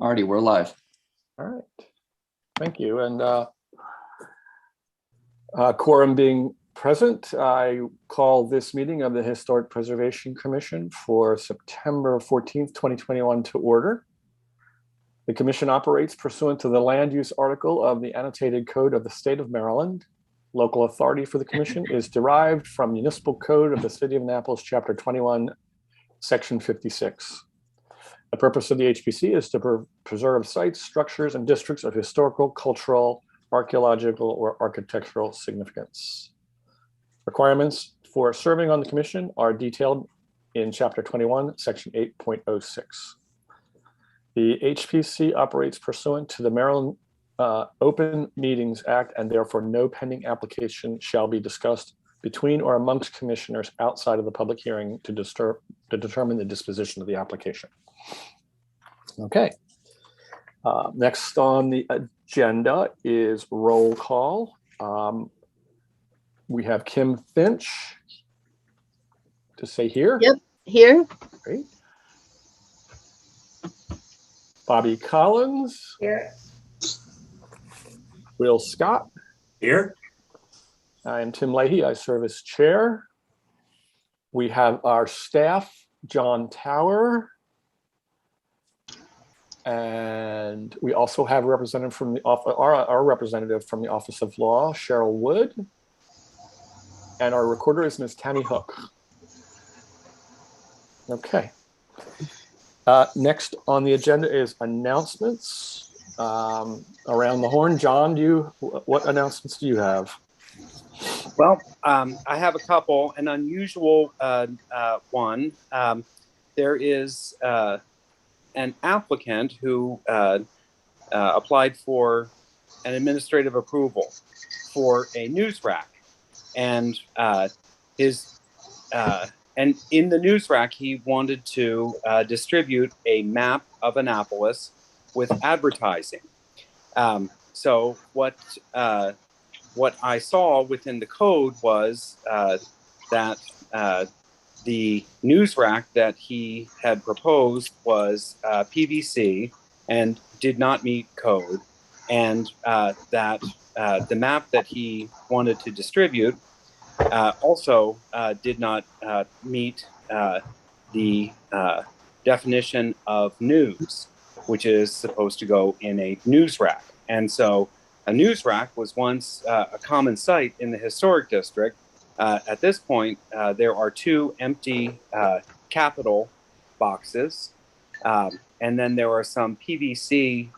Alrighty, we're live. All right, thank you. And quorum being present, I call this meeting of the Historic Preservation Commission for September 14th, 2021 to order. The commission operates pursuant to the land use article of the annotated code of the state of Maryland. Local authority for the commission is derived from municipal code of the city of Annapolis, chapter 21, section 56. The purpose of the HPC is to preserve sites, structures, and districts of historical, cultural, archaeological, or architectural significance. Requirements for serving on the commission are detailed in Chapter 21, Section 8.06. The HPC operates pursuant to the Maryland Open Meetings Act, and therefore no pending application shall be discussed between or amongst commissioners outside of the public hearing to determine the disposition of the application. Okay. Next on the agenda is roll call. We have Kim Finch to say here. Yep, here. Great. Bobby Collins. Here. Will Scott. Here. I am Tim Leahy. I serve as chair. We have our staff, John Tower. And we also have a representative from the our representative from the Office of Law, Cheryl Wood. And our recorder is Ms. Tammy Hook. Okay. Next on the agenda is announcements. Around the horn, John, what announcements do you have? Well, I have a couple. An unusual one. There is an applicant who applied for an administrative approval for a news rack, and and in the news rack he wanted to distribute a map of Annapolis with advertising. So what I saw within the code was that the news rack that he had proposed was PVC and did not meet code, and that the map that he wanted to distribute also did not meet the definition of news, which is supposed to go in a news rack. And so a news rack was once a common sight in the historic district. At this point, there are two empty Capitol boxes, and then there are some PVC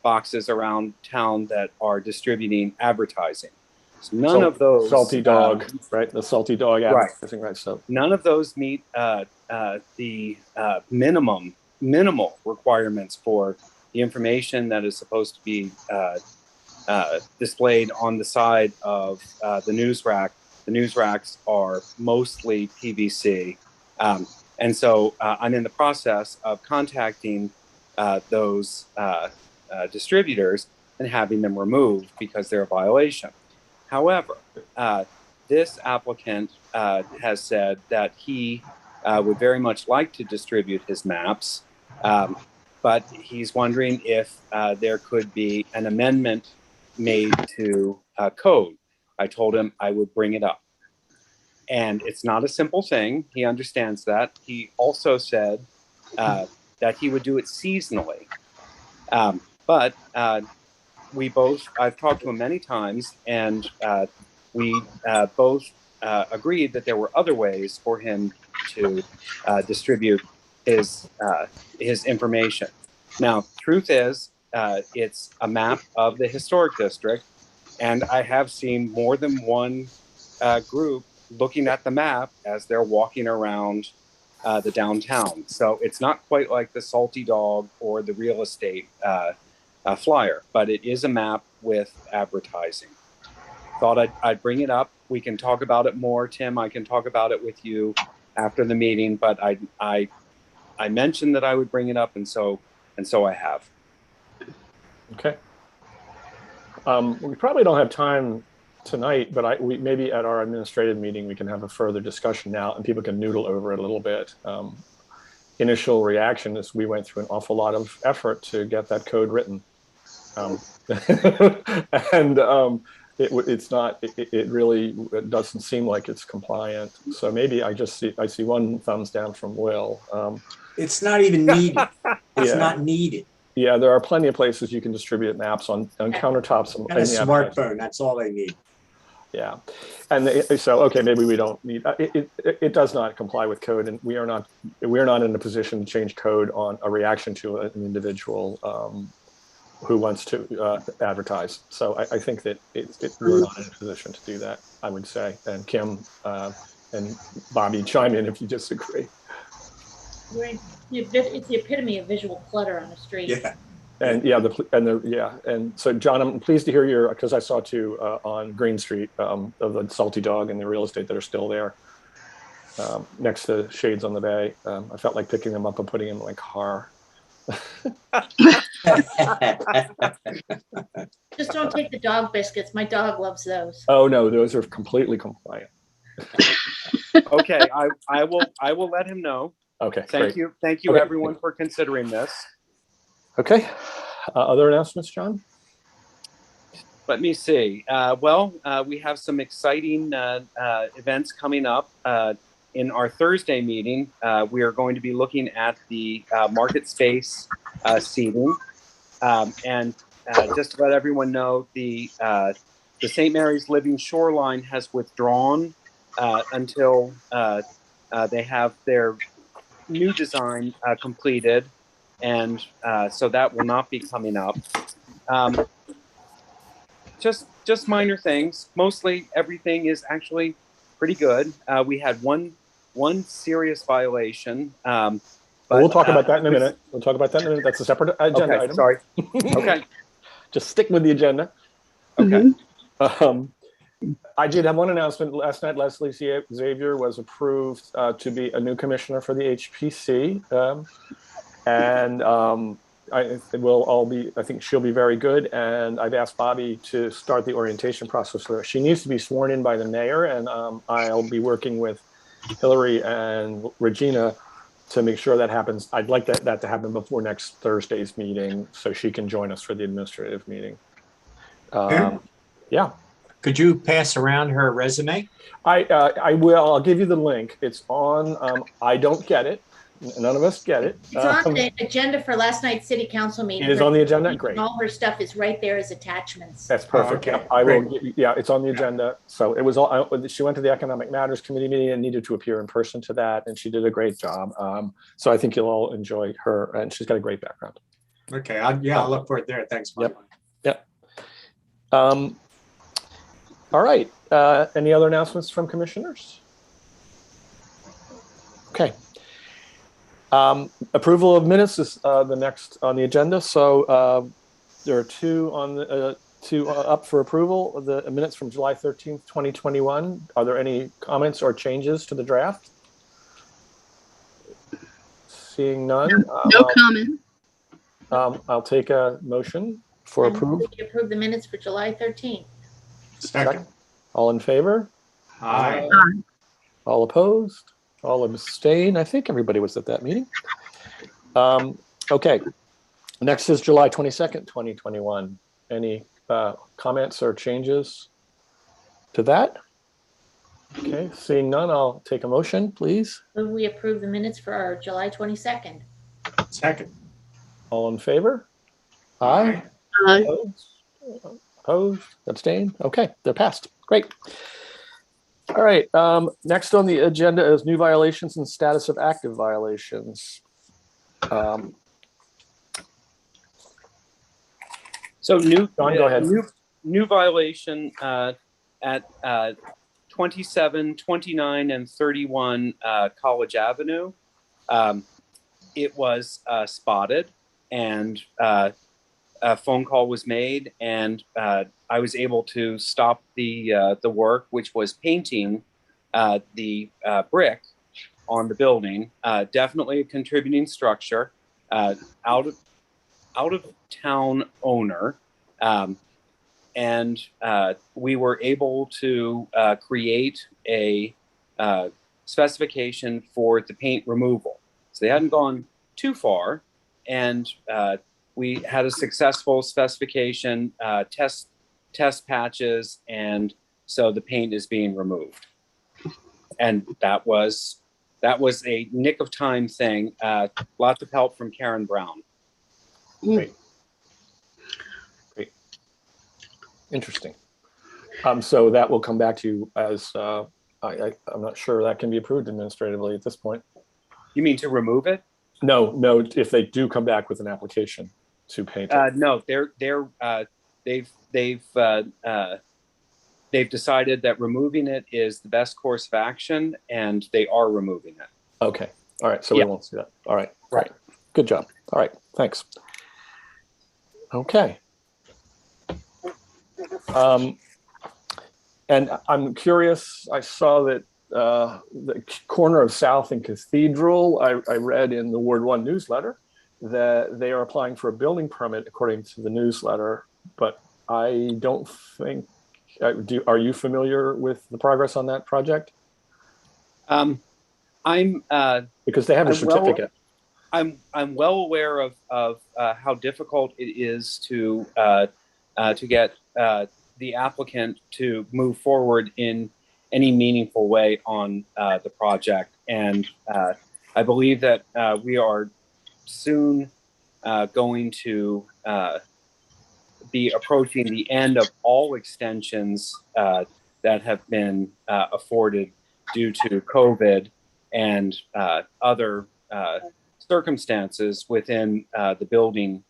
boxes around town that are distributing advertising. So none of those salty dog, right? The salty dog advertising, right? So none of those meet the minimal requirements for the information that is supposed to be displayed on the side of the news rack. The news racks are mostly PVC. And so I'm in the process of contacting those distributors and having them removed because they're a violation. However, this applicant has said that he would very much like to distribute his maps, but he's wondering if there could be an amendment made to code. I told him I would bring it up. And it's not a simple thing. He understands that. He also said that he would do it seasonally. But I've talked to him many times, and we both agreed that there were other ways for him to distribute his information. Now, truth is, it's a map of the historic district, and I have seen more than one group looking at the map as they're walking around the downtown. So it's not quite like the salty dog or the real estate flyer, but it is a map with advertising. Thought I'd bring it up. We can talk about it more, Tim. I can talk about it with you after the meeting, but I mentioned that I would bring it up, and so I have. okay. We probably don't have time tonight, but we maybe at our administrative meeting we can have a further discussion now, and people can noodle over it a little bit. initial reaction is we went through an awful lot of effort to get that code written. And it really doesn't seem like it's compliant. So maybe I see one thumbs down from Will. It's not even needed. It's Yeah. not needed. Yeah, there are plenty of places you can distribute maps on countertops. And a smartphone, that's all they need. Yeah, and so okay, maybe we don't need it. Does not comply with code, and we are not in a position to change code on a reaction to an individual who wants to advertise. So I think that we're not in a position to do that, I would say. And Kim and Bobby, chime in if you disagree. It's the epitome of visual clutter on the street. Yeah. And and so John, I'm pleased to hear because I saw two on Green Street of the Salty Dog and the real estate that are still there next to Shades on the Bay. I felt like picking them up and putting them in my car. Just don't take the dog biscuits. My dog loves those. Oh no, those are completely compliant. Okay, I will let him know. Okay, thank you okay. Everyone for considering this. Okay, other announcements, John? Let me see. We have some exciting events coming up. In our Thursday meeting, we are going to be looking at the market space seating. And just to let everyone know, the St. Mary's Living Shoreline has withdrawn until they have their new design completed. And so that will not be coming up. Just minor things. Mostly everything is actually pretty good. We had one serious violation. But we'll talk about that in a minute. We'll talk about that in a minute. That's a separate agenda item. Sorry. Okay. Just stick with the agenda. Okay. I did have one announcement last night. Leslie Xavier was approved to be a new commissioner for the HPC. I think she'll be very good. And I've asked Bobby to start the orientation process for her. She needs to be sworn in by the mayor, and I'll be working with Hillary and Regina to make sure that happens. I'd like that to happen before next Thursday's meeting, so she can join us for the administrative meeting. Yeah. Could you pass around her resume? I will. I'll give you the link. It's on. I don't get it. None of us get it. It's on the agenda for last night's city council meeting. It is on the agenda. Great. And all her stuff is right there as attachments. That's perfect. Okay. I will. Yeah, it's on the agenda. So it was all. She went to the Economic Matters Committee meeting and needed to appear in person to that, and she did a great job. So I think you'll all enjoy her, and she's got a great background. Okay. I'll look for it there. Thanks, Mike. Yep. All right. Any other announcements from commissioners? Okay. Approval of minutes is the next on the agenda. So there are two on the up for approval. The minutes from July 13th, 2021. Are there any comments or changes to the draft? Seeing none. No comment. I'll take a motion for approval. Approve the minutes for July 13th. Second. All in favor? Aye. All opposed? All abstain? I think everybody was at that meeting. Okay. Next is July 22nd, 2021. Any comments or changes to that? Okay, seeing none, I'll take a motion, please. Move we approve the minutes for our July 22nd. Second. All in favor? Aye. Aye. Opposed? Abstained? Okay, they're passed. Great. All right. Next on the agenda is new violations and status of active violations. So John, go ahead. New violation at 27, 29, and 31 College Avenue. It was spotted, and a phone call was made, and I was able to stop the work, which was painting the brick on the building. Definitely a contributing structure. Out of town owner, and we were able to create a specification for the paint removal. So they hadn't gone too far. And we had a successful specification, test patches, and so the paint is being removed. And that was a nick of time thing. Lots of help from Karen Brown. Great. Great. Interesting. So that will come back to you as I'm not sure that can be approved administratively at this point. You mean to remove it? No, if they do come back with an application to paint it. No, they've decided that removing it is the best course of action, and they are removing it. Okay. All right. So Yeah. we won't see that. All right. Right. Good job. All right. Thanks. Okay. And I'm curious, I saw that the corner of South and Cathedral, I read in the Ward 1 newsletter that they are applying for a building permit according to the newsletter, but I don't think, are you familiar with the progress on that project? I'm because they have a certificate. I'm well aware of how difficult it is to get the applicant to move forward in any meaningful way on the project, and I believe that we are soon going to be approaching the end of all extensions that have been afforded due to COVID and other circumstances within the building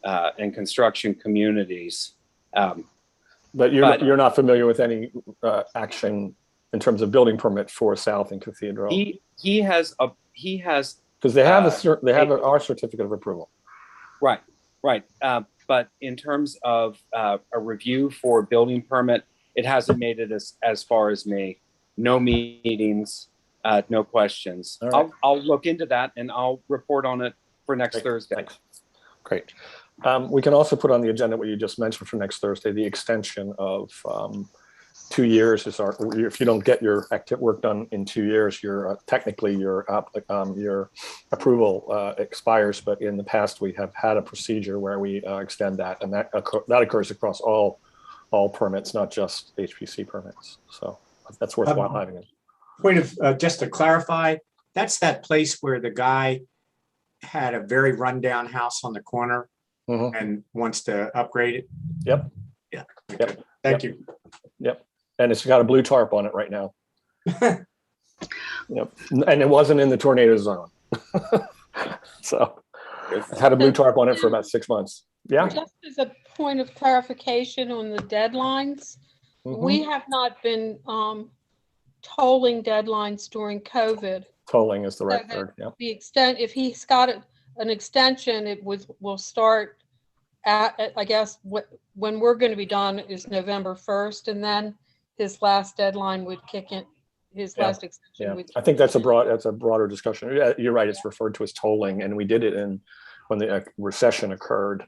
and construction communities. But you're not familiar with any action in terms of building permit for South and Cathedral. He has because they have our certificate of approval. Right. But in terms of a review for building permit, it hasn't made it as far as me. No meetings, no questions. Right. I'll look into that and I'll report on it for next Thursday. Thanks. Great. We can also put on the agenda what you just mentioned for next Thursday, the extension of 2 years. If you don't get your active work done in 2 years, technically your approval expires. But in the past, we have had a procedure where we extend that, and that occurs across all permits, not just HPC permits. So that's worthwhile having it. Point of just to clarify, that's that place where the guy had a very rundown house on the corner and wants to upgrade it. Yep. Yeah. Okay. Thank you. Yep. And it's got a blue tarp on it right now. Yep. And it wasn't in the tornado zone. So it's had a blue tarp on it for about 6 months. Yeah. Just as a point of clarification on the deadlines, we have not been tolling deadlines during COVID. Tolling is the right word. Yeah. The extent, if he's got an extension, will start at, I guess, when we're going to be done is November 1st, and then his last deadline would kick in. His last extension. Yeah. I think that's a broader discussion. Yeah, you're right. It's referred to as tolling, and we did it when the recession occurred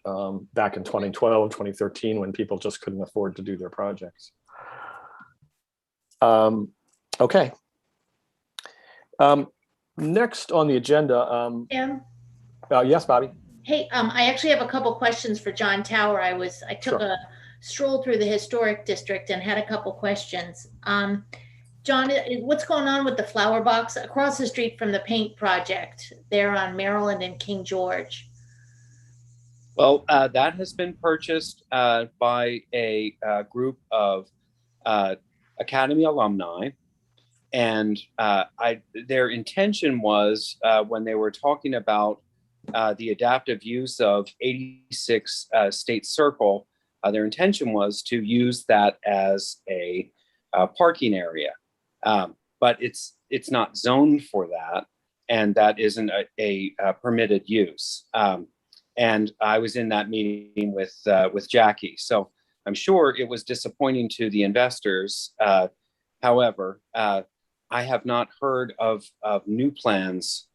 back in 2012, 2013, when people just couldn't afford to do their projects. Okay. Next on the agenda. Tim? Yes, Bobby. Hey, I actually have a couple questions for John Tower. I took a stroll through the historic district and had a couple questions. John, what's going on with the flower box across the street from the paint project there on Maryland and King George? Well, that has been purchased by a group of Academy alumni. And their intention was when they were talking about the adaptive use of 86 State Circle, their intention was to use that as a parking area. But it's not zoned for that, and that isn't a permitted use. And I was in that meeting with Jackie, so I'm sure it was disappointing to the investors. However, I have not heard of new plans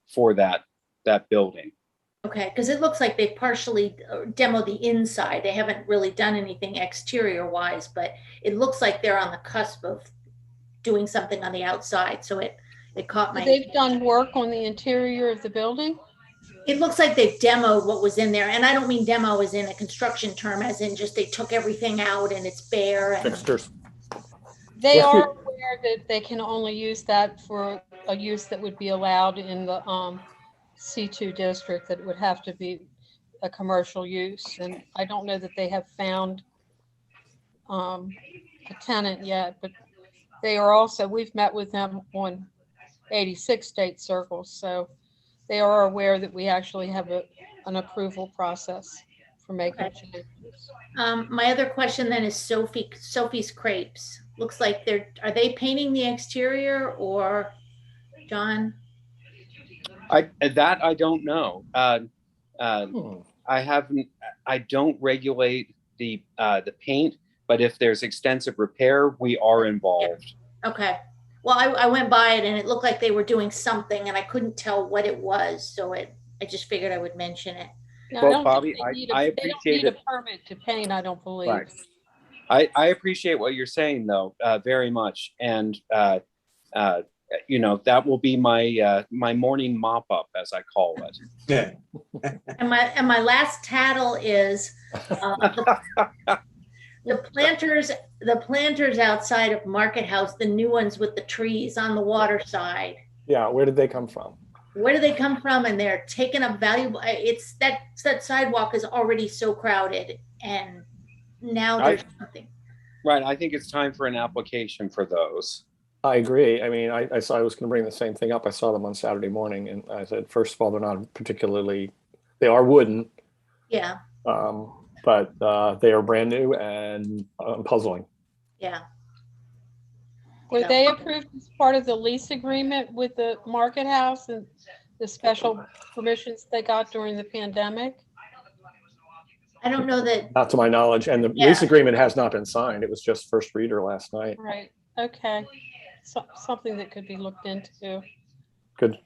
for that building. Okay, because it looks like they partially demoed the inside. They haven't really done anything exterior wise, but it looks like they're on the cusp of doing something on the outside. So it It caught my. They've done work on the interior of the building? It looks like they've demoed what was in there, and I don't mean demo as in a construction term, as in just they took everything out and it's bare. And Fixtures. They Yes, are aware that they can only use that for a use that would be allowed in the C2 district, that would have to be a commercial use. And I don't know that they have found a tenant yet, but they are also, we've met with them on 86 State Circle. So they are aware that we actually have an approval process for making changes. my other question then is Sophie's Crepes. Looks like are they painting the exterior, or John? I don't know. I don't regulate the paint, but if there's extensive repair, we are involved. Okay. Well, I went by it and it looked like they were doing something and I couldn't tell what it was. So I just figured I would mention it. No, Well, I don't Bobby, think I they don't appreciate need it. a permit to paint, I don't believe. Right. I appreciate what you're saying, though, very much. And, you know, that will be my my morning mop up, as I call it. Yeah. And my last tattle is the planters outside of Market House, the new ones with the trees on the water side. Yeah, where did they come from? Where do they come from? And they're taking up valuable. It's that sidewalk is already so crowded, and now there's something. Right. I think it's time for an application for those. I agree. I mean, I saw I was going to bring the same thing up. I saw them on Saturday morning, and I said, first of all, they're not particularly. They are wooden. Yeah. But they are brand new and puzzling. Yeah. Were they approved as part of the lease agreement with the Market House and the special permissions they got during the pandemic? I don't know that. Not to my knowledge, and the lease agreement has not been signed. It was just first reader last night. Right. Okay. So, something that could be looked into. Good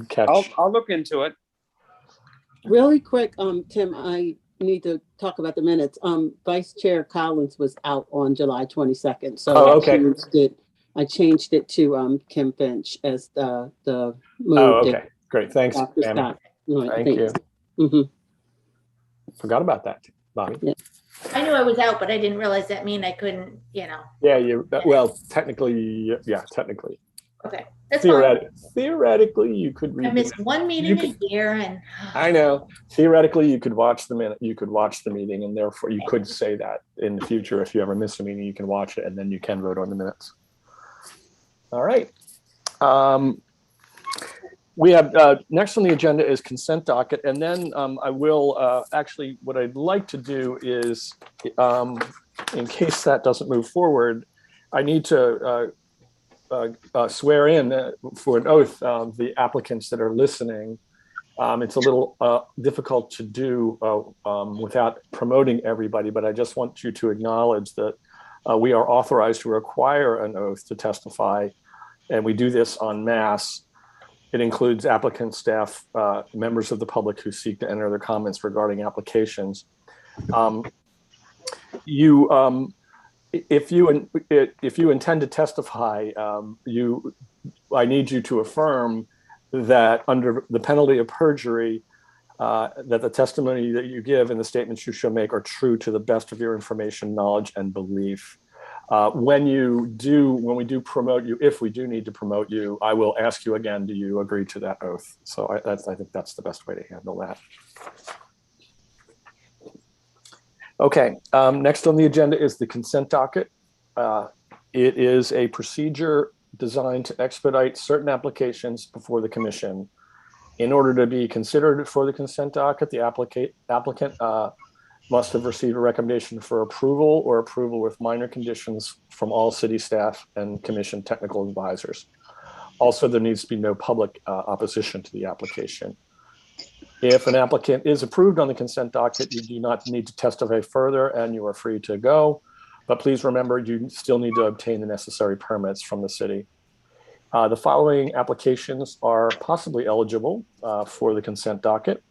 catch. I'll look into it. Really quick, Tim, I need to talk about the minutes. Vice Chair Collins was out on July 22nd, so okay. I changed it to Kim Finch as the move. Oh, okay, great. Thanks, Anna. Scott. Right, Thank you. Mm-hmm. Forgot about that, Bobby. Yeah. I knew I was out, but I didn't realize that mean I couldn't, you know. Yeah, well, technically, yeah, technically. Okay, that's fine. Theoretically, you could read. I missed one meeting a year, and I know. Theoretically, you could watch the minute. You could watch the meeting, and therefore, you could say that in the future, if you ever miss a meeting, you can watch it, and then you can vote on the minutes. All right. We have next on the agenda is consent docket, and then I will actually. What I'd like to do is, in case that doesn't move forward, I need to. Swear in for an oath the applicants that are listening. It's a little difficult to do without promoting everybody, but I just want you to acknowledge that we are authorized to require an oath to testify, and we do this en masse. It includes applicants, staff, members of the public who seek to enter their comments regarding applications. If you intend to testify, I need you to affirm that under the penalty of perjury, that the testimony that you give and the statements you shall make are true to the best of your information, knowledge, and belief. When we do promote you, if we do need to promote you, I will ask you again, do you agree to that oath? So I think that's the best way to handle that. Okay, next on the agenda is the consent docket. It is a procedure designed to expedite certain applications before the commission. In order to be considered for the consent docket, the applicant must have received a recommendation for approval or approval with minor conditions from all city staff and commission technical advisors. Also, there needs to be no public opposition to the application. If an applicant is approved on the consent docket, you do not need to testify further and you are free to go. But please remember, you still need to obtain the necessary permits from the city. The following applications are possibly eligible for the consent docket.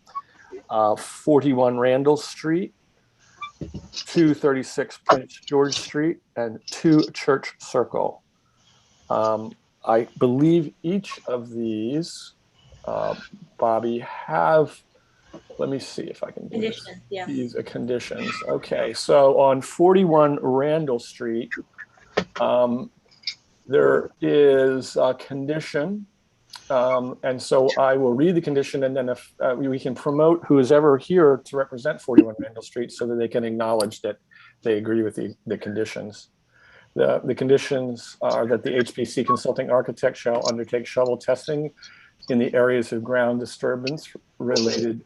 41 Randall Street, 236 Prince George Street, and 2 Church Circle. I believe each of these, Bobby, have, let me see if I can do this. Conditions, yeah. These are conditions. Okay, so on 41 Randall Street, there is a condition. And so I will read the condition, and then if we can promote who is ever here to represent 41 Randall Street so that they can acknowledge that they agree with the conditions. The conditions are that the HPC consulting architect shall undertake shovel testing in the areas of ground disturbance related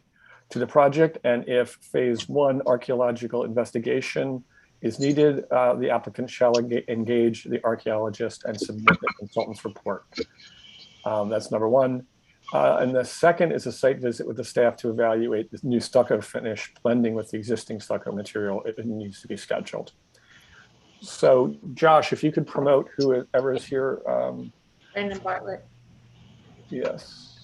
to the project. And if phase 1 archaeological investigation is needed, the applicant shall engage the archaeologist and submit the consultant's report. That's number 1. And the second is a site visit with the staff to evaluate the new stucco finish blending with the existing stucco material. It needs to be scheduled. So Josh, if you could promote whoever is here. Brandon Bartlett. Yes.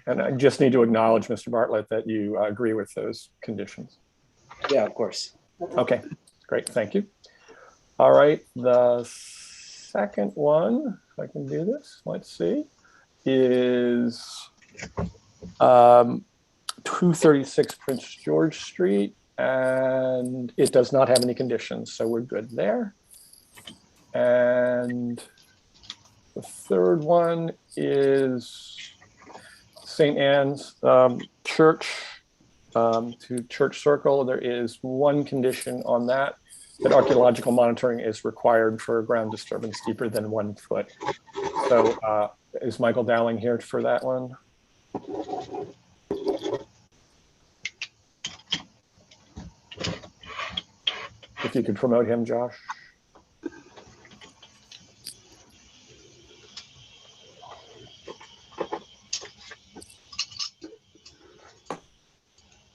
And I just need to acknowledge, Mr. Bartlett, that you agree with those conditions. Yeah, of course. Okay, great, thank you. All right, the second one, if I can do this, let's see, is 236 Prince George Street, and it does not have any conditions, so we're good there. And the third one is St. Anne's Church to Church Circle. There is one condition on that archaeological monitoring is required for ground disturbance deeper than 1 foot. So is Michael Dowling here for that one? If you could promote him, Josh.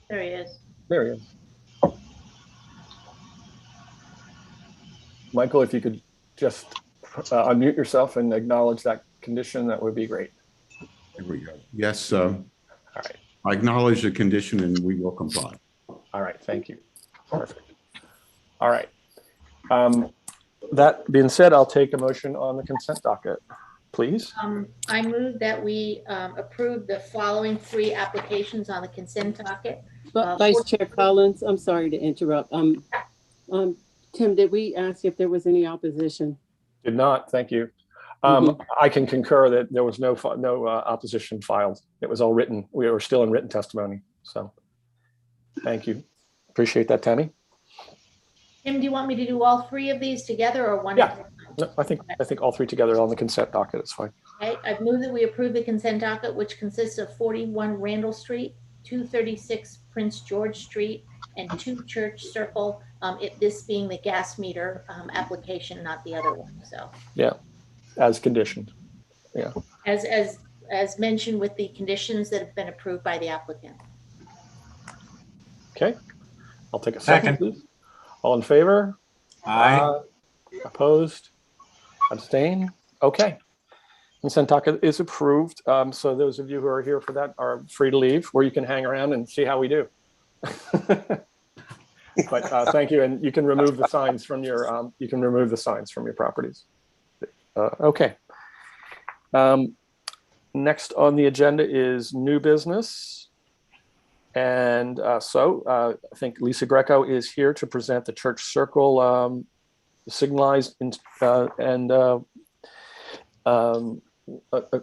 There he is. There he is. Michael, if you could just unmute yourself and acknowledge that condition, that would be great. There we go. Yes, All right. I acknowledge the condition and we will comply. All right, thank you. Perfect. All right. That being said, I'll take a motion on the consent docket, please. I move that we approve the following 3 applications on the consent docket. But Vice Chair Collins, I'm sorry to interrupt. Tim, did we ask if there was any opposition? Did not, thank you. I can concur that there was no opposition filed. It was all written. We were still in written testimony. So thank you. Appreciate that, Tammy. Tim, do you want me to do all 3 of these together or one? Yeah, no, I think all 3 together on the consent docket is fine. Okay, I've moved that we approve the consent docket, which consists of 41 Randall Street, 236 Prince George Street, and 2 Church Circle. This being the gas meter application, not the other one. So yeah, as conditioned. Yeah. As mentioned with the conditions that have been approved by the applicant. Okay, I'll take a second, please. All in favor? Aye. Opposed? Abstain? Okay. Consent docket is approved. So those of you who are here for that are free to leave, or you can hang around and see how we do. But thank you, and you can remove the signs from your properties. Okay. Next on the agenda is new business. And I think Lisa Greco is here to present the Church Circle signalized and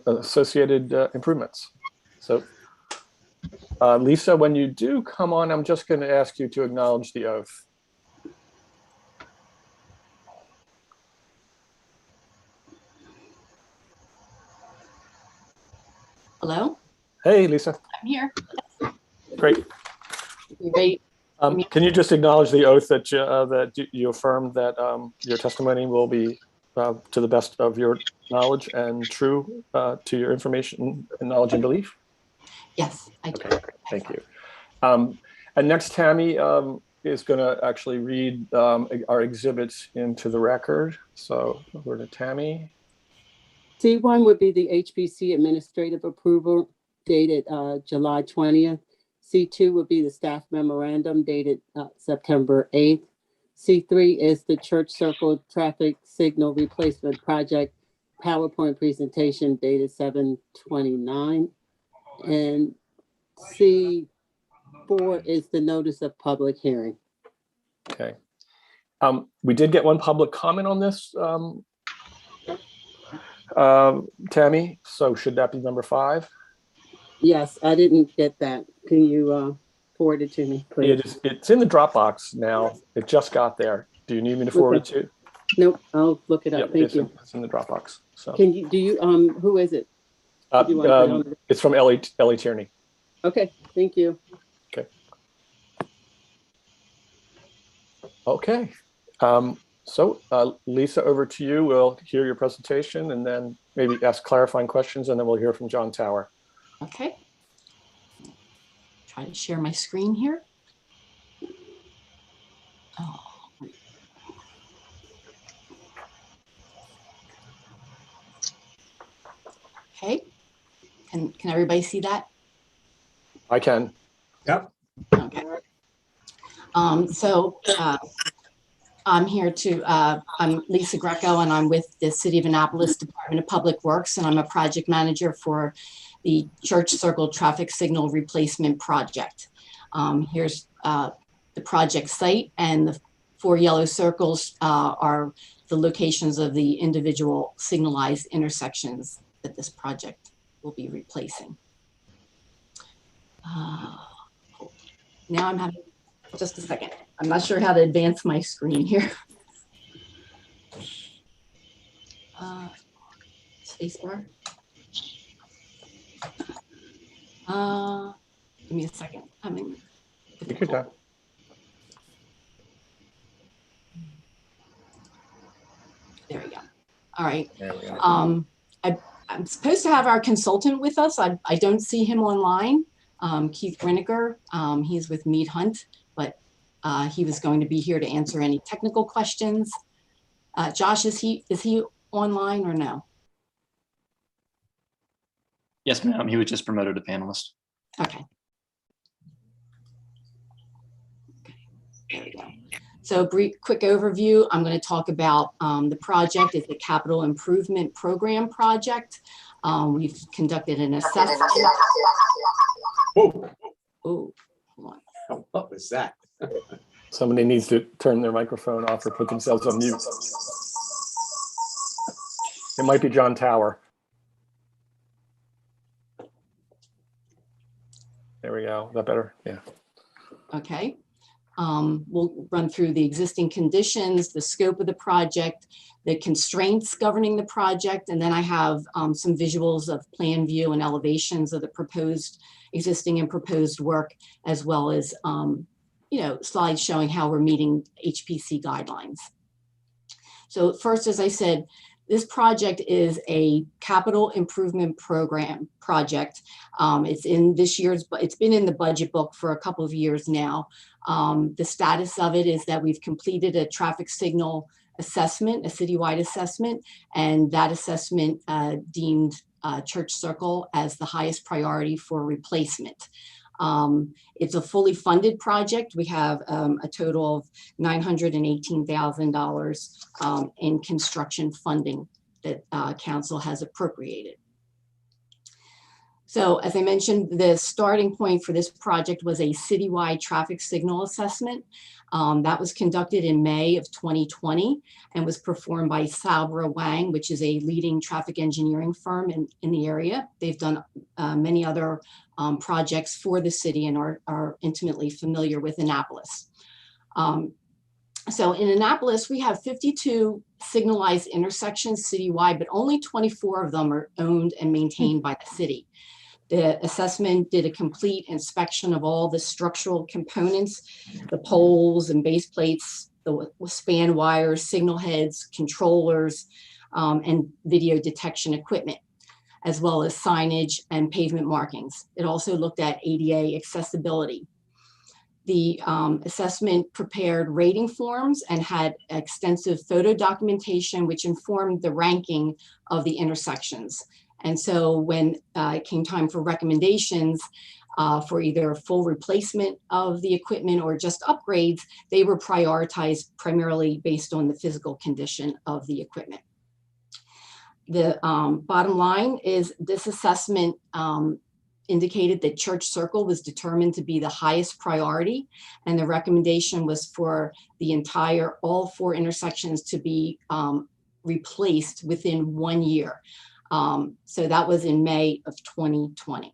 associated improvements. So Lisa, when you do come on, I'm just going to ask you to acknowledge the oath. Hello? Hey, Lisa. I'm here. Great. Great. Can you just acknowledge the oath that you affirmed that your testimony will be to the best of your knowledge and true to your information and knowledge and belief? Yes, I do. Okay, thank you. And next, Tammy is going to actually read our exhibits into the record. So over to Tammy. C1 would be the HPC administrative approval dated July 20th. C2 would be the staff memorandum dated September 8th. C3 is the Church Circle Traffic Signal Replacement Project PowerPoint presentation dated 7/29. And C4 is the notice of public hearing. Okay. We did get one public comment on this, Tammy. So should that be number 5? Yes, I didn't get that. Can you forward it to me, please? It's in the Dropbox now. It just got there. Do you need me to forward it to you? Nope, I'll look it up. Yep, Thank you. It's in the Dropbox. So Can you, who is it? Do you want to put it on it's from Ellie Tierney. Okay, thank you. Okay. So Lisa, over to you. We'll hear your presentation and then maybe ask clarifying questions, and then we'll hear from John Tower. Okay. Try to share my screen here. Oh. Okay. Can everybody see that? I can. Yep. Okay. I'm here I'm Lisa Greco, and I'm with the City of Annapolis Department of Public Works, and I'm a project manager for the Church Circle Traffic Signal Replacement Project. Here's the project site, and the 4 yellow circles are the locations of the individual signalized intersections that this project will be replacing. Now I'm having, just a second. I'm not sure how to advance my screen here. Spacebar. Give me a second. Take your time. There we go. All right. There we go. I'm supposed to have our consultant with us. I don't see him online. Keith Reinniger. He's with Mead Hunt, but he was going to be here to answer any technical questions. Josh, is he online or no? Yes, ma'am. He was just promoted to panelist. Okay. There we go. So quick overview. I'm going to talk about the project. It's a capital improvement program project. We've conducted an assessment. Whoa. Oh, hold on. What was that? Somebody needs to turn their microphone off or put themselves on mute. It might be John Tower. There we go. Is that better? Yeah. Okay. We'll run through the existing conditions, the scope of the project, the constraints governing the project, and then I have some visuals of plan view and elevations of the proposed, existing and proposed work, as well as slides showing how we're meeting HPC guidelines. So first, as I said, this project is a capital improvement program project. It's in this year's, it's been in the budget book for a couple of years now. The status of it is that we've completed a traffic signal assessment, a citywide assessment, and that assessment deemed Church Circle as the highest priority for replacement. It's a fully funded project. We have a total of $918,000 in construction funding that council has appropriated. So as I mentioned, the starting point for this project was a citywide traffic signal assessment. That was conducted in May of 2020 and was performed by Sabra Wang, which is a leading traffic engineering firm in the area. They've done many other projects for the city and are intimately familiar with Annapolis. So in Annapolis, we have 52 signalized intersections citywide, but only 24 of them are owned and maintained by the city. The assessment did a complete inspection of all the structural components, the poles and base plates, the span wires, signal heads, controllers, and video detection equipment, as well as signage and pavement markings. It also looked at ADA accessibility. The assessment prepared rating forms and had extensive photo documentation, which informed the ranking of the intersections. And so when it came time for recommendations, for either full replacement of the equipment or just upgrades, they were prioritized primarily based on the physical condition of the equipment. The bottom line is this assessment indicated that Church Circle was determined to be the highest priority, and the recommendation was for the entire, all 4 intersections to be replaced within 1 year. So that was in May of 2020.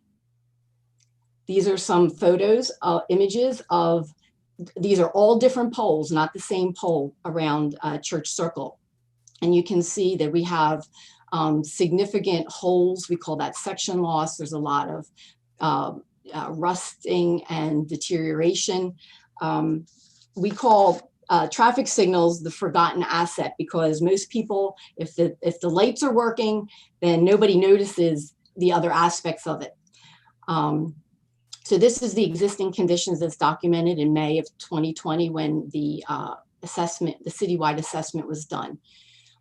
These are some photos, images of, these are all different poles, not the same pole around Church Circle. And you can see that we have significant holes. We call that section loss. There's a lot of rusting and deterioration. We call traffic signals the forgotten asset, because most people, if the lights are working, then nobody notices the other aspects of it. So this is the existing conditions that's documented in May of 2020 when the assessment, the citywide assessment was done.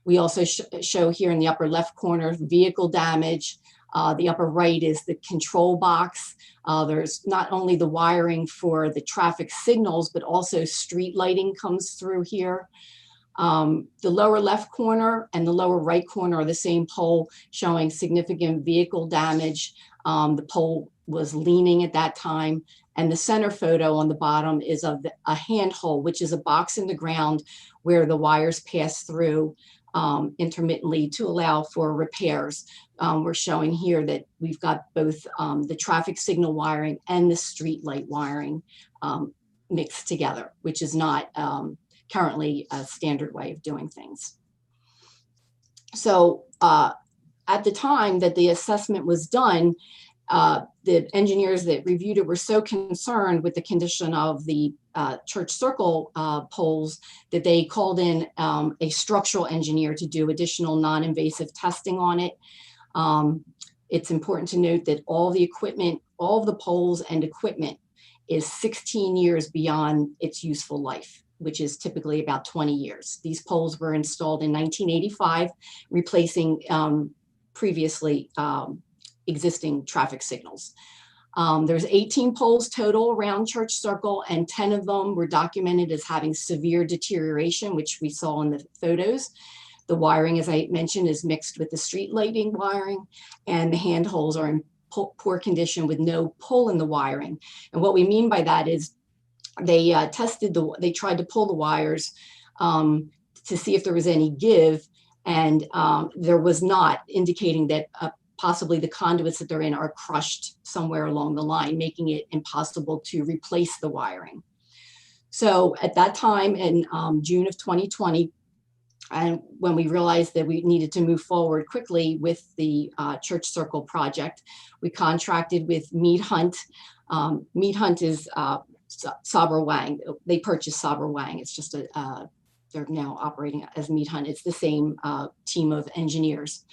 We also show here in the upper left corner vehicle damage. The upper right is the control box. There's not only the wiring for the traffic signals, but also street lighting comes through here. The lower left corner and the lower right corner are the same pole, showing significant vehicle damage. The pole was leaning at that time. And the center photo on the bottom is of a handhole, which is a box in the ground where the wires pass through intermittently to allow for repairs. We're showing here that we've got both the traffic signal wiring and the street light wiring mixed together, which is not currently a standard way of doing things. So at the time that the assessment was done, the engineers that reviewed it were so concerned with the condition of the Church Circle poles that they called in a structural engineer to do additional non-invasive testing on it. It's important to note that all the equipment, all of the poles and equipment is 16 years beyond its useful life, which is typically about 20 years. These poles were installed in 1985, replacing previously existing traffic signals. There's 18 poles total around Church Circle, and 10 of them were documented as having severe deterioration, which we saw in the photos. The wiring, as I mentioned, is mixed with the street lighting wiring, and the handholds are in poor condition with no pull in the wiring. And what we mean by that is they tried to pull the wires to see if there was any give, and there was not, indicating that possibly the conduits that they're in are crushed somewhere along the line, making it impossible to replace the wiring. So at that time in June of 2020, and when we realized that we needed to move forward quickly with the Church Circle project, we contracted with Mead Hunt. Mead Hunt is Sabra Wang. They purchased Sabra Wang. It's just they're now operating as Mead Hunt. It's the same team of engineers.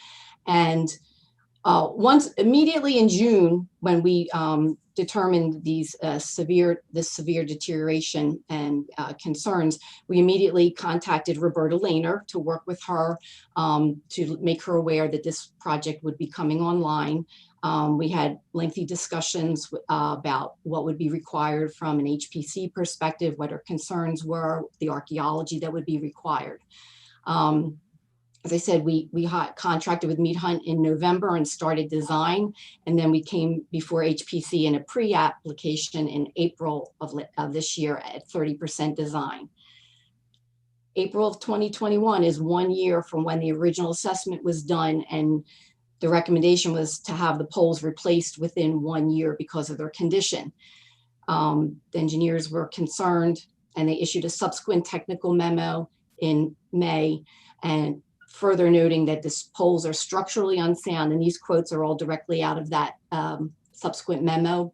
And immediately in June, when we determined these severe deterioration and concerns, we immediately contacted Roberta Lehner to work with her to make her aware that this project would be coming online. We had lengthy discussions about what would be required from an HPC perspective, what our concerns were, the archaeology that would be required. As I said, we contracted with Mead Hunt in November and started design, and then we came before HPC in a pre-application in April of this year at 30% design. April of 2021 is 1 year from when the original assessment was done, and the recommendation was to have the poles replaced within 1 year because of their condition. The engineers were concerned, and they issued a subsequent technical memo in May, and further noting that the poles are structurally unsound, and these quotes are all directly out of that subsequent memo,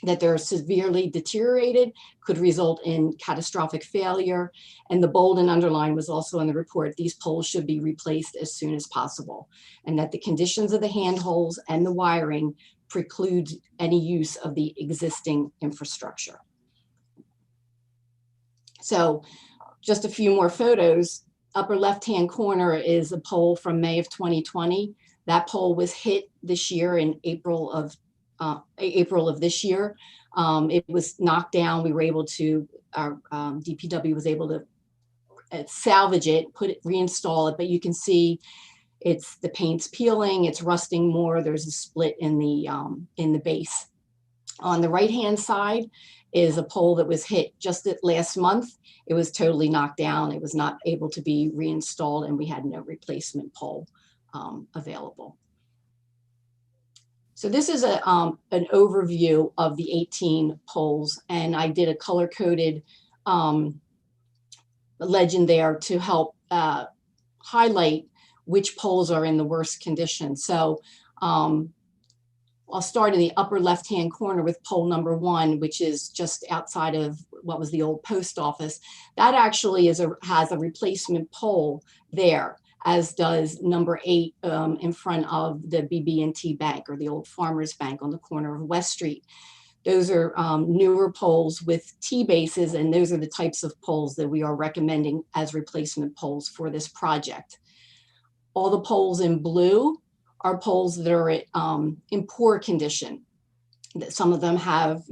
that they're severely deteriorated, could result in catastrophic failure. And the bold and underline was also in the report, these poles should be replaced as soon as possible, and that the conditions of the handholds and the wiring preclude any use of the existing infrastructure. So just a few more photos. Upper left-hand corner is a pole from May of 2020. That pole was hit this year in April of April of this year. It was knocked down. We were able to, our DPW was able to salvage it, reinstall it, but you can see the paint's peeling, it's rusting more. There's a split in the base. On the right-hand side is a pole that was hit just last month. It was totally knocked down. It was not able to be reinstalled, and we had no replacement pole available. So this is an overview of the 18 poles, and I did a color-coded legend there to help highlight which poles are in the worst condition. So I'll start in the upper left-hand corner with pole number 1, which is just outside of what was the old post office. That actually has a replacement pole there, as does number 8 in front of the BB&T Bank, or the old Farmers Bank on the corner of West Street. Those are newer poles with T-bases, and those are the types of poles that we are recommending as replacement poles for this project. All the poles in blue are poles that are in poor condition. Some of them have,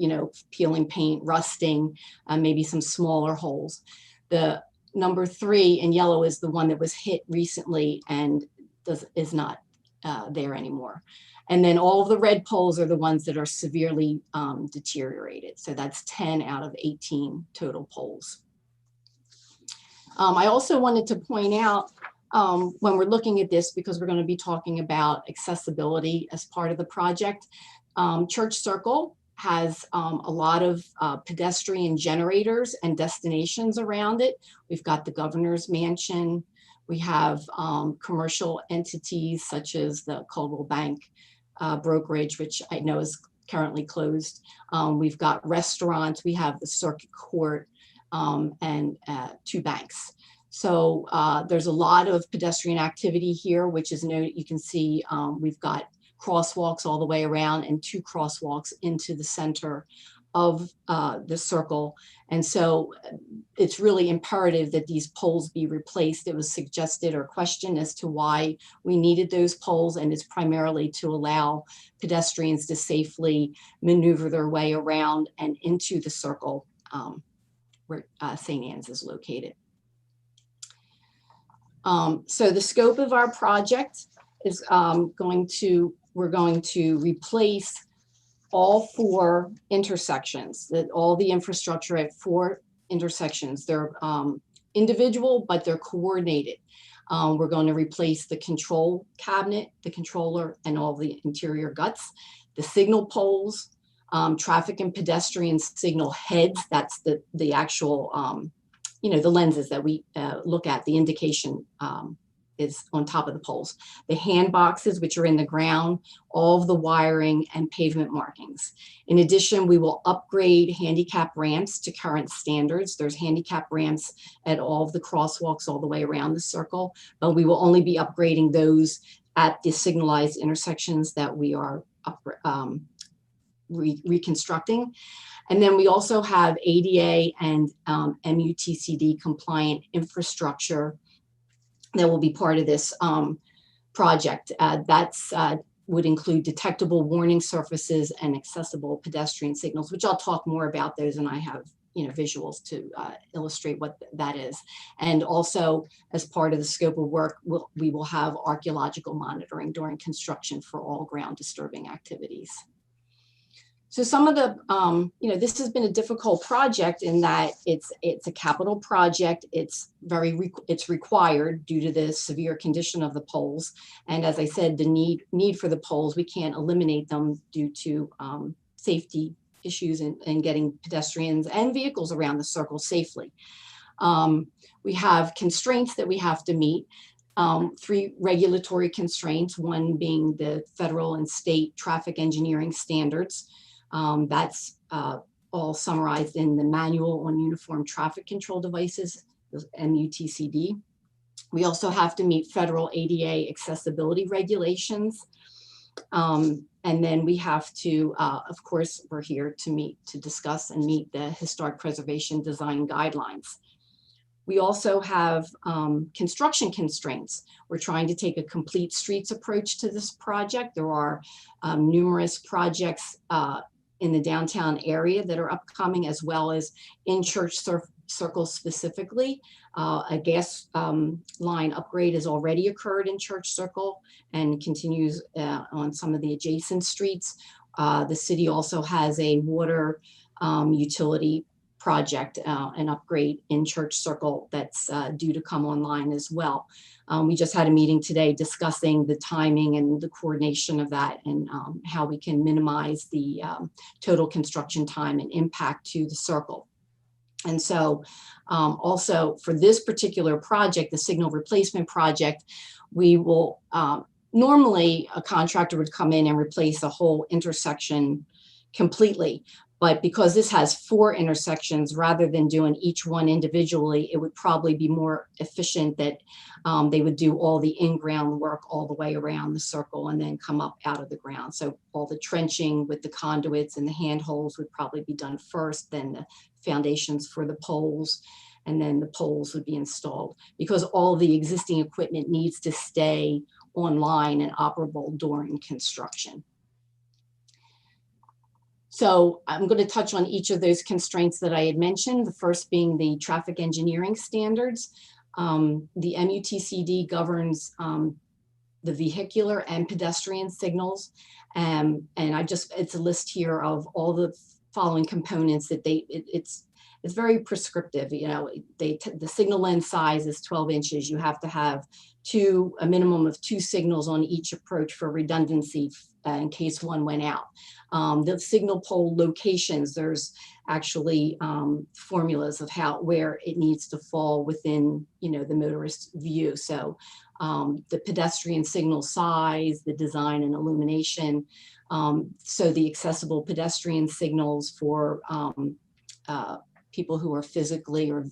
peeling paint, rusting, maybe some smaller holes. The number 3 in yellow is the one that was hit recently and is not there anymore. And then all of the red poles are the ones that are severely deteriorated. So that's 10 out of 18 total poles. I also wanted to point out, when we're looking at this, because we're going to be talking about accessibility as part of the project, Church Circle has a lot of pedestrian generators and destinations around it. We've got the Governor's Mansion. We have commercial entities such as the Coldwell Bank brokerage, which I know is currently closed. We've got restaurants. We have the Circuit Court and 2 banks. So there's a lot of pedestrian activity here, which is noted. You can see we've got crosswalks all the way around and 2 crosswalks into the center of the circle. And so it's really imperative that these poles be replaced. It was suggested or questioned as to why we needed those poles, and it's primarily to allow pedestrians to safely maneuver their way around and into the circle where St. Anne's is located. So the scope of our project is we're going to replace all 4 intersections, all the infrastructure at 4 intersections. They're individual, but they're coordinated. We're going to replace the control cabinet, the controller, and all the interior guts, the signal poles, traffic and pedestrian signal heads. That's the actual, the lenses that we look at. The indication is on top of the poles. The hand boxes, which are in the ground, all of the wiring and pavement markings. In addition, we will upgrade handicap ramps to current standards. There's handicap ramps at all of the crosswalks all the way around the circle, but we will only be upgrading those at the signalized intersections that we are reconstructing. And then we also have ADA and MUTCD compliant infrastructure that will be part of this project. That's would include detectable warning surfaces and accessible pedestrian signals, which I'll talk more about those, and I have visuals to illustrate what that is. And also, as part of the scope of work, we will have archaeological monitoring during construction for all ground disturbing activities. So some of the, this has been a difficult project in that it's a capital project. It's required due to the severe condition of the poles. And as I said, the need for the poles, we can't eliminate them due to safety issues and getting pedestrians and vehicles around the circle safely. We have constraints that we have to meet. 3 regulatory constraints, one being the federal and state traffic engineering standards. That's all summarized in the Manual on Uniform Traffic Control Devices, MUTCD. We also have to meet federal ADA accessibility regulations. And then we have to, of course, we're here to discuss and meet the historic preservation design guidelines. We also have construction constraints. We're trying to take a complete streets approach to this project. There are numerous projects in the downtown area that are upcoming, as well as in Church Circle specifically. A gas line upgrade has already occurred in Church Circle and continues on some of the adjacent streets. The city also has a water utility project, an upgrade in Church Circle that's due to come online as well. We just had a meeting today discussing the timing and the coordination of that, and how we can minimize the total construction time and impact to the circle. And so also for this particular project, the signal replacement project, we will, normally a contractor would come in and replace a whole intersection completely. But because this has 4 intersections, rather than doing each one individually, it would probably be more efficient that they would do all the in-ground work all the way around the circle and then come up out of the ground. So all the trenching with the conduits and the handholds would probably be done first, then the foundations for the poles, and then the poles would be installed, because all the existing equipment needs to stay online and operable during construction. So I'm going to touch on each of those constraints that I had mentioned, the first being the traffic engineering standards. The MUTCD governs the vehicular and pedestrian signals. And it's a list here of all the following components that it's very prescriptive. You know, the signal lens size is 12 inches. You have to have a minimum of 2 signals on each approach for redundancy in case one went out. The signal pole locations, there's actually formulas of where it needs to fall within, you know, the motorist view. So the pedestrian signal size, the design and illumination. So the accessible pedestrian signals for people who are physically or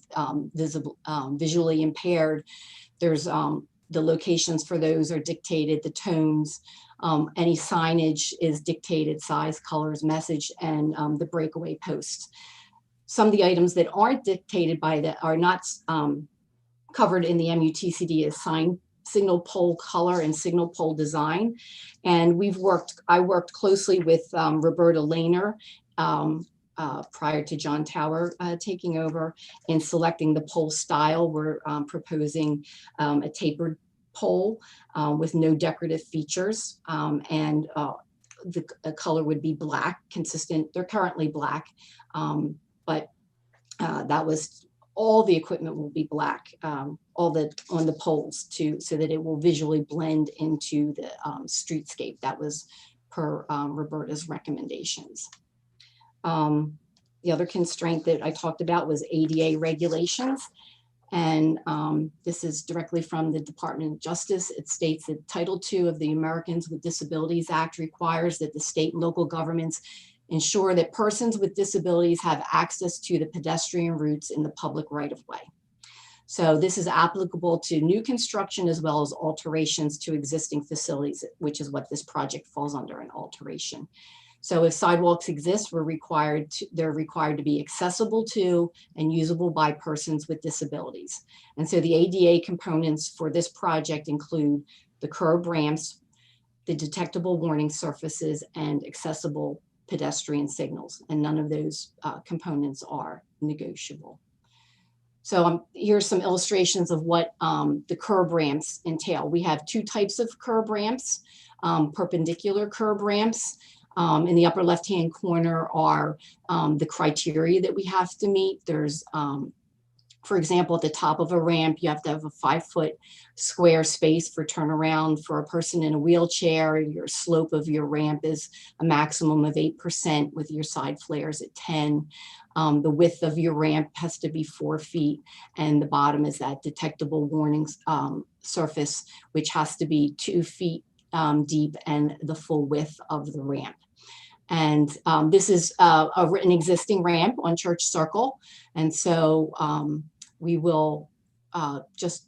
visually impaired. There's the locations for those are dictated, the tones, any signage is dictated, size, colors, message, and the breakaway posts. Some of the items that aren't dictated by that are not covered in the MUTCD is signal pole color and signal pole design. And I worked closely with Roberta Lehner prior to John Tower taking over in selecting the pole style. We're proposing a tapered pole with no decorative features, and the color would be black, consistent. They're currently black, but that was all the equipment will be black, on the poles so that it will visually blend into the streetscape. That was per Roberta's recommendations. The other constraint that I talked about was ADA regulations. And this is directly from the Department of Justice. It states that Title II of the Americans with Disabilities Act requires that the state and local governments ensure that persons with disabilities have access to the pedestrian routes in the public right-of-way. So this is applicable to new construction as well as alterations to existing facilities, which is what this project falls under, an alteration. So if sidewalks exist, they're required to be accessible to and usable by persons with disabilities. And so the ADA components for this project include the curb ramps, the detectable warning surfaces, and accessible pedestrian signals. And none of those components are negotiable. So here's some illustrations of what the curb ramps entail. We have 2 types of curb ramps, perpendicular curb ramps. In the upper left-hand corner are the criteria that we have to meet. There's, for example, at the top of a ramp, you have to have a 5-foot square space for turnaround for a person in a wheelchair. Your slope of your ramp is a maximum of 8% with your side flares at 10. The width of your ramp has to be 4 feet, and the bottom is that detectable warning surface, which has to be 2 feet deep and the full width of the ramp. And this is an existing ramp on Church Circle. And so we will just,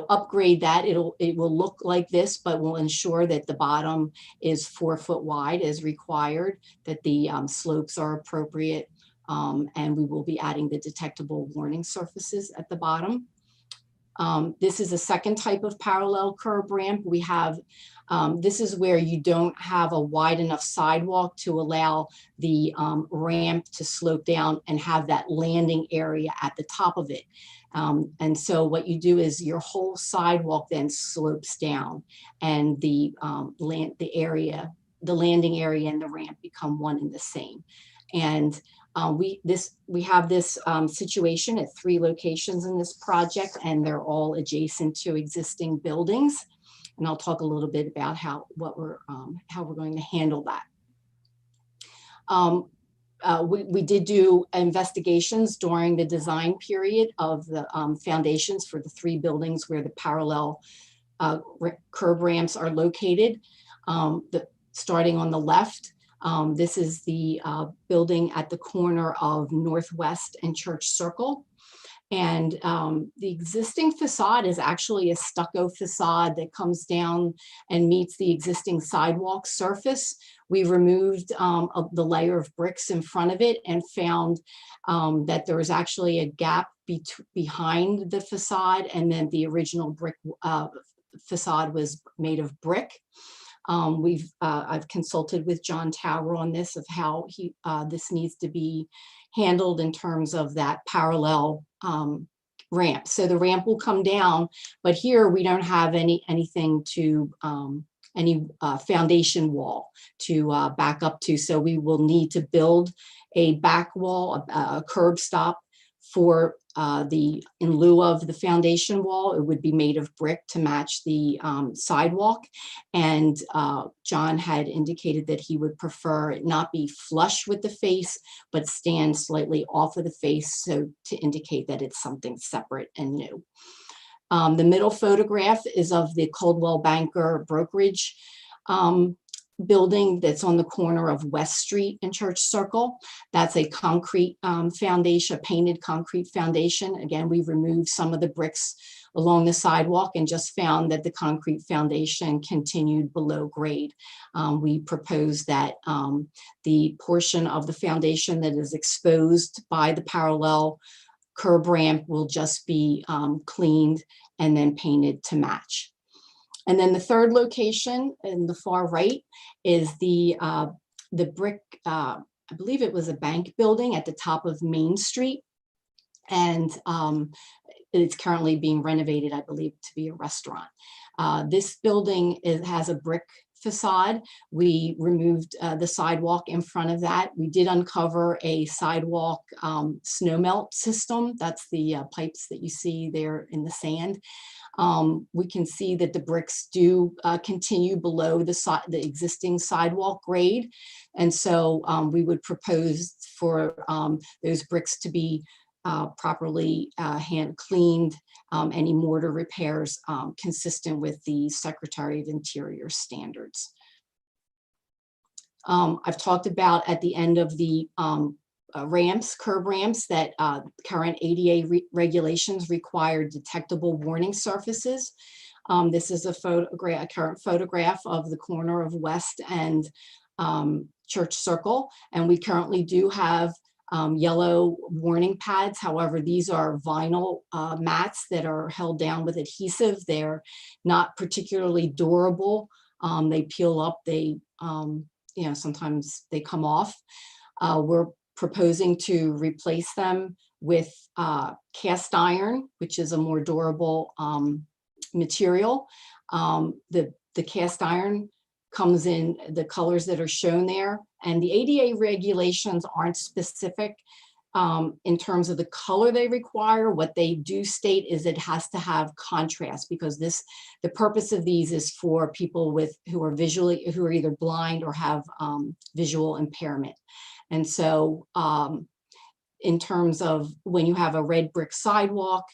upgrade that. It will look like this, but we'll ensure that the bottom is 4 foot wide as required, that the slopes are appropriate, and we will be adding the detectable warning surfaces at the bottom. This is a second type of parallel curb ramp. We have, this is where you don't have a wide enough sidewalk to allow the ramp to slope down and have that landing area at the top of it. And so what you do is your whole sidewalk then slopes down, and the landing area and the ramp become one and the same. And we have this situation at 3 locations in this project, and they're all adjacent to existing buildings. And I'll talk a little bit about how we're going to handle that. We did do investigations during the design period of the foundations for the 3 buildings where the parallel curb ramps are located. Starting on the left, this is the building at the corner of Northwest and Church Circle. And the existing facade is actually a stucco facade that comes down and meets the existing sidewalk surface. We removed the layer of bricks in front of it and found that there was actually a gap behind the facade, and then the original brick facade was made of brick. I've consulted with John Tower on this, of how this needs to be handled in terms of that parallel ramp. So the ramp will come down, but here we don't have anything to any foundation wall to back up to. So we will need to build a back wall, a curb stop for in lieu of the foundation wall. It would be made of brick to match the sidewalk. And John had indicated that he would prefer it not be flush with the face, but stand slightly off of the face, so to indicate that it's something separate and new. The middle photograph is of the Coldwell Banker brokerage building that's on the corner of West Street and Church Circle. That's a concrete foundation, a painted concrete foundation. Again, we removed some of the bricks along the sidewalk and just found that the concrete foundation continued below grade. We proposed that the portion of the foundation that is exposed by the parallel curb ramp will just be cleaned and then painted to match. And then the third location in the far right is the brick, I believe it was a bank building at the top of Main Street. And it's currently being renovated, I believe, to be a restaurant. This building has a brick facade. We removed the sidewalk in front of that. We did uncover a sidewalk snow melt system. That's the pipes that you see there in the sand. We can see that the bricks do continue below the existing sidewalk grade. And so we would propose for those bricks to be properly hand cleaned, any mortar repairs consistent with the Secretary of Interior standards. I've talked about at the end of the curb ramps, that current ADA regulations require detectable warning surfaces. This is a current photograph of the corner of West and Church Circle, and we currently do have yellow warning pads. However, these are vinyl mats that are held down with adhesive. They're not particularly durable. They peel up. They, sometimes they come off. We're proposing to replace them with cast iron, which is a more durable material. The cast iron comes in the colors that are shown there, and the ADA regulations aren't specific in terms of the color they require. What they do state is it has to have contrast, because the purpose of these is for people who are either blind or have visual impairment. And so in terms of when you have a red brick sidewalk,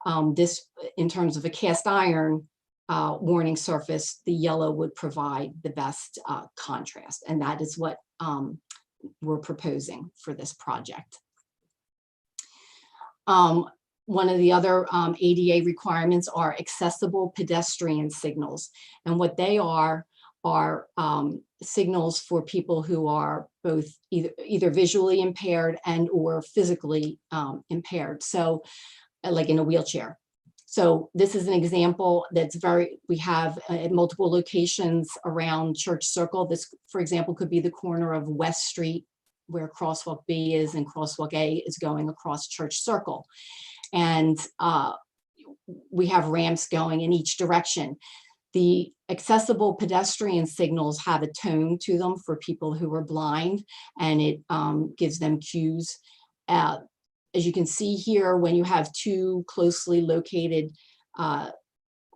in terms of a cast iron warning surface, the yellow would provide the best contrast. And that is what we're proposing for this project. One of the other ADA requirements are accessible pedestrian signals. And what they are signals for people who are both either visually impaired and or physically impaired. So like in a wheelchair. So this is an example that's we have at multiple locations around Church Circle. This, for example, could be the corner of West Street where crosswalk B is and crosswalk A is going across Church Circle. And we have ramps going in each direction. The accessible pedestrian signals have a tone to them for people who are blind, and it gives them cues. As you can see here, when you have two closely located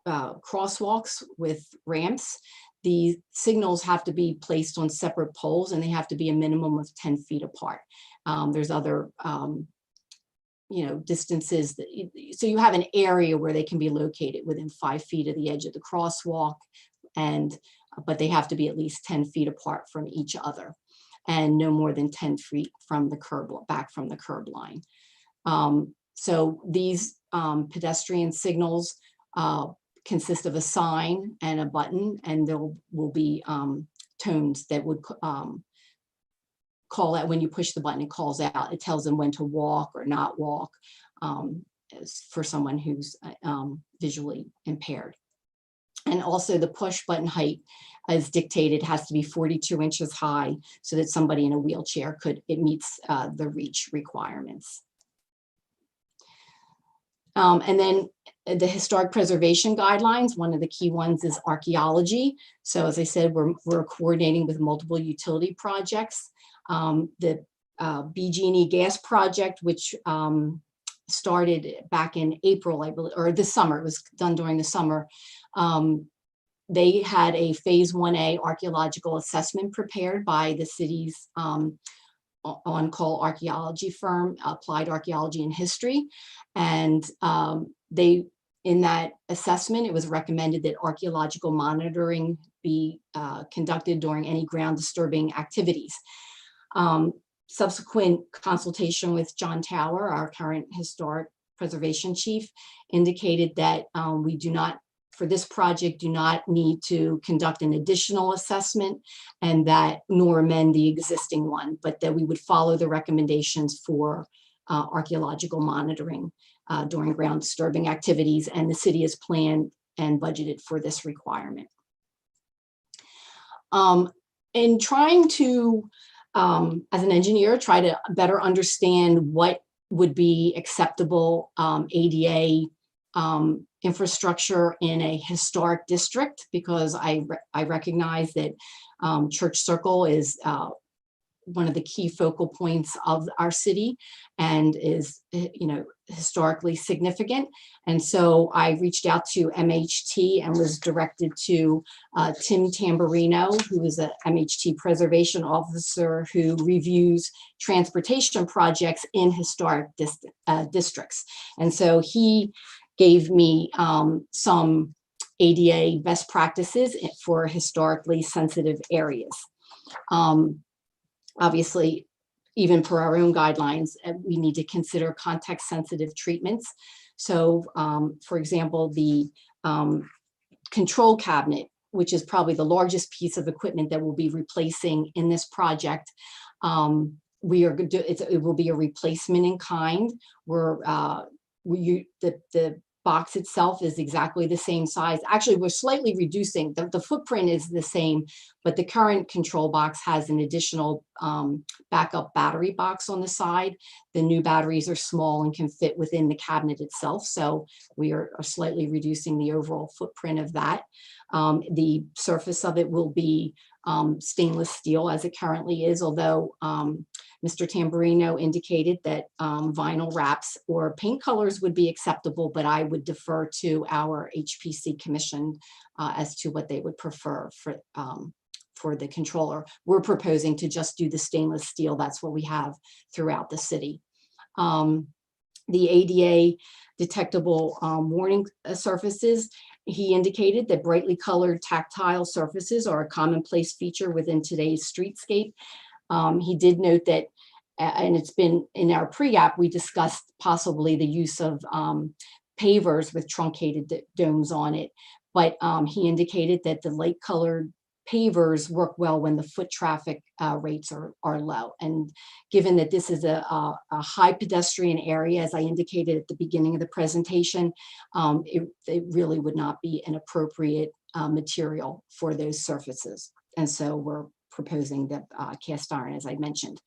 crosswalks with ramps, the signals have to be placed on separate poles, and they have to be a minimum of 10 feet apart. There's other distances so you have an area where they can be located within 5 feet of the edge of the crosswalk, but they have to be at least 10 feet apart from each other and no more than 10 feet from the curb, back from the curb line. So these pedestrian signals consist of a sign and a button, and there will be tones that would call out when you push the button. It calls out, it tells them when to walk or not walk, for someone who's visually impaired. And also the push button height, as dictated, has to be 42 inches high so that somebody in a wheelchair it meets the reach requirements. And then the historic preservation guidelines, one of the key ones is archaeology. So as I said, we're coordinating with multiple utility projects. The BG&E gas project, which started back in April, I believe, or this summer, it was done during the summer. They had a phase 1A archaeological assessment prepared by the city's on-call archaeology firm, Applied Archaeology and History. And in that assessment, it was recommended that archaeological monitoring be conducted during any ground disturbing activities. Subsequent consultation with John Tower, our current historic preservation chief, indicated that we do not, for this project, do not need to conduct an additional assessment, and that nor amend the existing one, but that we would follow the recommendations for archaeological monitoring during ground disturbing activities, and the city has planned and budgeted for this requirement. In trying to, as an engineer, try to better understand what would be acceptable ADA infrastructure in a historic district, because I recognize that Church Circle is one of the key focal points of our city and is, historically significant. And so I reached out to MHT and was directed to Tim Tamburino, who is a MHT preservation officer who reviews transportation projects in historic districts. And so he gave me some ADA best practices for historically sensitive areas. Obviously, even per our own guidelines, we need to consider context sensitive treatments. So for example, the control cabinet, which is probably the largest piece of equipment that we'll be replacing in this project, it will be a replacement in kind. The box itself is exactly the same size. Actually, we're slightly reducing, the footprint is the same, but the current control box has an additional backup battery box on the side. The new batteries are small and can fit within the cabinet itself. So we are slightly reducing the overall footprint of that. The surface of it will be stainless steel as it currently is, although Mr. Tamburino indicated that vinyl wraps or paint colors would be acceptable, but I would defer to our HPC commission as to what they would prefer for the controller. We're proposing to just do the stainless steel. That's what we have throughout the city. The ADA detectable warning surfaces, he indicated that brightly colored tactile surfaces are a commonplace feature within today's streetscape. He did note that, and it's been in our pre-app, we discussed possibly the use of pavers with truncated domes on it, but he indicated that the light colored pavers work well when the foot traffic rates are low. And given that this is a high pedestrian area, as I indicated at the beginning of the presentation, it really would not be an appropriate material for those surfaces. And so we're proposing the cast iron, as I mentioned.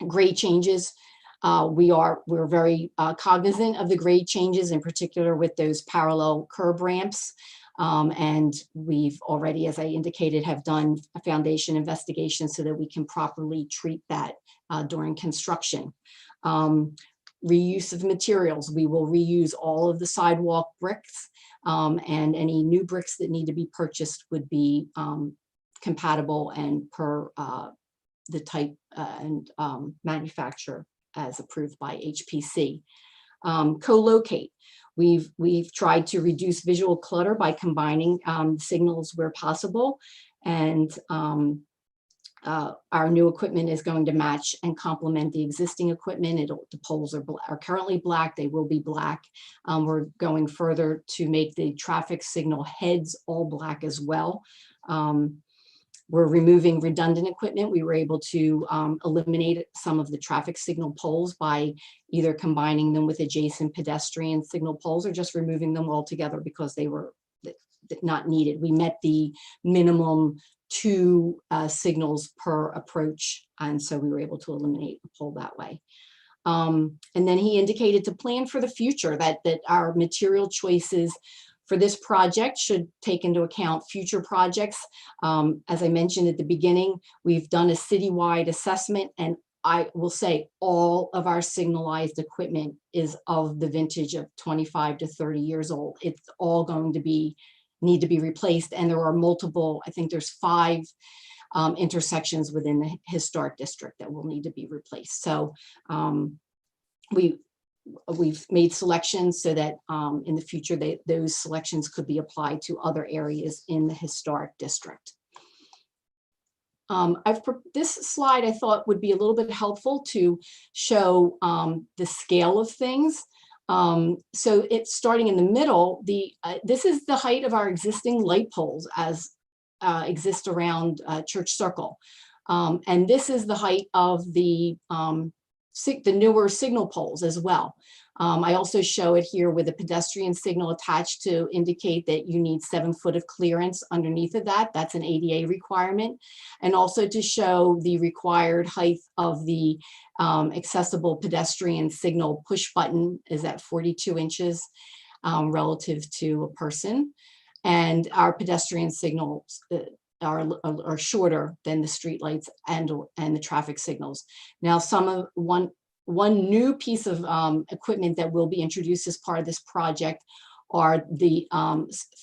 Grade changes. We're very cognizant of the grade changes, in particular with those parallel curb ramps. And we've already, as I indicated, have done a foundation investigation so that we can properly treat that during construction. Reuse of materials. We will reuse all of the sidewalk bricks, and any new bricks that need to be purchased would be compatible and per the type and manufacturer as approved by HPC. Co-locate. We've tried to reduce visual clutter by combining signals where possible, and our new equipment is going to match and complement the existing equipment. The poles are currently black. They will be black. We're going further to make the traffic signal heads all black as well. We're removing redundant equipment. We were able to eliminate some of the traffic signal poles by either combining them with adjacent pedestrian signal poles or just removing them altogether because they were not needed. We met the minimum 2 signals per approach, and so we were able to eliminate a pole that way. And then he indicated to plan for the future, that our material choices for this project should take into account future projects. As I mentioned at the beginning, we've done a citywide assessment, and I will say all of our signalized equipment is of the vintage of 25 to 30 years old. It's all going to need to be replaced, and there are multiple, I think there's 5 intersections within the historic district that will need to be replaced. So we've made selections so that in the future those selections could be applied to other areas in the historic district. This slide I thought would be a little bit helpful to show the scale of things. So it's starting in the middle. This is the height of our existing light poles as exist around Church Circle. And this is the height of the newer signal poles as well. I also show it here with a pedestrian signal attached to indicate that you need 7 foot of clearance underneath of that. That's an ADA requirement. And also to show the required height of the accessible pedestrian signal push button is at 42 inches relative to a person. And our pedestrian signals are shorter than the street lights and the traffic signals. Now, one new piece of equipment that will be introduced as part of this project are the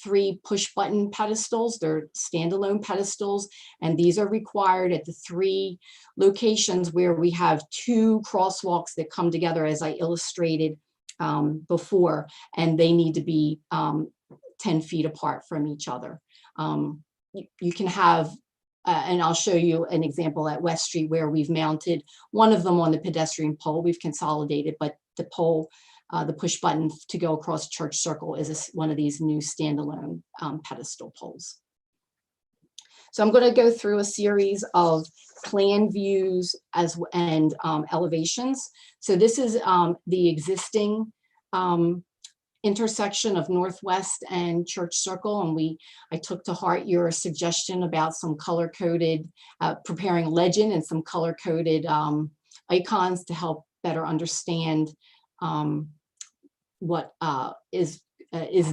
3 push button pedestals. They're standalone pedestals, and these are required at the 3 locations where we have 2 crosswalks that come together, as I illustrated before, and they need to be 10 feet apart from each other. You can have, and I'll show you an example at West Street where we've mounted one of them on the pedestrian pole. We've consolidated, but the pole, the push button to go across Church Circle is one of these new standalone pedestal poles. So I'm going to go through a series of plan views and elevations. So this is the existing intersection of Northwest and Church Circle, and I took to heart your suggestion about some color-coded, preparing legend and some color-coded icons to help better understand what is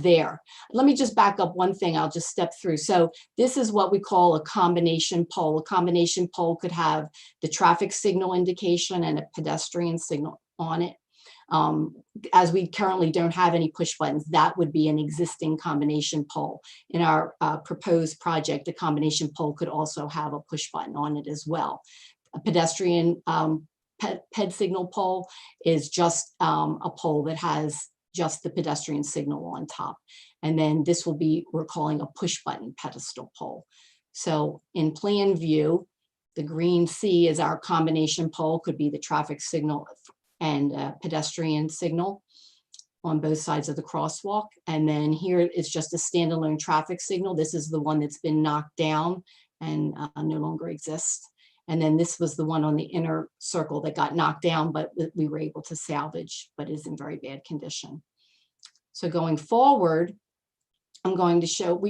there. Let me just back up one thing. I'll just step through. So this is what we call a combination pole. A combination pole could have the traffic signal indication and a pedestrian signal on it. As we currently don't have any push buttons, that would be an existing combination pole. In our proposed project, a combination pole could also have a push button on it as well. A pedestrian ped signal pole is just a pole that has just the pedestrian signal on top. And then this will be, we're calling a push button pedestal pole. So in plan view, the green C is our combination pole, could be the traffic signal and pedestrian signal. on both sides of the crosswalk. And then here is just a standalone traffic signal. This is the one that's been knocked down and no longer exists. And then this was the one on the inner circle that got knocked down, but we were able to salvage, but is in very bad condition. So going forward, I'm going to show,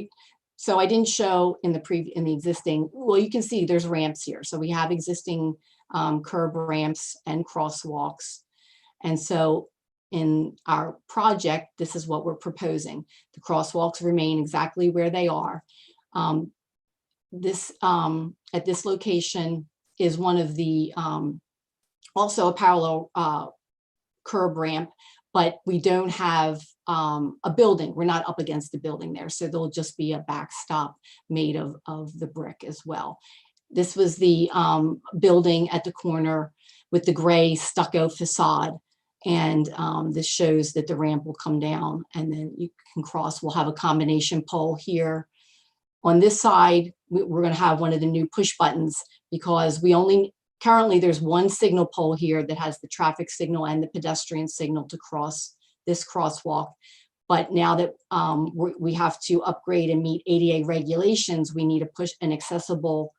so I didn't show in the existing, well, you can see there's ramps here. So we have existing curb ramps and crosswalks. And so in our project, this is what we're proposing. The crosswalks remain exactly where they are. At this location is one of the, also a parallel curb ramp, but we don't have a building. We're not up against the building there. So there'll just be a backstop made of the brick as well. This was the building at the corner with the gray stucco facade. And this shows that the ramp will come down and then you can cross. We'll have a combination pole here. On this side, we're going to have one of the new push buttons because currently there's one signal pole here that has the traffic signal and the pedestrian signal to cross this crosswalk. But now that we have to upgrade and meet ADA regulations, we need to push an accessible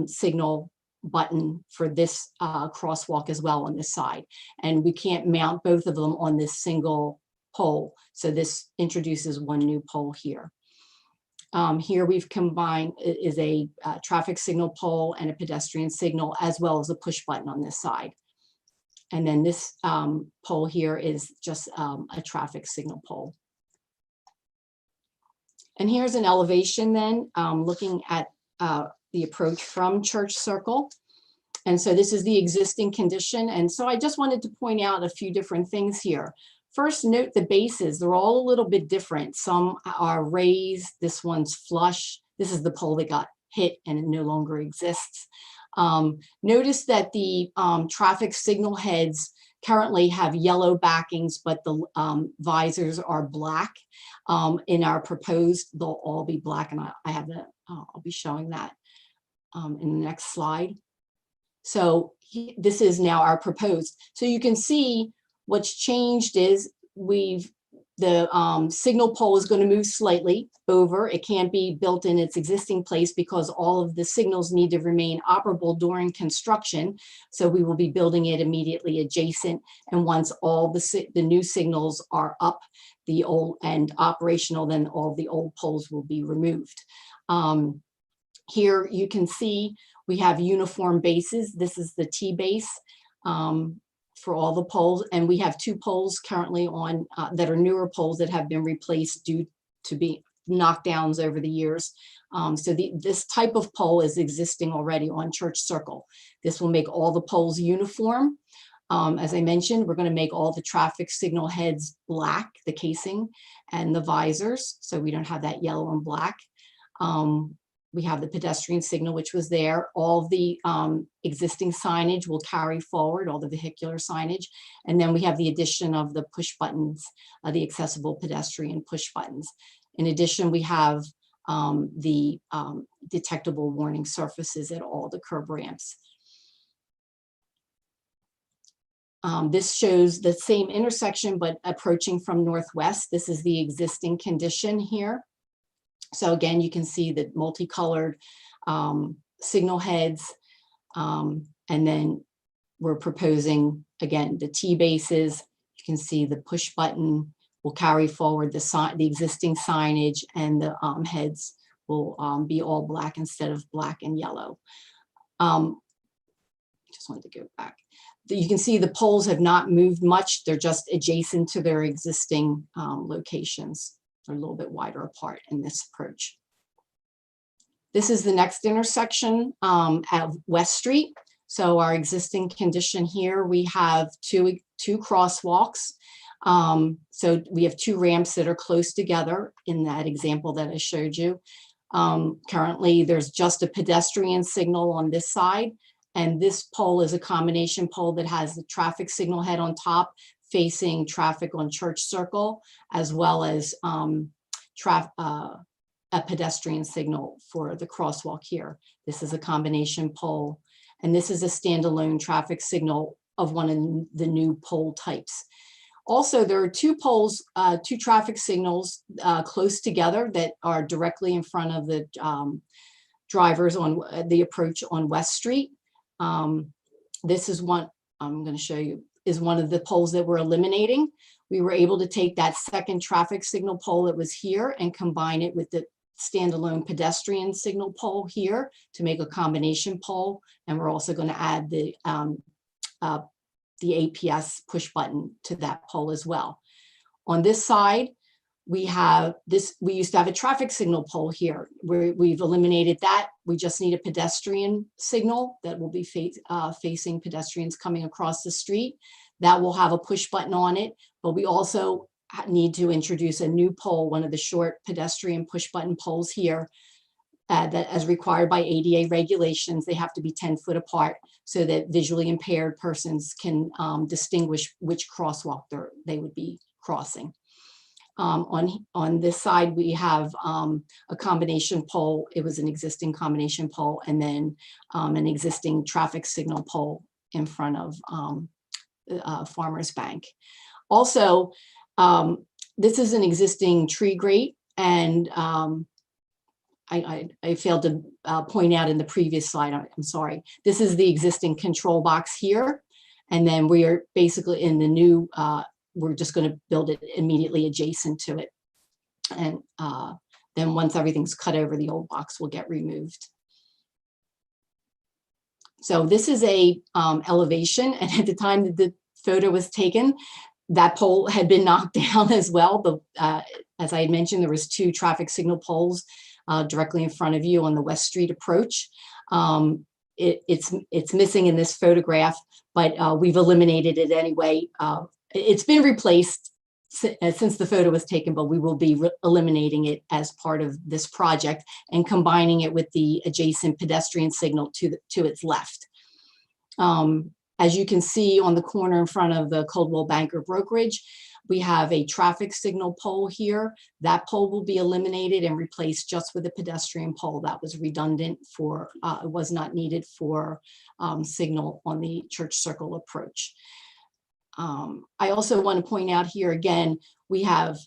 signal button for this crosswalk as well on this side. And we can't mount both of them on this single pole. So this introduces one new pole here. Here we've combined is a traffic signal pole and a pedestrian signal, as well as a push button on this side. And then this pole here is just a traffic signal pole. And here's an elevation then, looking at the approach from Church Circle. And so this is the existing condition. And so I just wanted to point out a few different things here. First, note the bases. They're all a little bit different. Some are raised. This one's flush. This is the pole that got hit and it no longer exists. Notice that the traffic signal heads currently have yellow backings, but the visors are black. In our proposed, they'll all be black, and I have that. I'll be showing that in the next slide. So this is now our proposed. So you can see what's changed is the signal pole is going to move slightly over. It can't be built in its existing place because all of the signals need to remain operable during construction. So we will be building it immediately adjacent. And once all the new signals are up, the old and operational, then all the old poles will be removed. Here you can see we have uniform bases. This is the T base for all the poles, and we have two poles currently on that are newer poles that have been replaced due to be knockdowns over the years. So this type of pole is existing already on Church Circle. This will make all the poles uniform. As I mentioned, we're going to make all the traffic signal heads black, the casing and the visors, so we don't have that yellow and black. We have the pedestrian signal, which was there. All the existing signage will carry forward, all the vehicular signage. And then we have the addition of the push buttons, the accessible pedestrian push buttons. In addition, we have the detectable warning surfaces at all the curb ramps. This shows the same intersection, but approaching from northwest. This is the existing condition here. So again, you can see the multicolored signal heads. And then we're proposing, again, the T bases. You can see the push button will carry forward the existing signage, and the heads will be all black instead of black and yellow. Just wanted to go back. You can see the poles have not moved much. They're just adjacent to their existing locations. They're a little bit wider apart in this approach. This is the next intersection at West Street. So our existing condition here, we have two crosswalks. So we have two ramps that are close together in that example that I showed you. Currently, there's just a pedestrian signal on this side, and this pole is a combination pole that has the traffic signal head on top facing traffic on Church Circle, as well as a pedestrian signal for the crosswalk here. This is a combination pole, and this is a standalone traffic signal of one of the new pole types. Also, there are two poles, two traffic signals close together that are directly in front of the drivers on the approach on West Street. This is one I'm going to show you, is one of the poles that we're eliminating. We were able to take that second traffic signal pole that was here and combine it with the standalone pedestrian signal pole here to make a combination pole. And we're also going to add the APS push button to that pole as well. On this side, we have this, we used to have a traffic signal pole here where we've eliminated that. We just need a pedestrian signal that will be facing pedestrians coming across the street. That will have a push button on it, but we also need to introduce a new pole, one of the short pedestrian push button poles here that, as required by ADA regulations, they have to be 10 foot apart so that visually impaired persons can distinguish which crosswalk they would be crossing. On this side, we have a combination pole. It was an existing combination pole, and then an existing traffic signal pole in front of Farmers Bank. Also, this is an existing tree grate, and I failed to point out in the previous slide, I'm sorry. This is the existing control box here, and then we are basically in the new, we're just going to build it immediately adjacent to it. And then once everything's cut over, the old box will get removed. So this is a elevation, and at the time that the photo was taken, that pole had been knocked down as well. But as I had mentioned, there was two traffic signal poles directly in front of you on the West Street approach. It's missing in this photograph, but we've eliminated it anyway. It's been replaced since the photo was taken, but we will be eliminating it as part of this project and combining it with the adjacent pedestrian signal to its left. As you can see on the corner in front of the Coldwell Banker Brokerage, we have a traffic signal pole here. That pole will be eliminated and replaced just with a pedestrian pole that was redundant for, it was not needed for signal on the Church Circle approach. I also want to point out here again, we have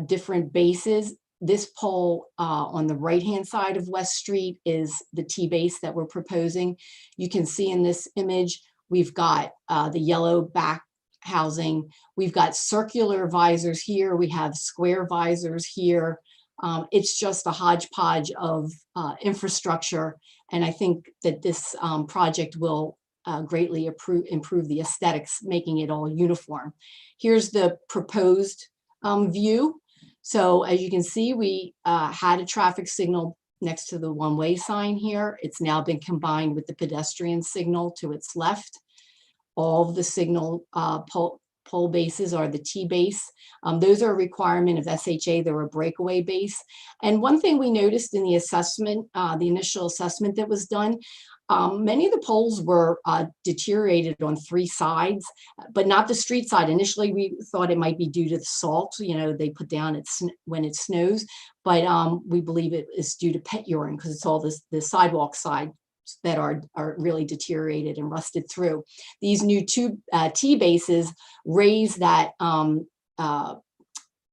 different bases. This pole on the right-hand side of West Street is the T-base that we're proposing. You can see in this image, we've got the yellow back housing. We've got circular visors here. We have square visors here. It's just a hodgepodge of infrastructure. And I think that this project will greatly improve the aesthetics, making it all uniform. Here's the proposed view. So as you can see, we had a traffic signal next to the one-way sign here. It's now been combined with the pedestrian signal to its left. All of the signal pole bases are the T-base. Those are a requirement of SHA. They're a breakaway base. And one thing we noticed in the assessment, the initial assessment that was done, many of the poles were deteriorated on three sides, but not the street side. Initially, we thought it might be due to the salt, you know, they put down when it snows, but we believe it is due to pet urine because it's all the sidewalk side that are really deteriorated and rusted through. These new two T-bases raise that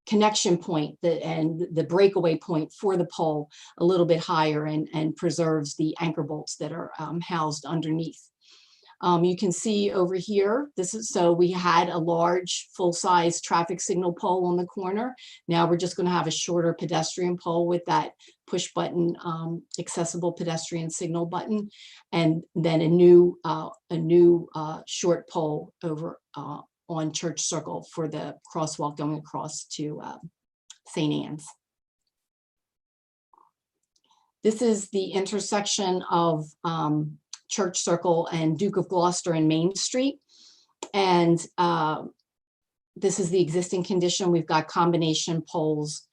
connection point and the breakaway point for the pole a little bit higher and preserves the anchor bolts that are housed underneath. You can see over here, so we had a large full-size traffic signal pole on the corner. Now we're just going to have a shorter pedestrian pole with that push button, accessible pedestrian signal button, and then a new short pole over on Church Circle for the crosswalk going across to St. Anne's. This is the intersection of Church Circle and Duke of Gloucester and Main Street. And this is the existing condition. We've got combination poles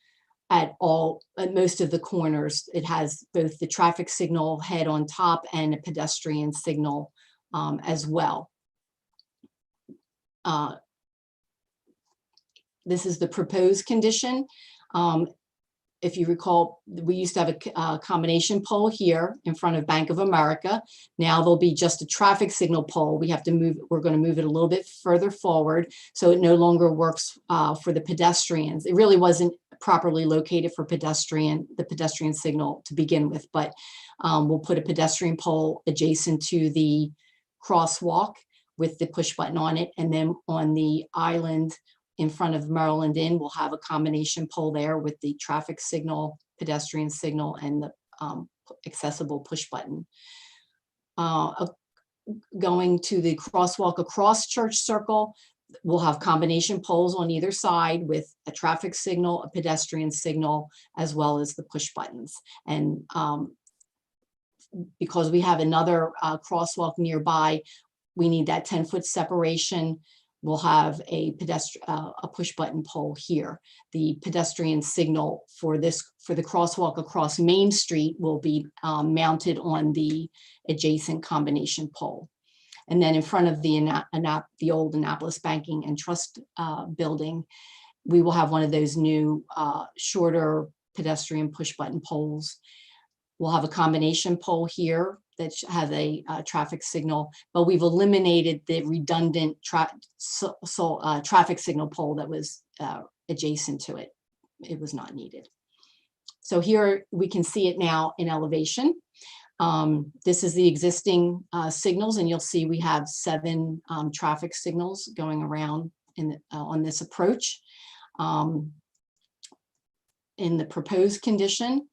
at most of the corners. It has both the traffic signal head on top and a pedestrian signal as well. This is the proposed condition. if you recall, we used to have a combination pole here in front of Bank of America. Now there'll be just a traffic signal pole. We're going to move it a little bit further forward so it no longer works for the pedestrians. It really wasn't properly located for the pedestrian signal to begin with, but we'll put a pedestrian pole adjacent to the crosswalk with the push button on it. And then on the island in front of Maryland Inn, we'll have a combination pole there with the traffic signal, pedestrian signal, and the accessible push button. Going to the crosswalk across Church Circle, we'll have combination poles on either side with a traffic signal, a pedestrian signal, as well as the push buttons. And because we have another crosswalk nearby, we need that 10-foot separation. We'll have a push button pole here. The pedestrian signal for the crosswalk across Main Street will be mounted on the adjacent combination pole. And then in front of the old Annapolis Banking and Trust building, we will have one of those new shorter pedestrian push button poles. We'll have a combination pole here that has a traffic signal, but we've eliminated the redundant traffic signal pole that was adjacent to it. It was not needed. So here we can see it now in elevation. This is the existing signals, and you'll see we have 7 traffic signals going around on this approach. In the proposed condition,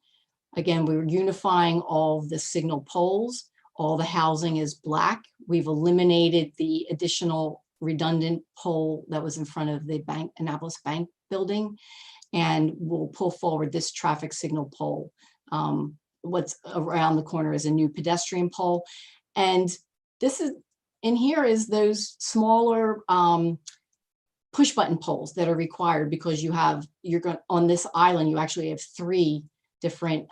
again, we're unifying all the signal poles. All the housing is black. We've eliminated the additional redundant pole that was in front of the Annapolis Bank building, and we'll pull forward this traffic signal pole. What's around the corner is a new pedestrian pole. And this is, in here is those smaller push button poles that are required because on this island, you actually have 3 different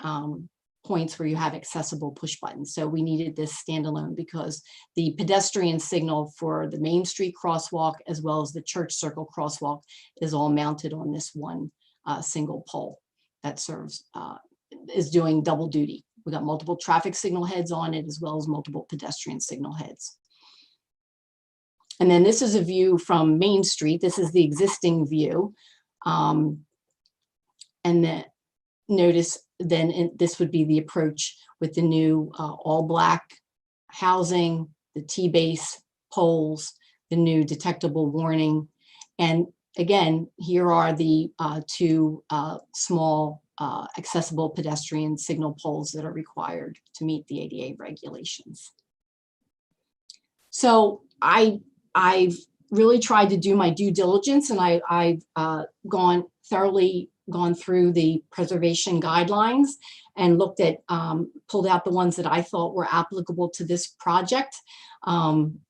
points where you have accessible push buttons. So we needed this standalone because the pedestrian signal for the Main Street crosswalk as well as the Church Circle crosswalk is all mounted on this one single pole that is doing double duty. We got multiple traffic signal heads on it as well as multiple pedestrian signal heads. And then this is a view from Main Street. This is the existing view. And then notice then this would be the approach with the new all black housing, the T-base poles, the new detectable warning. And again, here are the 2 small accessible pedestrian signal poles that are required to meet the ADA regulations. So I've really tried to do my due diligence, and I've thoroughly gone through the preservation guidelines and looked at, pulled out the ones that I thought were applicable to this project.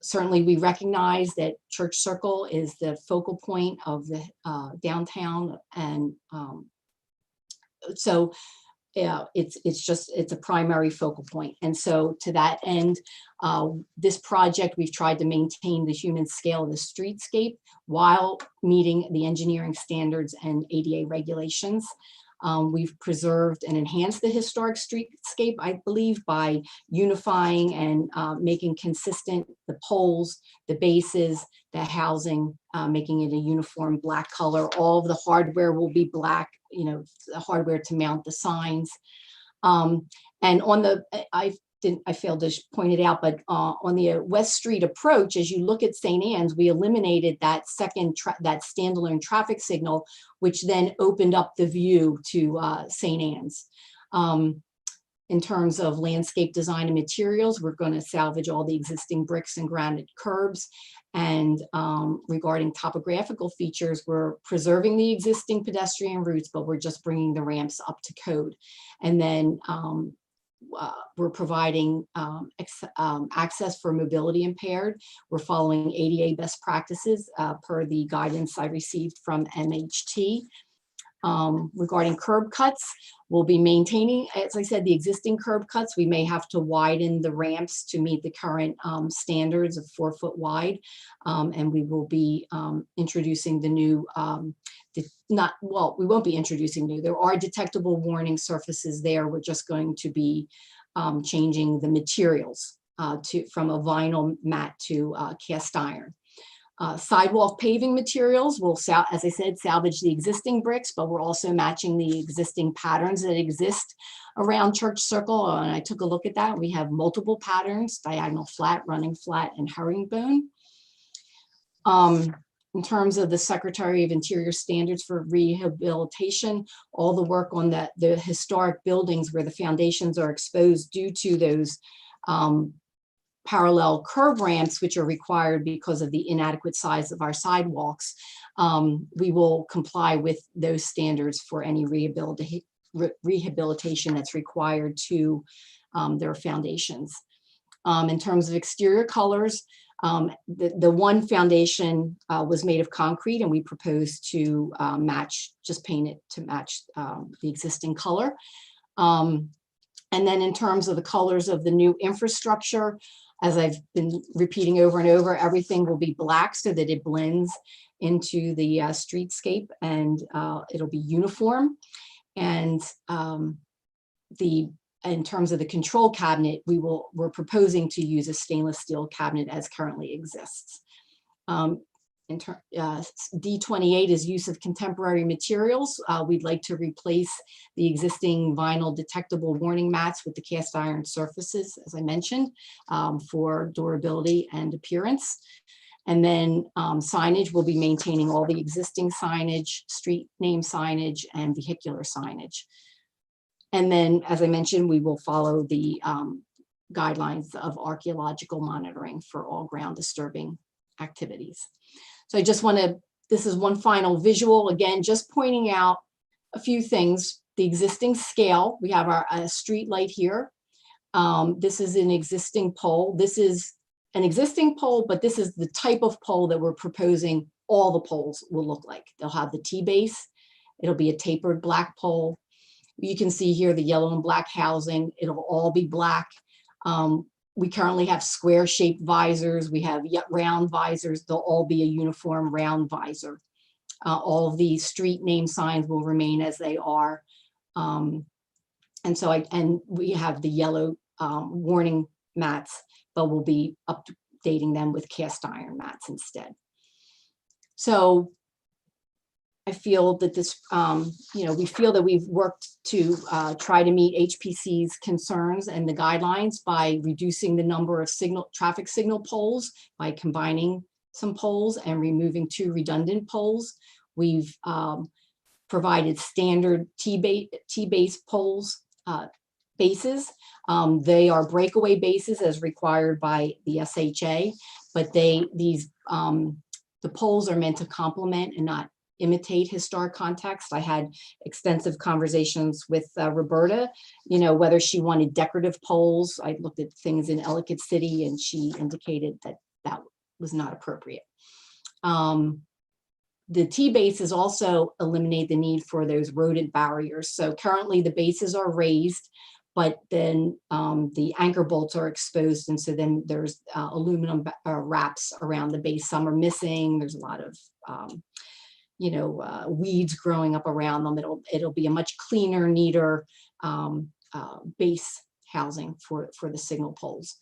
Certainly we recognize that Church Circle is the focal point of the downtown, and so yeah, it's a primary focal point. And so to that end, this project, we've tried to maintain the human scale of the streetscape while meeting the engineering standards and ADA regulations. We've preserved and enhanced the historic streetscape, I believe, by unifying and making consistent the poles, the bases, the housing, making it a uniform black color. All of the hardware will be black, the hardware to mount the signs. And on the, I failed to point it out, but on the West Street approach, as you look at St. Anne's, we eliminated that that standalone traffic signal, which then opened up the view to St. Anne's. In terms of landscape design and materials, we're going to salvage all the existing bricks and granite curbs. And regarding topographical features, we're preserving the existing pedestrian routes, but we're just bringing the ramps up to code. And then we're providing access for mobility impaired. We're following ADA best practices per the guidance I received from MHT. Regarding curb cuts, we'll be maintaining, as I said, the existing curb cuts. We may have to widen the ramps to meet the current standards of 4 foot wide. And we will be introducing the new, we won't be introducing new. There are detectable warning surfaces there. We're just going to be changing the materials from a vinyl mat to cast iron. Sidewalk paving materials will, as I said, salvage the existing bricks, but we're also matching the existing patterns that exist around Church Circle. And I took a look at that. We have multiple patterns: diagonal flat, running flat, and herringbone. In terms of the Secretary of Interior standards for rehabilitation, all the work on the historic buildings where the foundations are exposed due to those parallel curb ramps, which are required because of the inadequate size of our sidewalks, we will comply with those standards for any rehabilitation that's required to their foundations. In terms of exterior colors, the one foundation was made of concrete, and we propose to paint it to match the existing color. And then in terms of the colors of the new infrastructure, as I've been repeating over and over, everything will be black so that it blends into the streetscape, and it'll be uniform. And in terms of the control cabinet, we're proposing to use a stainless steel cabinet as currently exists. D28 is use of contemporary materials. We'd like to replace the existing vinyl detectable warning mats with the cast iron surfaces, as I mentioned, for durability and appearance. And then signage, we'll be maintaining all the existing signage, street name signage, and vehicular signage. And then, as I mentioned, we will follow the guidelines of archaeological monitoring for all ground disturbing activities. So I just want to, this is one final visual, again, just pointing out a few things. The existing scale, we have our street light here. This is an existing pole. This is an existing pole, but this is the type of pole that we're proposing all the poles will look like. They'll have the T-base. It'll be a tapered black pole. You can see here the yellow and black housing. It'll all be black. We currently have square shaped visors. We have round visors. They'll all be a uniform round visor. All of the street name signs will remain as they are. And we have the yellow warning mats, but we'll be updating them with cast iron mats instead. So I feel that this, we feel that we've worked to try to meet HPC's concerns and the guidelines by reducing the number of traffic signal poles, by combining some poles and removing 2 redundant poles. We've provided standard T-base poles, bases. They are breakaway bases as required by the SHA, but the poles are meant to complement and not imitate historic context. I had extensive conversations with Roberta, whether she wanted decorative poles. I looked at things in Ellicott City, and she indicated that that was not appropriate. The T-bases also eliminate the need for those rodent barriers. So currently the bases are raised, but then the anchor bolts are exposed, and so then there's aluminum wraps around the base. Some are missing. There's a lot of weeds growing up around them. It'll be a much cleaner, neater base housing for the signal poles.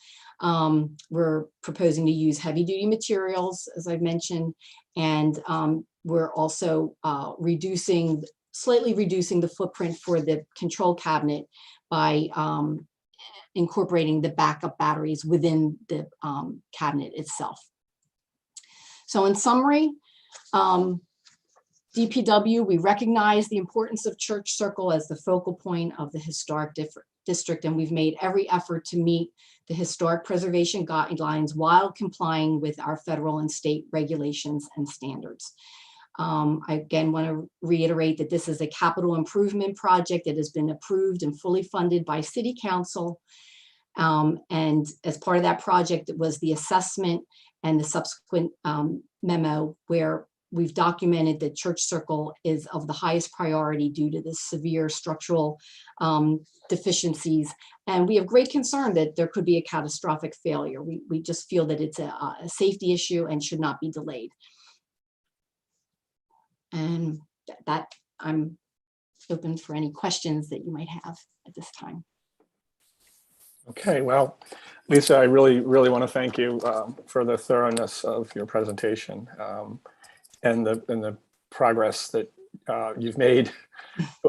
We're proposing to use heavy duty materials, as I've mentioned, and we're also slightly reducing the footprint for the control cabinet by incorporating the backup batteries within the cabinet itself. So in summary, DPW, we recognize the importance of Church Circle as the focal point of the historic district, and we've made every effort to meet the historic preservation guidelines while complying with our federal and state regulations and standards. I again want to reiterate that this is a capital improvement project that has been approved and fully funded by City Council. And as part of that project, it was the assessment and the subsequent memo where we've documented that Church Circle is of the highest priority due to the severe structural deficiencies. And we have great concern that there could be a catastrophic failure. We just feel that it's a safety issue and should not be delayed. And that I'm open for any questions that you might have at this time. Okay, well, Lisa, I really want to thank you for the thoroughness of your presentation and the progress that you've made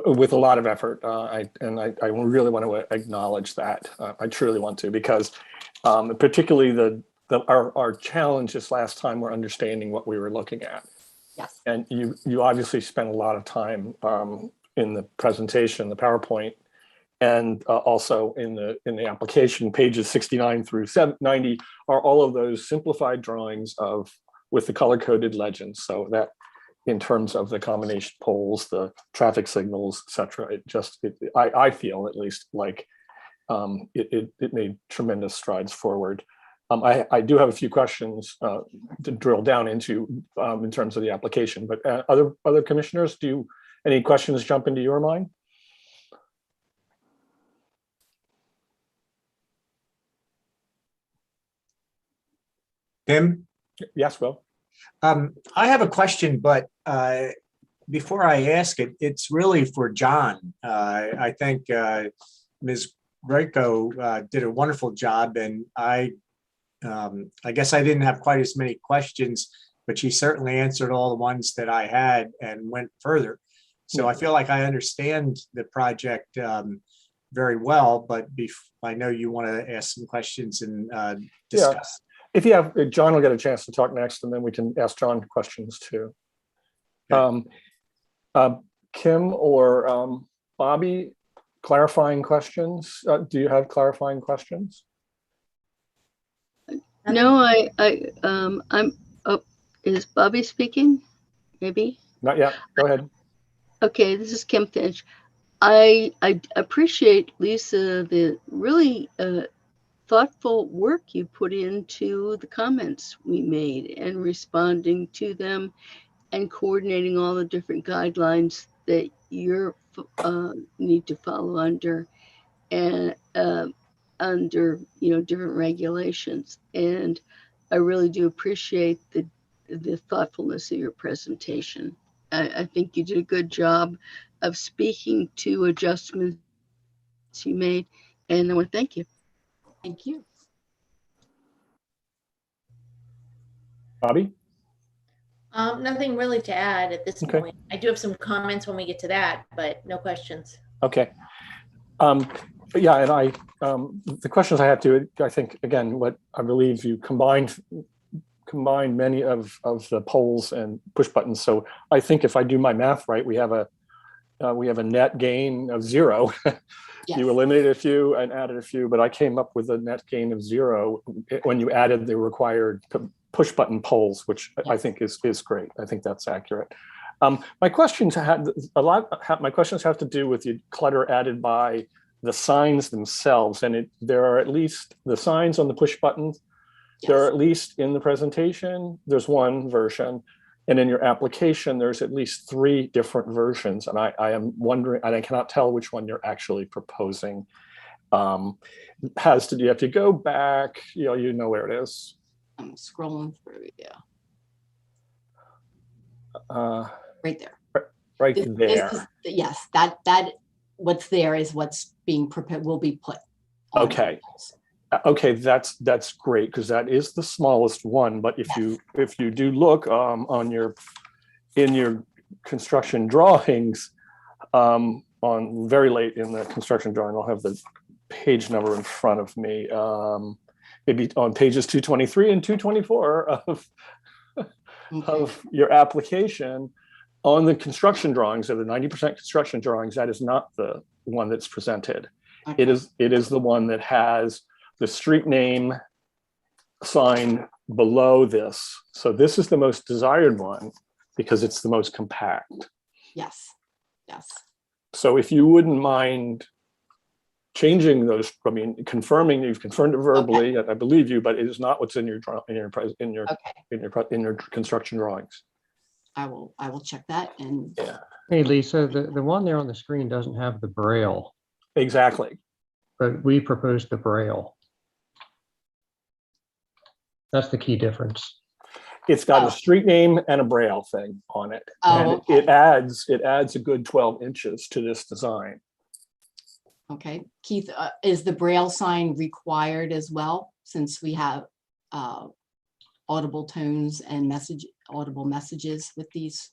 with a lot of effort. I really want to acknowledge that. I truly want to, because particularly our challenge this last time were understanding what we were looking at. Yes. And you obviously spent a lot of time in the presentation, the PowerPoint, and also in the application. Pages 69 through 90 are all of those simplified drawings with the color-coded legends. So that, in terms of the combination poles, the traffic signals, etc., I feel at least like it made tremendous strides forward. I do have a few questions to drill down into in terms of the application, but other commissioners, any questions jump into your mind? Tim? Yes, Will. I have a question, but before I ask it, it's really for John. I think Ms. Greco did a wonderful job, and I guess I didn't have quite as many questions, but she certainly answered all the ones that I had and went further. So I feel like I understand the project very well, but I know you want to ask some questions and discuss. Yeah. If you have, John will get a chance to talk next, and then we can ask John questions too. Okay. Kim or Bobby, clarifying questions? Do you have clarifying questions? No, I'm. Oh, is Bobby speaking? Maybe. Not yet. Go ahead. Okay, this is Kim Finch. I appreciate, Lisa, the really thoughtful work you put into the comments we made and responding to them and coordinating all the different guidelines that you need to follow under and under different regulations. And I really do appreciate the thoughtfulness of your presentation. I think you did a good job of speaking to adjustments you made, and I want to thank you. Thank you. Bobby? Nothing really to add at this Okay. point. I do have some comments when we get to that, but no questions. Okay. Yeah, and the questions I had I think, again, what I believe you combined many of the polls and push buttons. So I think if I do my math right, we have a net gain of 0. Yes. You eliminated a few and added a few, but I came up with a net gain of 0 when you added the required push button polls, which I think is great. I think that's accurate. My questions have to do with the clutter added by the signs themselves, and there are at least the signs on the push buttons. Yes. There are at least in the presentation, there's one version, and in your application, there's at least 3 different versions. And I am wondering, and I cannot tell which one you're actually proposing. You have to go back, you know where it is. I'm scrolling through, yeah. Right there. Right This there. Yes, that what's there is what's being prepared, will be put on. Okay, that's great, because that is the smallest one. But if you do look in your construction drawings, on very late in the construction drawing, I'll have the page number in front of me. Maybe on pages 223 and 224 of your application, on the construction drawings, or the 90% construction drawings, that is not the one that's presented. Okay. It is the one that has the street name sign below this. So this is the most desired one because it's the most compact. Yes, yes. So if you wouldn't mind changing those, confirming, you've confirmed it verbally, okay. I believe you, but it is not what's in your construction drawings. I will check that. And Yeah, Hey, Lisa, the one there on the screen doesn't have the Braille, exactly. but we proposed the Braille. That's the key difference. It's got Oh. a street name and a Braille thing on it. Oh, And okay. it adds a good 12 inches to this design. Okay, Keith, is the Braille sign required as well, since we have audible tones and audible messages with these?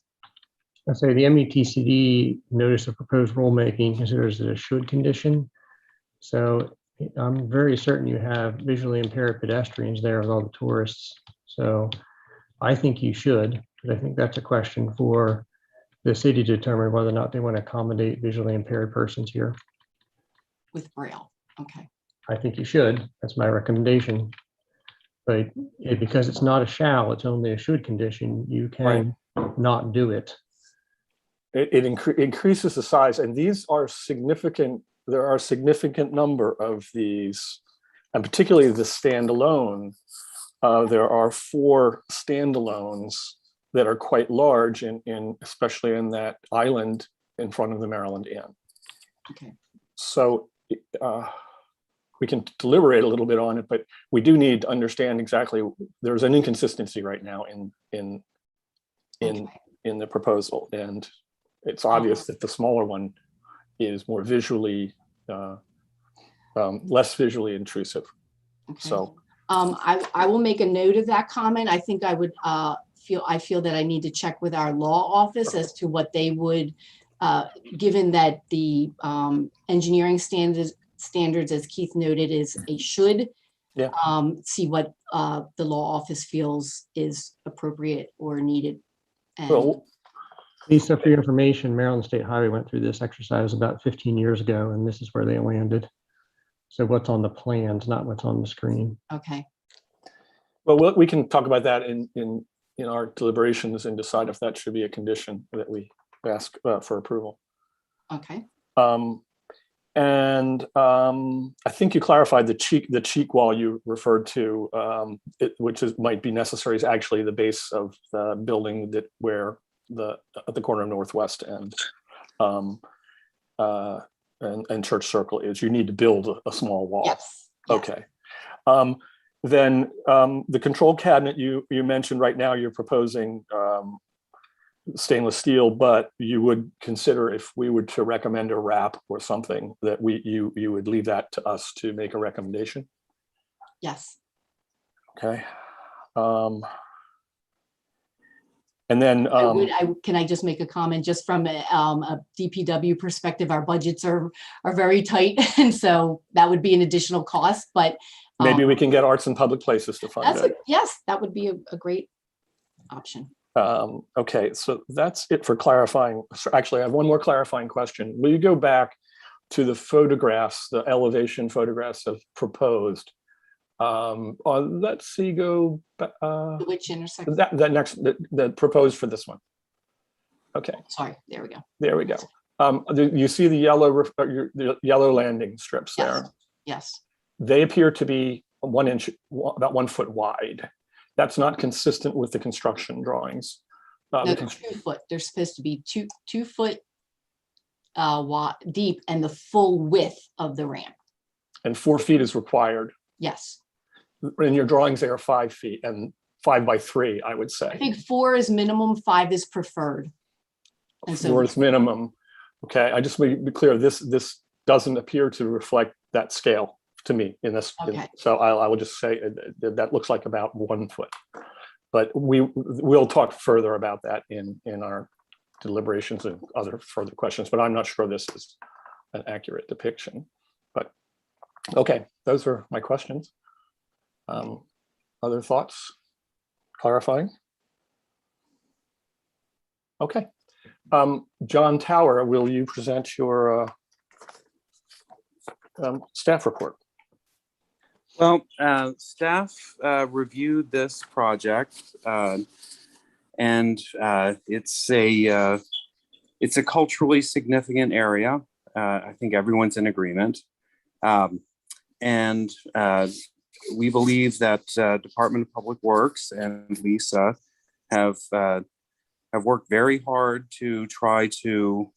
I say the METCD notice of proposed rulemaking considers it a should condition. So I'm very certain you have visually impaired pedestrians there with all the tourists. So I think you should, but I think that's a question for the city to determine whether or not they want to accommodate visually impaired persons here. With Braille, okay. I think you should. That's my recommendation. But because it's not a shall, it's only a should condition, you can not do it. It increases the size, and these are significant. There are a significant number of these, and particularly the standalone. There are 4 standalones that are quite large, especially in that island in front of the Maryland Inn. Okay. So we can deliberate a little bit on it, but we do need to understand exactly. There's an inconsistency right now in the proposal, and it's obvious that the smaller one is more visually, less visually intrusive. Okay. So I will make a note of that comment. I think I would feel that I need to check with our law office as to what they would, given that the engineering standards, as Keith noted, is a should. Yeah. See what the law office feels is appropriate or needed. And well, Lisa, for your information, Maryland State Highway went through this exercise about 15 years ago, and this is where they landed. So what's on the plans, not what's on the screen. okay. well, we can talk about that in our deliberations and decide if that should be a condition that we ask for approval. Okay. And I think you clarified the cheek wall you referred to, which might be necessary, is actually the base of the building where at the corner of Northwest and Church Circle is. You need to build a small wall. Yes. Okay. Then the control cabinet you mentioned, right now you're proposing stainless steel, but you would consider, if we were to recommend a wrap or something, that you would leave that to us to make a recommendation. Yes. Okay. And then can I just make a comment, just from a DPW perspective? Our budgets are very tight, and so that would be an additional cost. But maybe we can get Arts and Public Places to fund it. Yes, that would be a great option. Okay, so that's it for clarifying. So actually, I have one more clarifying question. Will you go back to the photographs, the elevation photographs of proposed? Let's see, go. Which intersection? That next, the proposed for this one. Okay. Sorry, there we go. There we go. You see the yellow landing strips there? Yes. They appear to be 1 inch, about 1 foot wide. That's not consistent with the construction drawings. No, they're 2 foot. They're supposed to be two foot deep and the full width of the ramp. And 4 feet is required. Yes. In your drawings, they are 5 feet and 5 by 3, I would say. I think 4 is minimum, 5 is preferred. And so 4 is minimum. Okay, I just want to be clear. This doesn't appear to reflect that scale to me in this. Okay. So I will just say that looks like about 1 foot. But we'll talk further about that in our deliberations and other further questions. But I'm not sure this is an accurate depiction. But okay, those are my questions. Other thoughts? Clarifying? Okay. John Tower, will you present your staff report? Well, staff reviewed this project, and it's a culturally significant area. I think everyone's in agreement, and we believe that Department of Public Works and Lisa have have worked very hard to try to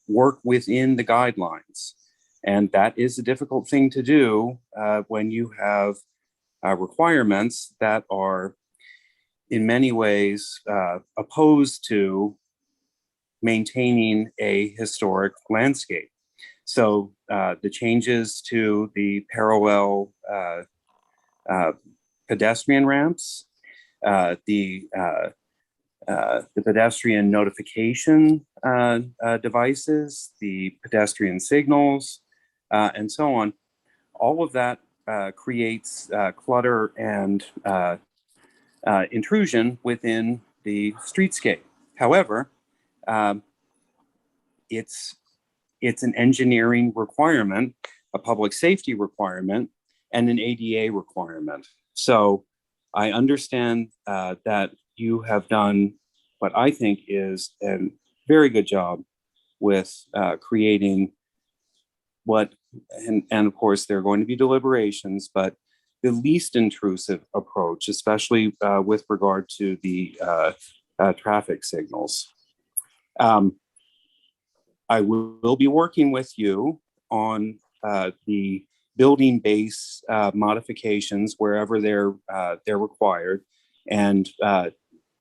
work within the guidelines. And that is a difficult thing to do when you have requirements that are in many ways opposed to maintaining a historic landscape. So the changes to the parallel pedestrian ramps, the pedestrian notification devices, the pedestrian signals, and so on, all of that creates clutter and intrusion within the streetscape. However, it's an engineering requirement, a public safety requirement, and an ADA requirement. So I understand that you have done what I think is a very good job with creating what, and of course there are going to be deliberations, but the least intrusive approach, especially with regard to the traffic signals. I will be working with you on the building base modifications wherever they're required, and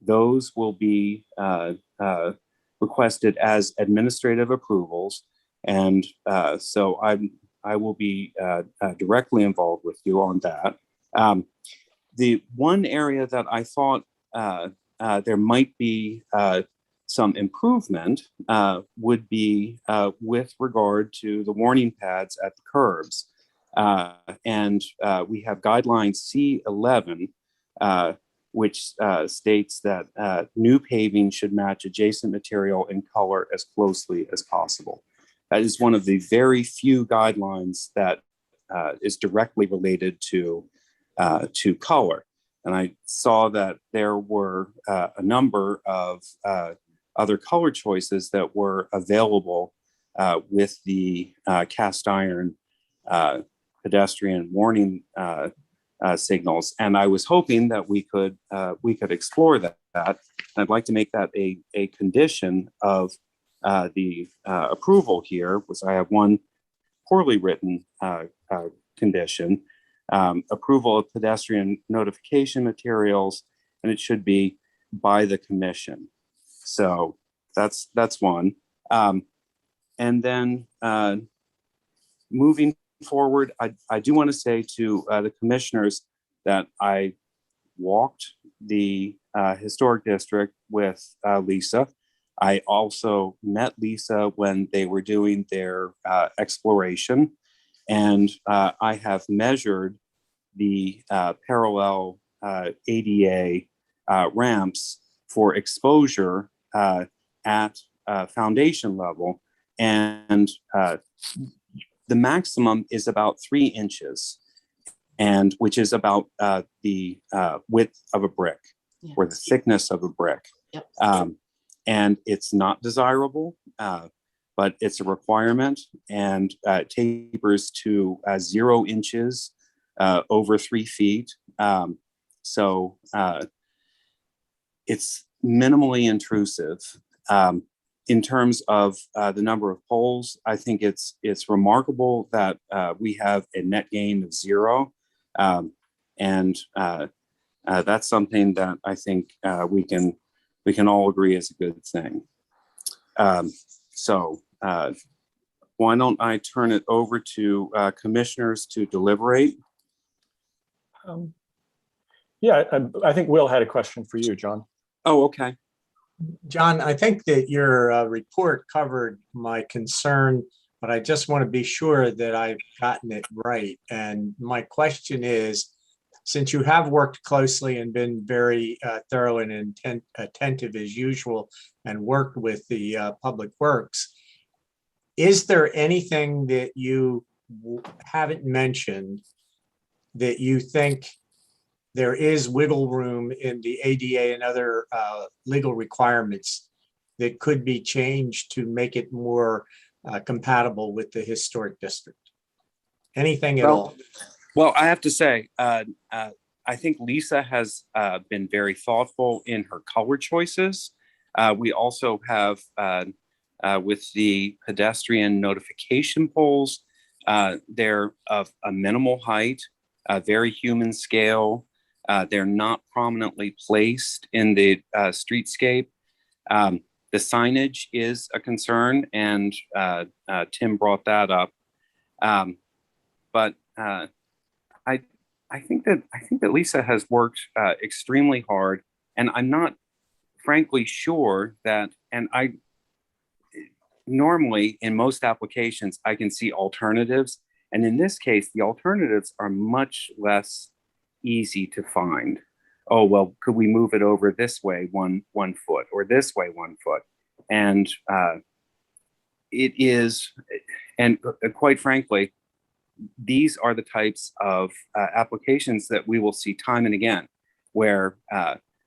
those will be requested as administrative approvals. And so I will be directly involved with you on that. The one area that I thought there might be some improvement would be with regard to the warning pads at the curbs. And we have guideline C11, which states that new paving should match adjacent material and color as closely as possible. That is one of the very few guidelines that is directly related to color. And I saw that there were a number of other color choices that were available with the cast iron pedestrian warning signals. And I was hoping that we could explore that. I'd like to make that a condition of the approval here, because I have one poorly written condition, approval of pedestrian notification materials, and it should be by the commission. So that's one. And then moving forward, I do want to say to the commissioners that I walked the historic district with Lisa. I also met Lisa when they were doing their exploration, and I have measured the parallel ADA ramps for exposure at foundation level, and the maximum is about 3 inches, and which is about the width of a brick, yeah, or the thickness of a brick. Yep. And it's not desirable, but it's a requirement, and tapers to 0 inches over 3 feet. So it's minimally intrusive. In terms of the number of poles, I think it's remarkable that we have a net gain of 0. And that's something that I think we can all agree is a good thing. So why don't I turn it over to commissioners to deliberate? Yeah, I think Will had a question for you, John. Oh, okay. John, I think that your report covered my concern, but I just want to be sure that I've gotten it right. And my question is, since you have worked closely and been very thorough and attentive as usual and worked with the Public Works, is there anything that you haven't mentioned that you think there is wiggle room in the ADA and other legal requirements that could be changed to make it more compatible with the historic district? Anything at all? Well, I have to say, I think Lisa has been very thoughtful in her color choices. We also have with the pedestrian notification poles, they're of a minimal height, very human scale. They're not prominently placed in the streetscape. The signage is a concern, and Tim brought that up. But I think that Lisa has worked extremely hard, and I'm not frankly sure that, and I normally in most applications I can see alternatives, and in this case the alternatives are much less easy to find. Oh, well, could we move it over this way one foot, or this way 1 foot? And it is, and quite frankly, these are the types of applications that we will see time and again, where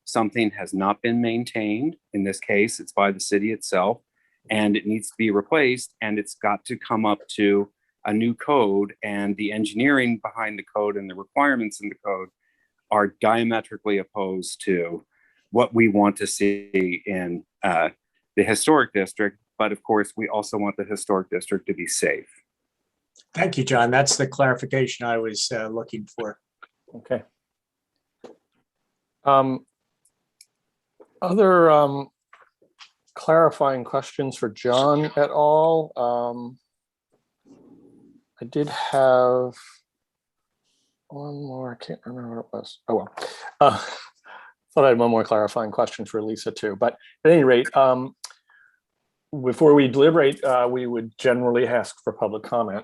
something has not been maintained. In this case, it's by the city itself, and it needs to be replaced, and it's got to come up to a new code, and the engineering behind the code and the requirements in the code are diametrically opposed to what we want to see in the historic district. But of course, we also want the historic district to be safe. Thank you, John. That's the clarification I was looking for. Okay. Other clarifying questions for John at all? I did have one more, I can't remember what it was. Oh, well. Thought I had one more clarifying question for Lisa too, but at any rate, before we deliberate, we would generally ask for public comment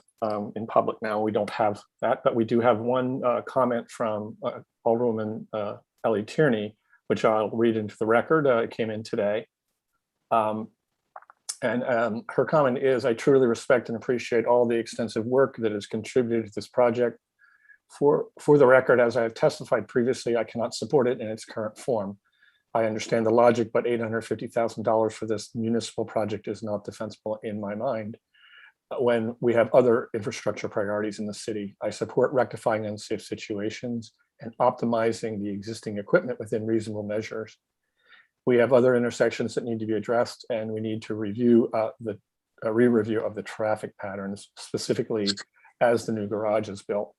in public. Now, we don't have that, but we do have one comment from Alderwoman Ellie Tierney, which I'll read into the record. It came in today. And her comment is, I truly respect and appreciate all the extensive work that has contributed to this project. For the record, as I have testified previously, I cannot support it in its current form. I understand the logic, but $850,000 for this municipal project is not defensible in my mind. When we have other infrastructure priorities in the city, I support rectifying unsafe situations and optimizing the existing equipment within reasonable measures. We have other intersections that need to be addressed, and we need to review a re-review of the traffic patterns, specifically as the new garage is built.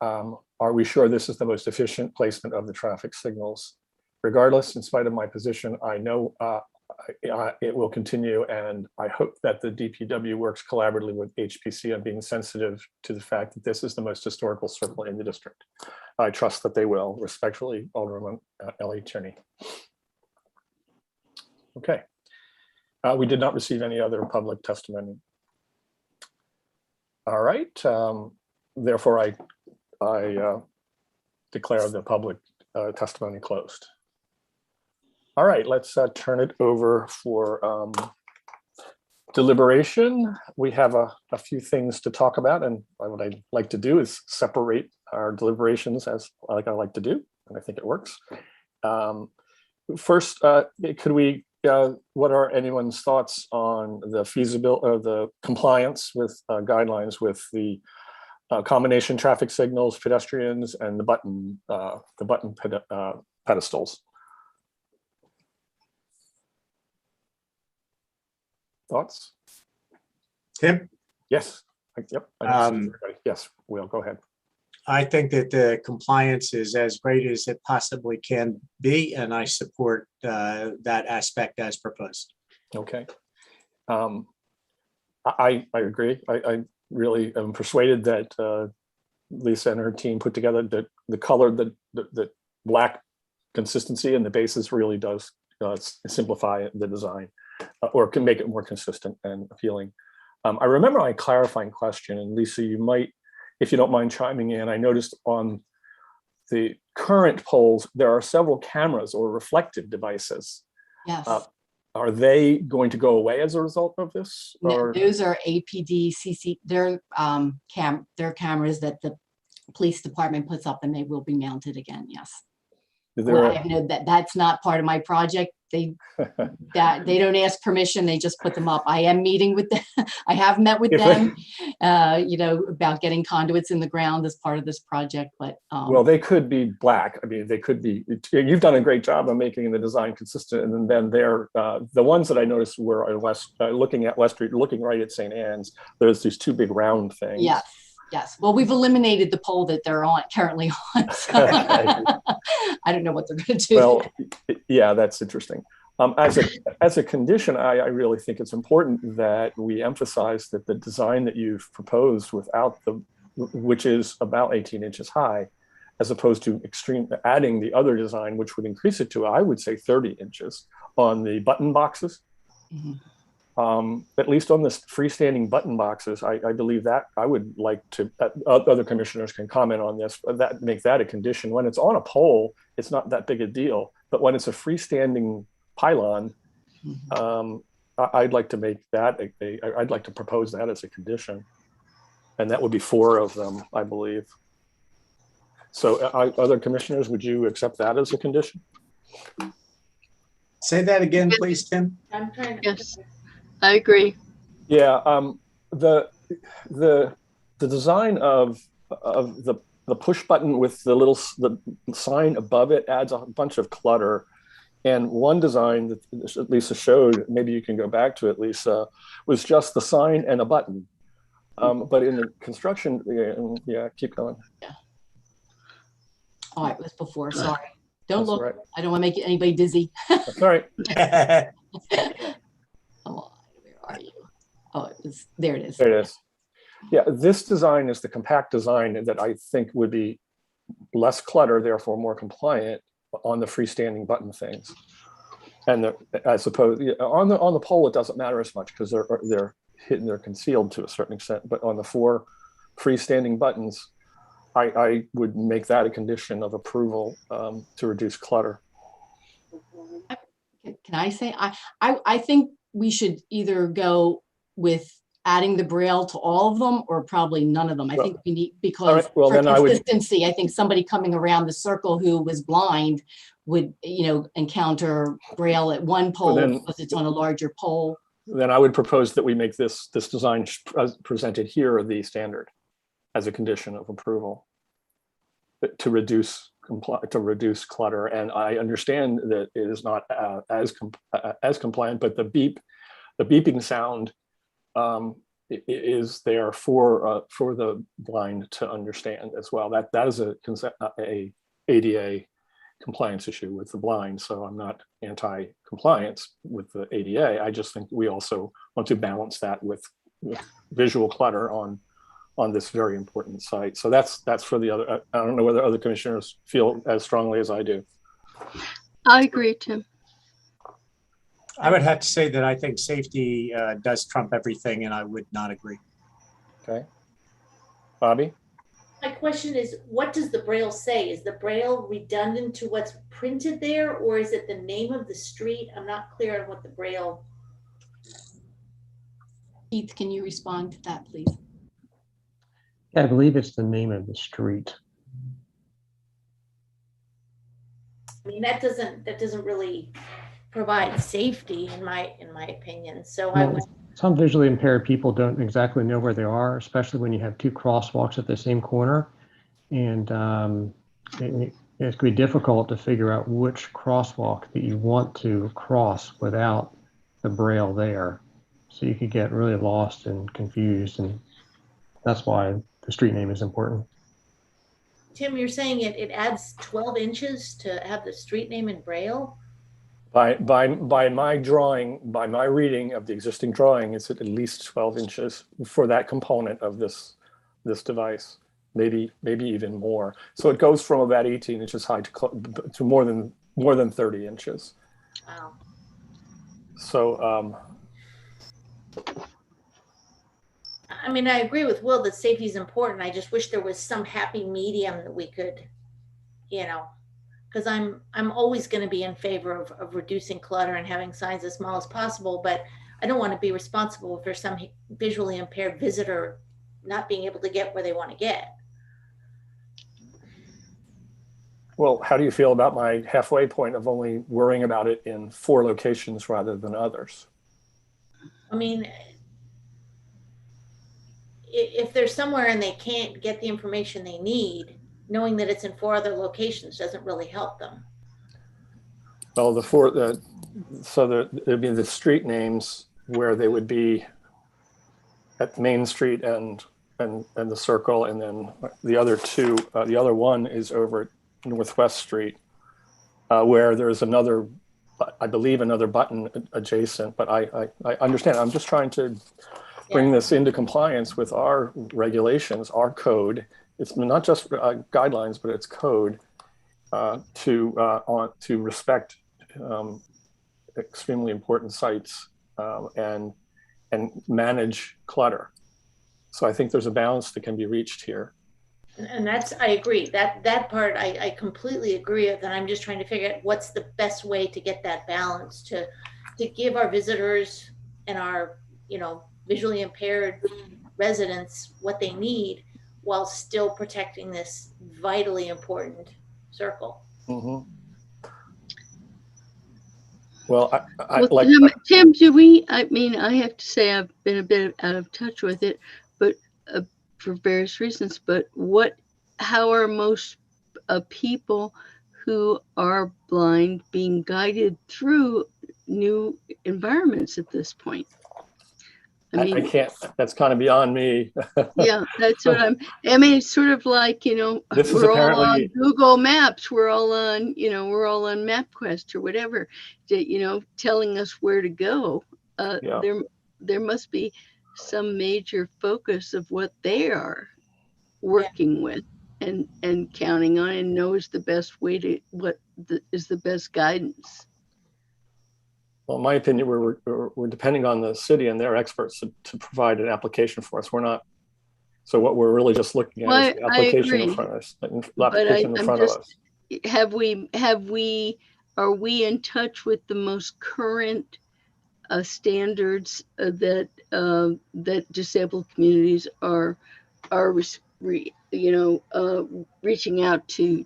Are we sure this is the most efficient placement of the traffic signals? Regardless, in spite of my position, I know it will continue, and I hope that the DPW works collaboratively with HPC on being sensitive to the fact that this is the most historical circle in the district. I trust that they will. Respectfully, Alderwoman Ellie Tierney. Okay. We did not receive any other public testimony. All right. Therefore, I declare the public testimony closed. All right, let's turn it over for deliberation. We have a few things to talk about, and what I'd like to do is separate our deliberations as I like to do, and I think it works. First, could we, what are anyone's thoughts on the feasibility of the compliance with guidelines with the combination traffic signals, pedestrians, and the button pedestals? Thoughts? Tim? Yes. Yep. Yes, Will, go ahead. I think that the compliance is as great as it possibly can be, and I support that aspect as proposed. Okay. I agree. I really am persuaded that Lisa and her team put together the color, the black consistency, and the basis really does simplify the design, or can make it more consistent and appealing. I remember my clarifying question, and Lisa, you might, if you don't mind chiming in, I noticed on the current poles, there are several cameras or reflective devices. Yes. Are they going to go away as a result of this? No, those are APD CC. They're cameras that the police department puts up, and they will be mounted again. Yes. Is there Well, a- I know that that's not part of my project. They don't ask permission. They just put them up. I am meeting with them. I have met with If them, about getting conduits in the ground as part of this project, but, Well, they could be black. I mean, they could be, you've done a great job of making the design consistent. And then they're, the ones that I noticed were on looking at West Street, looking right at St. Anne's, there's these two big round things. yes, yes. Well, we've eliminated the pole that they're currently on. So I don't know what they're going to do. Well, yeah, that's interesting. As a condition, I really think it's important that we emphasize that the design that you've proposed which is about 18 inches high, as opposed to adding the other design, which would increase it to, I would say, 30 inches on the button boxes. Mm-hmm. At least on the freestanding button boxes, I believe that I would like to, other commissioners can comment on this, but make that a condition. When it's on a pole, it's not that big a deal. But when it's a freestanding pylon, I'd like to make that, I'd like to propose that as a condition. And that would be 4 of them, I believe. So other commissioners, would you accept that as a condition? Say that again, please, Tim. I'm trying to. Yes, I agree. Yeah, the design of the push button with the sign above it adds a bunch of clutter. And one design that Lisa showed, maybe you can go back to it, Lisa, was just the sign and a button. But in the construction, yeah, keep going. Oh, it was before, sorry. Don't That's look, right. I don't want to make anybody dizzy. That's all right. Come on, where are you? Oh, there it is. There it is. Yeah, this design is the compact design that I think would be less clutter, therefore more compliant on the freestanding button things. And I suppose on the pole, it doesn't matter as much because they're hidden, they're concealed to a certain extent. But on the 4 freestanding buttons, I would make that a condition of approval to reduce clutter. Can I say, I think we should either go with adding the Braille to all of them or probably none of them. I think we need, because right, well, for then consistency, I think somebody coming around the circle who was blind would, encounter Braille at one pole because it's on a larger pole. Then I would propose that we make this design presented here the standard as a condition of approval to reduce clutter. And I understand that it is not as compliant, but the beeping sound is there for the blind to understand as well. That is a ADA compliance issue with the blind. So I'm not anti-compliance with the ADA. I just think we also want to balance that with visual clutter on this very important site. So that's for the other. I don't know whether other commissioners feel as strongly as I do. I agree, Tim. I would have to say that I think safety does trump everything, and I would not agree. Okay. Bobby? My question is, what does the Braille say? Is the Braille redundant to what's printed there, or is it the name of the street? I'm not clear on what the Braille. Keith, can you respond to that, please? Yeah, I believe it's the name of the street. I mean, that doesn't really provide safety in my opinion. So I would. Some visually impaired people don't exactly know where they are, especially when you have 2 crosswalks at the same corner. And it can be difficult to figure out which crosswalk that you want to cross without the Braille there. So you could get really lost and confused. And that's why the street name is important. Tim, you're saying it adds 12 inches to have the street name in Braille? By my drawing, by my reading of the existing drawing, it's at least 12 inches for that component of this device, maybe even more. So it goes from about 18 inches high to more than 30 inches. Wow. So I mean, I agree with Will that safety is important. I just wish there was some happy medium that we could, because I'm always going to be in favor of reducing clutter and having signs as small as possible, but I don't want to be responsible for some visually impaired visitor not being able to get where they want to get. Well, how do you feel about my halfway point of only worrying about it in 4 locations rather than others? I mean, if they're somewhere and they can't get the information they need, knowing that it's in 4 other locations doesn't really help them. Well, there'd be the street names where they would be at Main Street and the Circle, and then the other 2, the other one is over at Northwest Street, where there's another, I believe, another button adjacent. But I understand. I'm just trying to bring this into compliance with our regulations, our code. It's not just guidelines, but it's code to respect extremely important sites and manage clutter. So I think there's a balance that can be reached here. And that's, I agree. That part I completely agree with, and I'm just trying to figure out what's the best way to get that balance to give our visitors and our, visually impaired residents what they need while still protecting this vitally important circle. Mm-hmm. Well, Tim, I have to say I've been a bit out of touch with it, but for various reasons, but how are most people who are blind being guided through new environments at this point? I can't, that's kind of beyond me. Yeah, that's what it's sort of like, we're all on Google Maps, we're all on MapQuest or whatever, telling us where to go. There must be some major focus of what they are working with and counting on, and knows the best way is the best guidance. Well, in my opinion, we're depending on the city and their experts to provide an application for us. We're not. So what we're really just looking at is the application in front of us. Are we in touch with the most current standards that disabled communities are reaching out to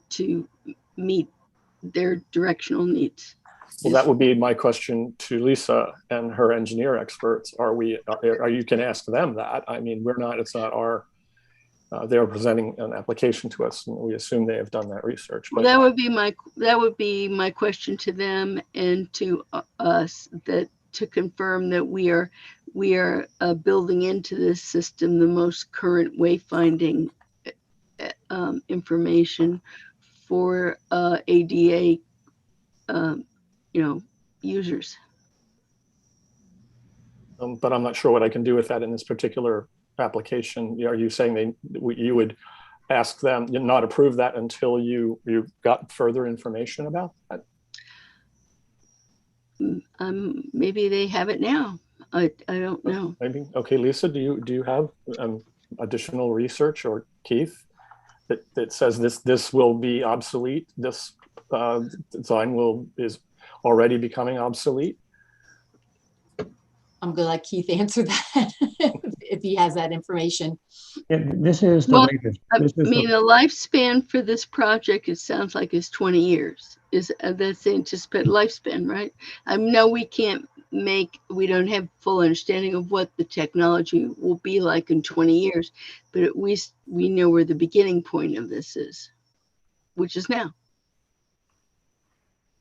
meet their directional needs? Well, that would be my question to Lisa and her engineer experts. You can ask them that. I mean, it's not our, they're presenting an application to us, and we assume they have done that research. But that would be my question to them and to us, that to confirm that we are building into this system the most current wayfinding information for ADA users. But I'm not sure what I can do with that in this particular application. Are you saying you would ask them not approve that until you got further information about that? Maybe they have it now. I don't know. Maybe. Okay, Lisa, do you have additional research, or Keith, that says this will be obsolete? This design is already becoming obsolete? I'm gonna let Keith answer that if he has that information. Yeah, this is the latest. The lifespan for this project, it sounds like, is 20 years. That's the anticipated lifespan, right? I know we don't have full understanding of what the technology will be like in 20 years, but at least we know where the beginning point of this is, which is now.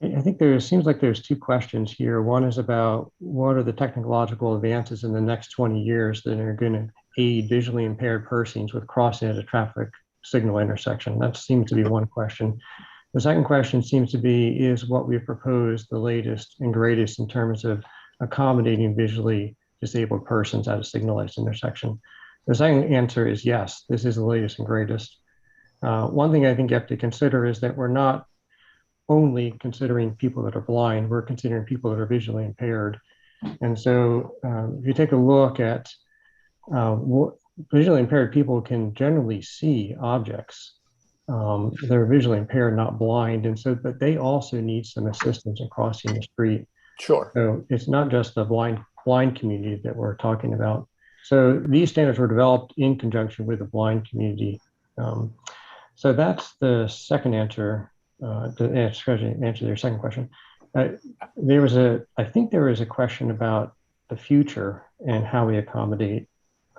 I think seems like there's 2 questions here. One is about what are the technological advances in the next 20 years that are going to aid visually impaired persons with crossing at a traffic signal intersection. That seems to be one question. The second question seems to be, is what we've proposed the latest and greatest in terms of accommodating visually disabled persons at a signalized intersection? The second answer is yes, this is the latest and greatest. One thing I think you have to consider is that we're not only considering people that are blind, we're considering people that are visually impaired. And so if you take a look at visually impaired people can generally see objects. They're visually impaired, not blind. And so, but they also need some assistance in crossing the street. Sure. So it's not just the blind community that we're talking about. So these standards were developed in conjunction with the blind community. So that's the second answer. to answer your second question. I think there was a question about the future and how we accommodate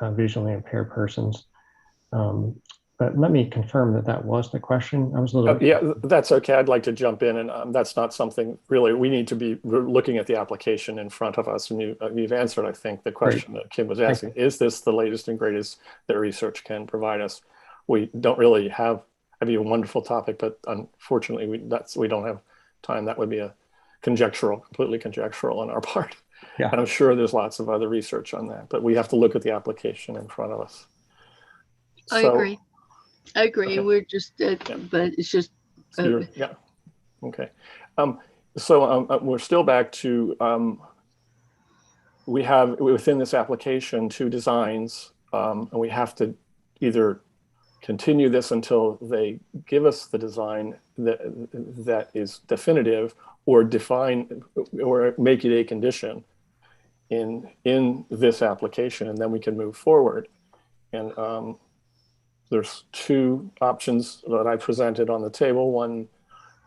visually impaired persons. But let me confirm that that was the question. I was a little. Yeah, that's okay. I'd like to jump in, and that's not something really we need to be looking at the application in front of us. And you've answered, I think, the question that Kim was asking: is this the latest and greatest that research can provide us? We don't really have. That'd be a wonderful topic, but unfortunately, we don't have time. That would be a completely conjectural on our part. Yeah. And I'm sure there's lots of other research on that, but we have to look at the application in front of us. I agree. Okay. We're just, but it's just. Yeah. Okay. So we're still back to, we have within this application 2 designs, and we have to either continue this until they give us the design that is definitive, or define or make it a condition in this application, and then we can move forward. And there's 2 options that I presented on the table. One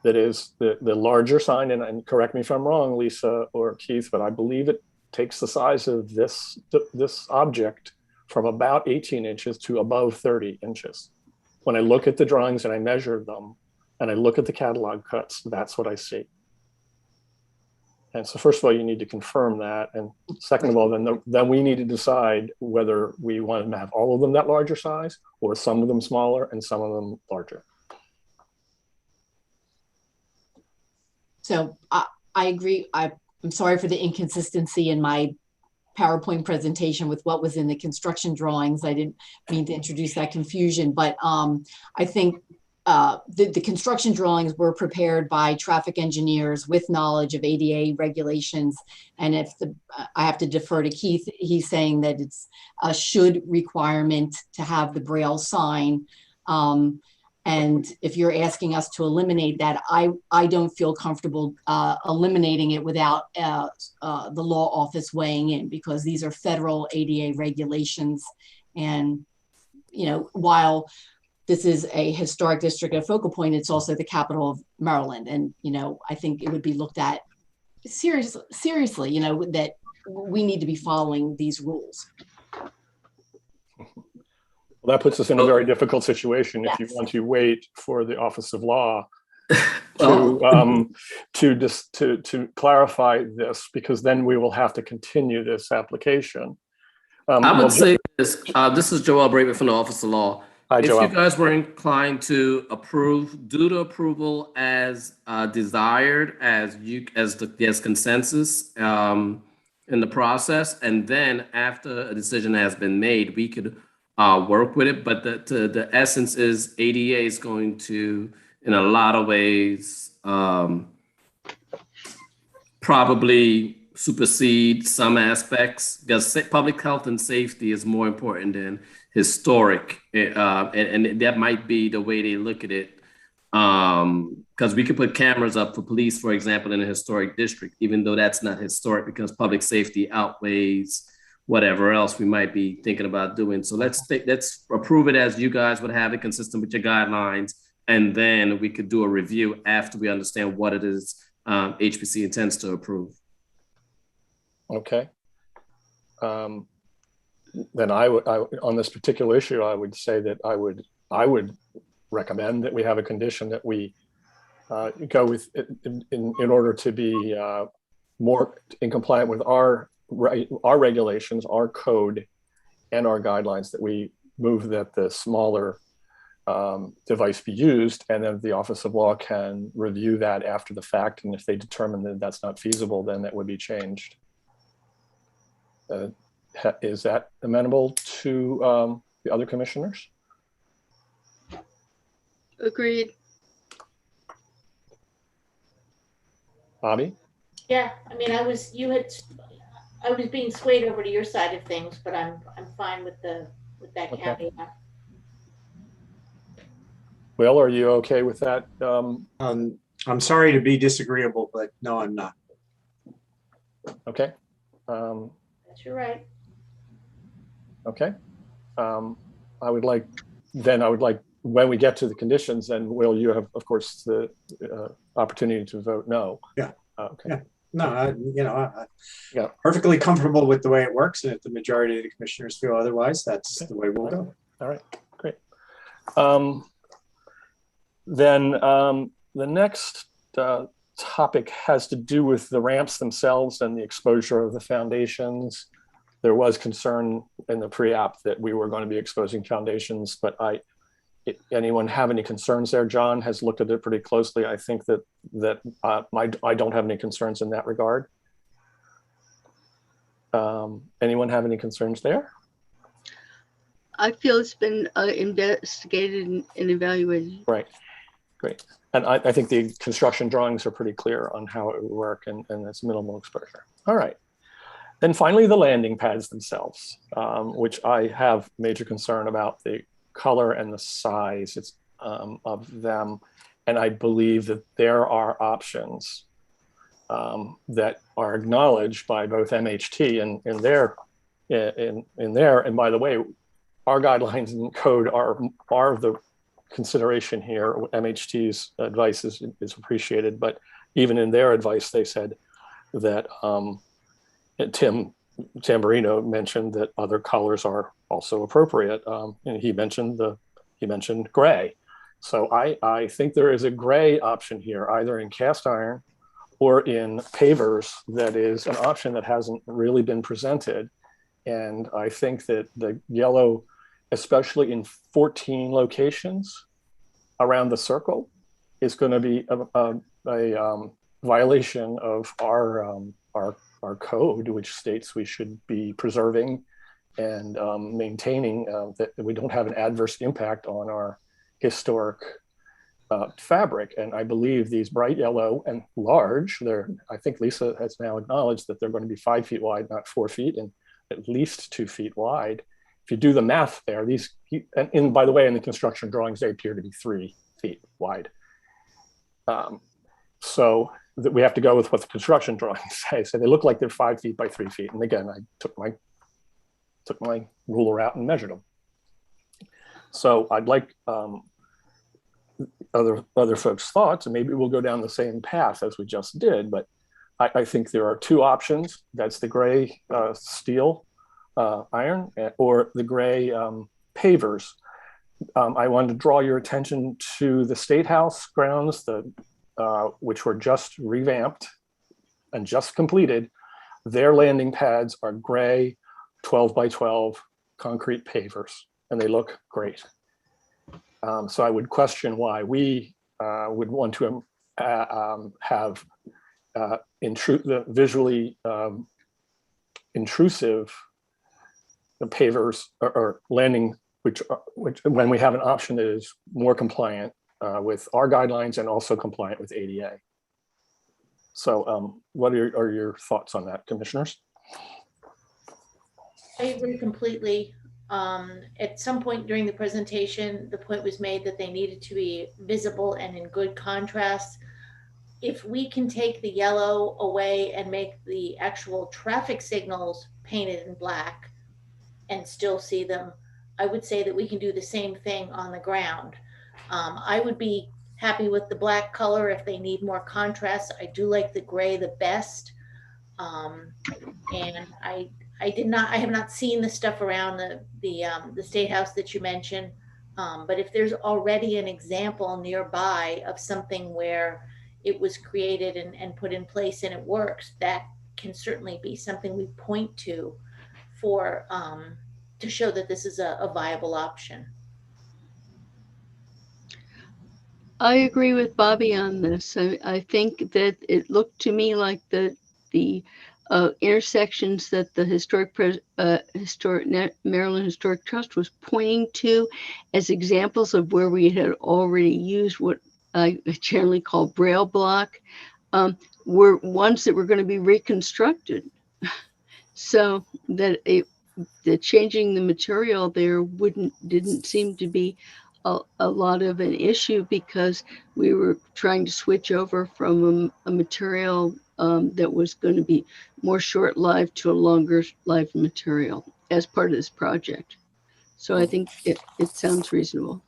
that is the larger sign, and correct me if I'm wrong, Lisa or Keith, but I believe it takes the size of this object from about 18 inches to above 30 inches. When I look at the drawings and I measure them, and I look at the catalog cuts, that's what I see. And so first of all, you need to confirm that. And second of all, then we need to decide whether we want to have all of them that larger size, or some of them smaller and some of them larger. So I agree. I'm sorry for the inconsistency in my PowerPoint presentation with what was in the construction drawings. I didn't mean to introduce that confusion, but I think the construction drawings were prepared by traffic engineers with knowledge of ADA regulations. And if I have to defer to Keith, he's saying that it's a should requirement to have the Braille sign. And if you're asking us to eliminate that, I don't feel comfortable eliminating it without the law office weighing in, because these are federal ADA regulations. And, you know, while this is a historic district at focal point, it's also the capital of Maryland. And, you know, I think it would be looked at seriously, you know, that we need to be following these rules. Well, that puts us in a very difficult situation if you want to wait for the Office of Law to clarify this, because then we will have to continue this application. I would say this. This is Joel Braven from the Office of Law. Hi, if Joel. you guys were inclined to approve, do the approval as desired, as consensus in the process, and then after a decision has been made, we could work with it. But the essence is ADA is going to, in a lot of ways, probably supersede some aspects, because public health and safety is more important than historic, and that might be the way they look at it, because we could put cameras up for police, for example, in a historic district, even though that's not historic, because public safety outweighs whatever else we might be thinking about doing. So let's approve it as you guys would have it, consistent with your guidelines, and then we could do a review after we understand what it is HPC intends to approve. Okay. Then I would, on this particular issue, I would say that I would recommend that we have a condition that we go with in order to be more in compliant with our regulations, our code, and our guidelines, that we move that the smaller device be used, and then the Office of Law can review that after the fact. And if they determine that that's not feasible, then that would be changed. Is that amenable to the other commissioners? Agreed. Bobby? Yeah, I mean, I was being swayed over to your side of things, but I'm fine with that Okay. caveat. Will, are you okay with that? I'm sorry to be disagreeable, but no, I'm not. Okay. That's your right. Okay. I would like when we get to the conditions, then will you have, of course, the opportunity to vote no? Yeah. Okay. Yeah. No, Yeah. perfectly comfortable with the way it works. And if the majority of the commissioners feel otherwise, that's Okay. the way we'll go. All right, great. Then the next topic has to do with the ramps themselves and the exposure of the foundations. There was concern in the pre-app that we were going to be exposing foundations, but anyone have any concerns there? John has looked at it pretty closely. I think that I don't have any concerns in that regard. Anyone have any concerns there? I feel it's been investigated and evaluated. Right, great. And I think the construction drawings are pretty clear on how it would work, and it's minimal exposure. All right. Then finally, the landing pads themselves, which I have major concern about the color and the size of them. And I believe that there are options that are acknowledged by both MHT and in there. And by the way, our guidelines and code are the consideration here. MHT's advice is appreciated, but even in their advice, they said that Tim Tamburino mentioned that other colors are also appropriate. And he mentioned gray. So I think there is a gray option here, either in cast iron or in pavers. That is an option that hasn't really been presented. And I think that the yellow, especially in 14 locations around the circle, is going to be a violation of our code, which states we should be preserving and maintaining that we don't have an adverse impact on our historic fabric. And I believe these bright yellow and large, I think Lisa has now acknowledged that they're going to be 5 feet wide, not 4 feet, and at least 2 feet wide. If you do the math there, and by the way, in the construction drawings, they appear to be 3 feet wide. So that we have to go with what the construction drawings say. So they look like they're 5 feet by 3 feet. And again, I took my ruler out and measured them. So I'd like other folks' thoughts, and maybe we'll go down the same path as we just did. But I think there are two options. That's the gray steel iron or the gray pavers. I wanted to draw your attention to the State House grounds, which were just revamped and just completed. Their landing pads are gray 12 by 12 concrete pavers, and they look great. So I would question why we would want to have the visually intrusive pavers or landing, which when we have an option that is more compliant with our guidelines and also compliant with ADA. So what are your thoughts on that, commissioners? I agree completely. At some point during the presentation, the point was made that they needed to be visible and in good contrast. If we can take the yellow away and make the actual traffic signals painted in black and still see them, I would say that we can do the same thing on the ground. I would be happy with the black color if they need more contrast. I do like the gray the best. And I have not seen the stuff around the State House that you mentioned. But if there's already an example nearby of something where it was created and put in place and it works, that can certainly be something we point to for to show that this is a viable option. I agree with Bobby on this. I think that it looked to me like the intersections that the Maryland Historic Trust was pointing to as examples of where we had already used what I generally call Braille block were ones that were going to be reconstructed. So that the changing the material there didn't seem to be a lot of an issue, because we were trying to switch over from a material that was going to be more short-lived to a longer-lived material as part of this project. So I think it sounds reasonable.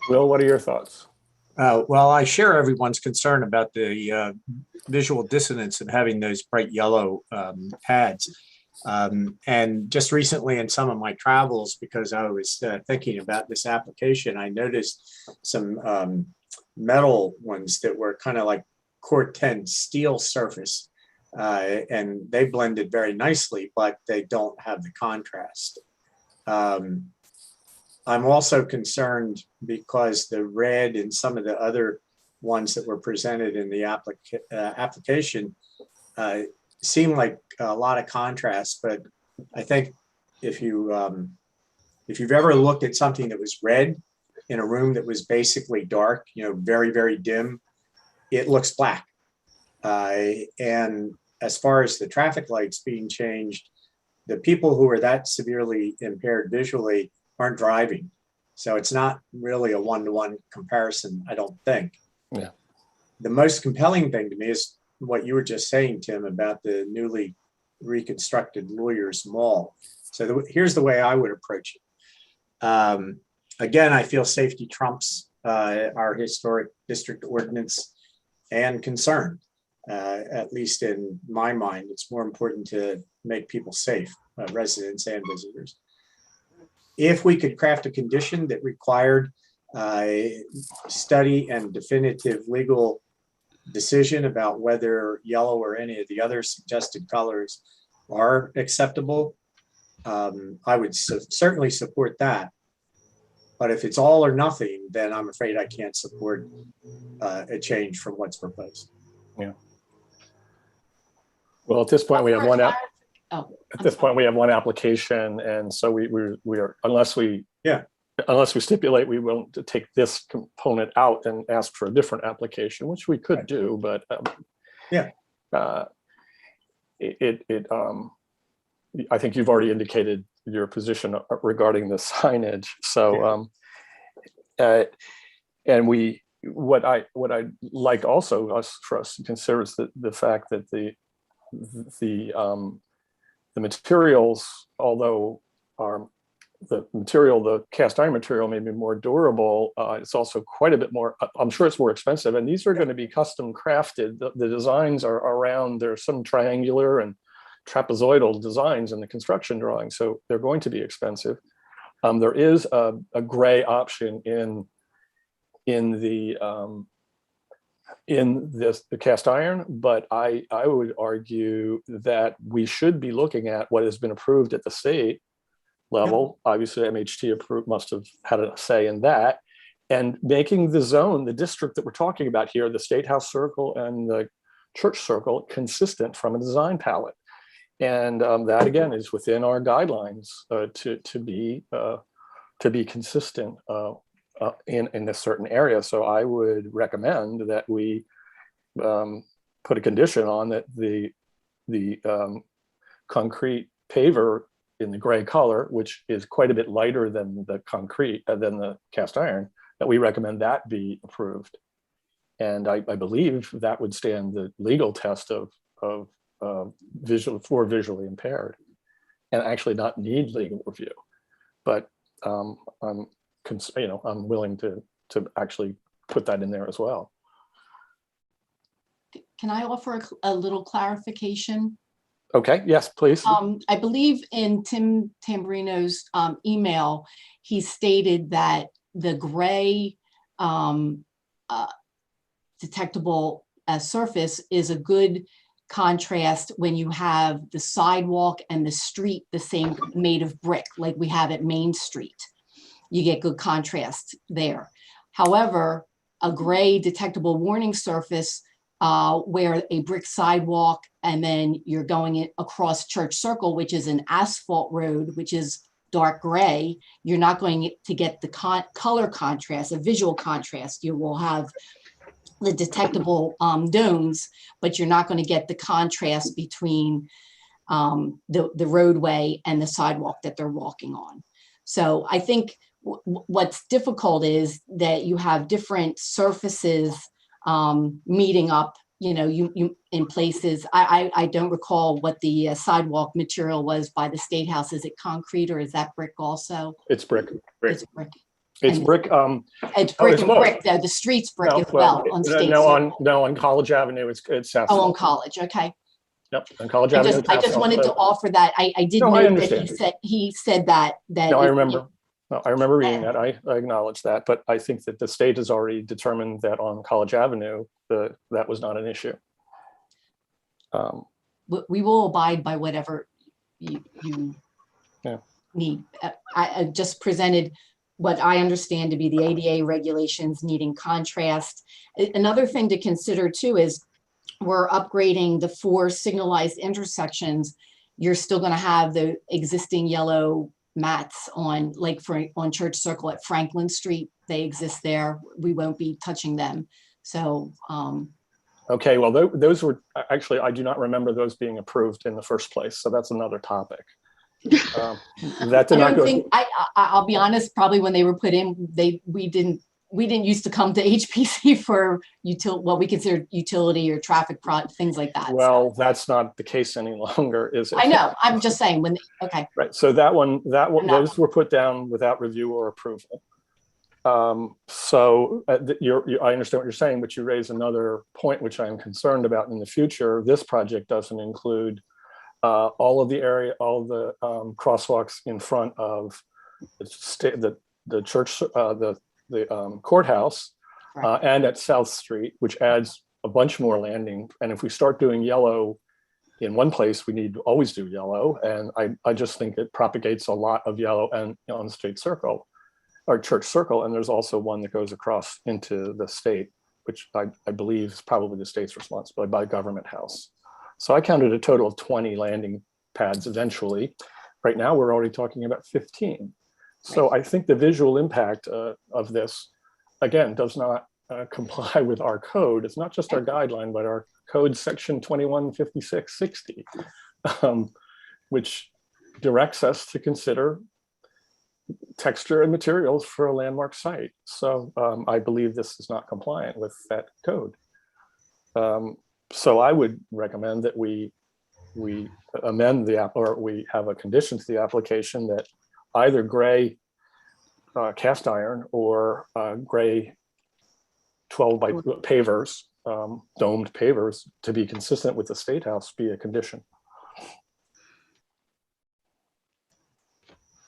Will, what are your thoughts? Well, I share everyone's concern about the visual dissonance of having those bright yellow pads. And just recently in some of my travels, because I was thinking about this application, I noticed some metal ones that were kind of like Corten steel surface. And they blended very nicely, but they don't have the contrast. I'm also concerned because the red and some of the other ones that were presented in the application seem like a lot of contrast, but I think if you've ever looked at something that was red in a room that was basically dark, very, very dim, it looks black. And as far as the traffic lights being changed, the people who are that severely impaired visually aren't driving. So it's not really a one-to-one comparison, I don't think. Yeah. The most compelling thing to me is what you were just saying, Tim, about the newly reconstructed Lawyers Mall. So here's the way I would approach it. Again, I feel safety trumps our historic district ordinance and concern. At least in my mind, it's more important to make people safe, residents and visitors. If we could craft a condition that required study and definitive legal decision about whether yellow or any of the other suggested colors are acceptable, I would certainly support that. But if it's all or nothing, then I'm afraid I can't support a change from what's proposed. Yeah. Well, at this point, we have one application, and so we are unless we stipulate we won't take this component out and ask for a different application, which we could do, but I think you've already indicated your position regarding the signage. So, and what I'd like also for us to consider is the fact that the materials, although the cast iron material may be more durable, it's also quite a bit more, I'm sure it's more expensive, and these are going to be custom crafted. The designs are around, there's some triangular and trapezoidal designs in the construction drawing, so they're going to be expensive. There is a gray option in the cast iron, but I would argue that we should be looking at what has been approved at the state level. Obviously, MHT must have had a say in that, and making the zone, the district that we're talking about here, the State House Circle and the Church Circle, consistent from a design palette. And that again is within our guidelines to be consistent in a certain area. So I would recommend that we put a condition on that the concrete paver in the gray color, which is quite a bit lighter than the concrete, than the cast iron, that we recommend that be approved. And I believe that would stand the legal test of visually impaired, and actually not need legal review. But I'm willing to actually put that in there as well. Can I offer a little clarification? Okay, yes, please. I believe in Tim Tamburino's email, he stated that the gray detectable surface is a good contrast when you have the sidewalk and the street the same, made of brick, like we have at Main Street. You get good contrast there. However, a gray detectable warning surface where a brick sidewalk and then you're going across Church Circle, which is an asphalt road, which is dark gray, you're not going to get the color contrast, a visual contrast. You will have the detectable domes, but you're not going to get the contrast between the roadway and the sidewalk that they're walking on. So I think what's difficult is that you have different surfaces meeting up, you in places. I don't recall what the sidewalk material was by the State House. Is it concrete or is that brick also? It's brick. It's brick. It's And brick. It's Oh, brick it's and both. brick, though. The street's brick as well on State No, Street. on College Avenue, it's Oh, on asphalt. College, okay. Yep, on College I Avenue. just, it's I just asphalt. wanted to offer that. I did No, I note that understand. he said that. No, I it- remember. No, I remember reading that. I acknowledge that, but I think that the state has already determined that on College Avenue, that was not an issue. We will abide by whatever you Yeah. need. I just presented what I understand to be the ADA regulations needing contrast. Another thing to consider too is we're upgrading the 4 signalized intersections. You're still going to have the existing yellow mats on on Church Circle at Franklin Street. They exist there. We won't be touching them. So, Okay, well, those were actually, I do not remember those being approved in the first place. So that's another topic. That did not go. I'll be honest, probably when they were put in, we didn't used to come to HPC for what we consider utility or traffic things like that. Well, that's not the case any longer, is it? I know. I'm just saying okay. Right. So those were put down without review or approval. So I understand what you're saying, but you raise another point, which I'm concerned about in the future. This project doesn't include all of the crosswalks in front of the church, the courthouse, Right. and at South Street, which adds a bunch more landing. And if we start doing yellow in one place, we need to always do yellow. And I just think it propagates a lot of yellow and on State Circle or Church Circle. And there's also one that goes across into the state, which I believe is probably the state's responsibility by Government House. So I counted a total of 20 landing pads eventually. Right now, we're already talking about 15. So I think the visual impact of this, again, does not comply with our code. It's not just our guideline, but our code section 215660, which directs us to consider texture and materials for a landmark site. So I believe this is not compliant with that code. So I would recommend that we amend or we have a condition to the application that either gray cast iron or gray 12 by pavers, domed pavers, to be consistent with the State House, be a condition.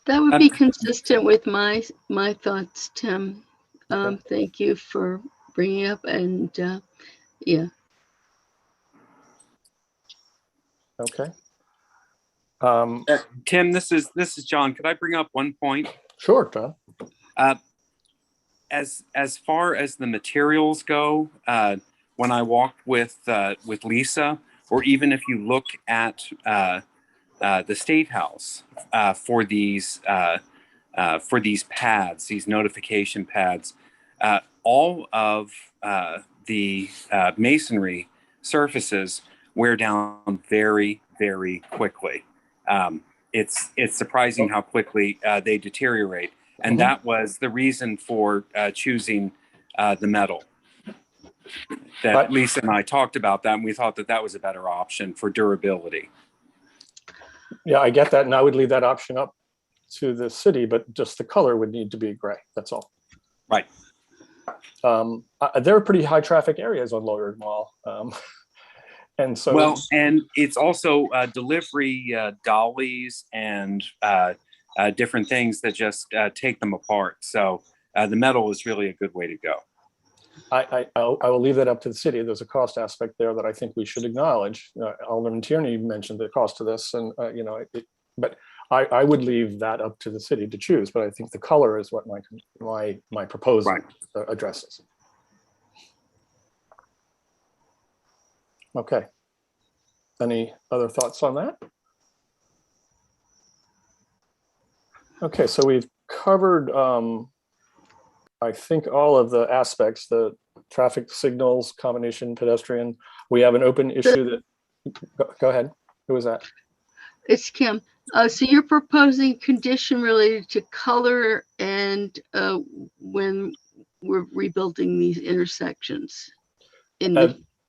That would be consistent with my thoughts, Tim. Thank you for bringing up, and yeah. Okay. Tim, this is John. Could I bring up one point? Sure, John. As far as the materials go, when I walked with Lisa, or even if you look at the State House for these pads, these notification pads, all of the masonry surfaces wear down very, very quickly. It's surprising how quickly they deteriorate. And that was the reason for choosing the metal. That Lisa and I talked about that, and we thought that was a better option for durability. Yeah, I get that. And I would leave that option up to the city, but just the color would need to be gray. That's all. Right. There are pretty high traffic areas on Lower Mall. And so, well, and it's also delivery dollies and different things that just take them apart. So the metal is really a good way to go. I will leave that up to the city. There's a cost aspect there that I think we should acknowledge. Alderman Tierney mentioned the cost of this, and but I would leave that up to the city to choose. But I think the color is what my proposal addresses. Okay. Any other thoughts on that? Okay, so we've covered, I think, all of the aspects, the traffic signals, combination, pedestrian. We have an open issue that, go ahead. Who was that? It's Kim. So you're proposing condition related to color and when we're rebuilding these intersections in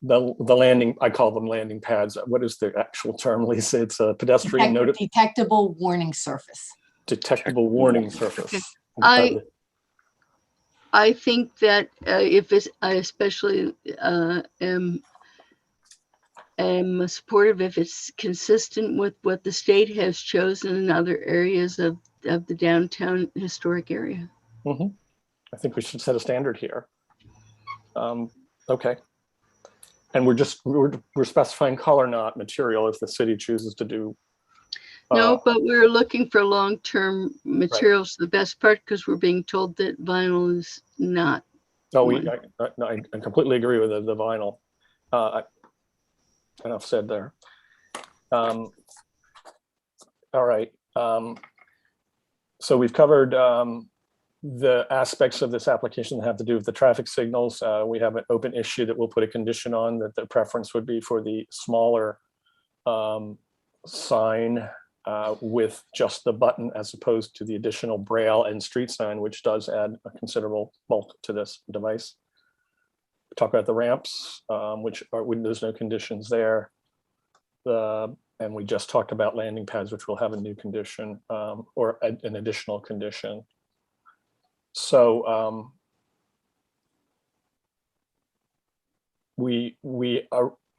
the landing, I call them landing pads. What is the actual term, Lisa? It's a pedestrian detectable warning surface. Detectable warning surface. I think that if it's, I especially am supportive if it's consistent with what the state has chosen in other areas of the downtown historic area. Mm-hmm. I think we should set a standard here. Okay. And we're specifying color, not material, if the city chooses to do. No, but we're looking for long-term materials, the best part, because we're being told that vinyl is not. No, I completely agree with the vinyl. Enough said there. All right. So we've covered the aspects of this application that have to do with the traffic signals. We have an open issue that we'll put a condition on, that the preference would be for the smaller sign with just the button, as opposed to the additional braille and street sign, which does add a considerable bulk to this device. Talk about the ramps, which are, there's no conditions there. And we just talked about landing pads, which will have a new condition or an additional condition. So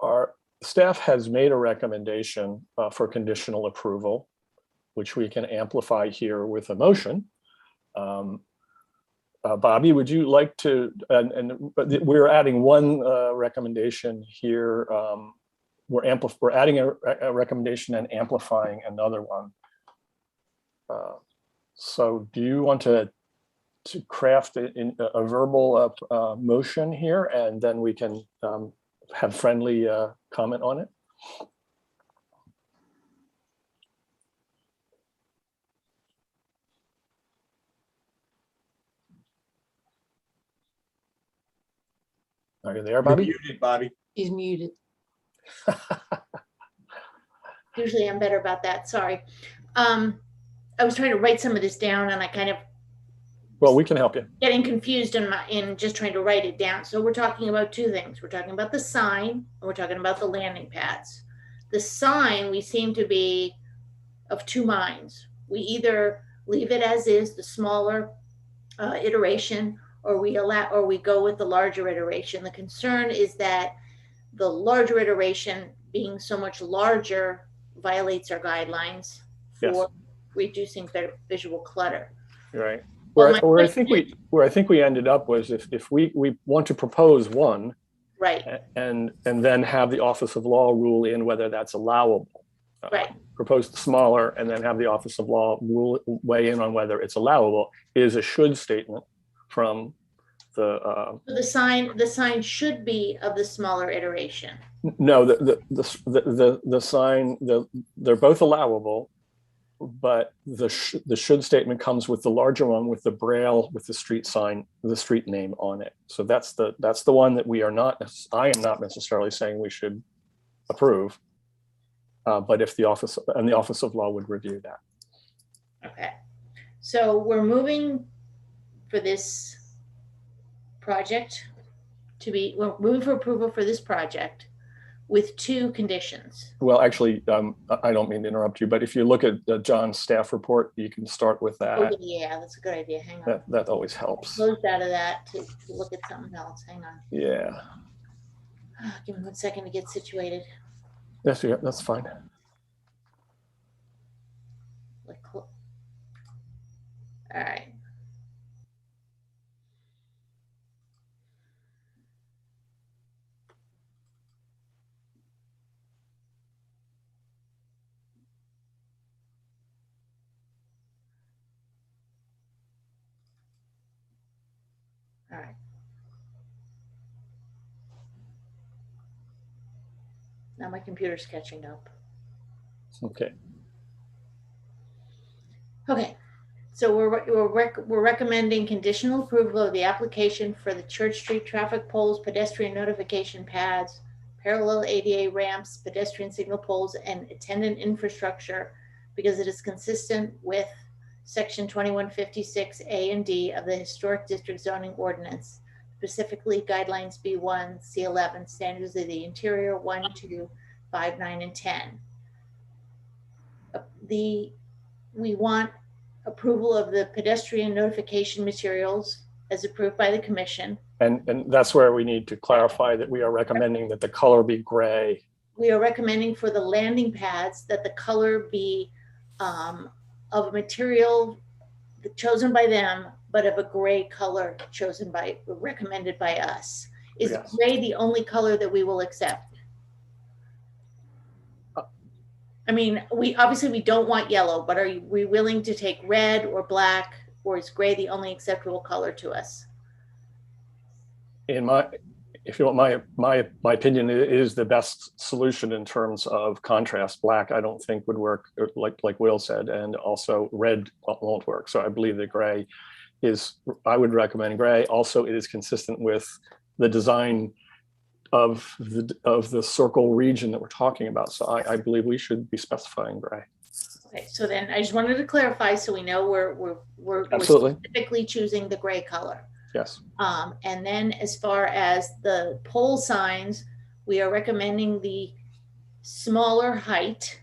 our staff has made a recommendation for conditional approval, which we can amplify here with a motion. Bobby, would you like to, but we're adding one recommendation here. We're adding a recommendation and amplifying another one. So do you want to craft a verbal motion here, and then we can have friendly comment on it? Are you there, Bobby? You're muted, Bobby. He's muted. Usually I'm better about that. Sorry. I was trying to write some of this down, and I kind of. Well, we can help you. Getting confused in just trying to write it down. So we're talking about two things. We're talking about the sign, and we're talking about the landing pads. The sign, we seem to be of two minds. We either leave it as is, the smaller iteration, or we go with the larger iteration. The concern is that the larger iteration, being so much larger, violates our guidelines for reducing visual clutter. Right. Where I think we ended up was if we want to propose one, right, and then have the Office of Law rule in whether that's allowable. Right. Propose the smaller, and then have the Office of Law weigh in on whether it's allowable, is a should statement from the. The sign should be of the smaller iteration. No, the sign, they're both allowable, but the should statement comes with the larger one with the braille with the street sign, the street name on it. So that's the one that I am not necessarily saying we should approve, but if the Office of Law would review that. Okay, so we're moving for this project we're moving for approval for this project with two conditions. Well, actually, I don't mean to interrupt you, but if you look at John's staff report, you can do with that. Oh, yeah, that's a good idea. Hang on. That always helps. Closed out of that to look at something else. Hang on. Yeah. Give me 1 second to get situated. That's fine. All right. All right. Now my computer's catching up. Okay. Okay. So we're recommending conditional approval of the application for the Church Street traffic poles, pedestrian notification pads, parallel ADA ramps, pedestrian signal poles, and attendant infrastructure because it is consistent with Section 2156A and D of the Historic District Zoning Ordinance, specifically Guidelines B1, C11, Standards of the Interior 1, 2, 5, 9, and 10. We want approval of the pedestrian notification materials as approved by the commission. And that's where we need to clarify that we are recommending that the color be gray. We are recommending for the landing pads that the color be of a material chosen by them, but of a gray color recommended by us. Is Yes. gray the only color that we will accept? I mean, we don't want yellow, but are we willing to take red or black, or is gray the only acceptable color to us? If you want my opinion, it is the best solution in terms of contrast. Black, I don't think would work, like Will said, and also red won't work. So I believe that gray I would recommend gray. Also, it is consistent with the design of the circle region that we're talking about. So I believe we should be specifying gray. Okay, so then I just wanted to clarify so we know we're Absolutely. specifically choosing the gray color. Yes. And then as far as the pole signs, we are recommending the smaller height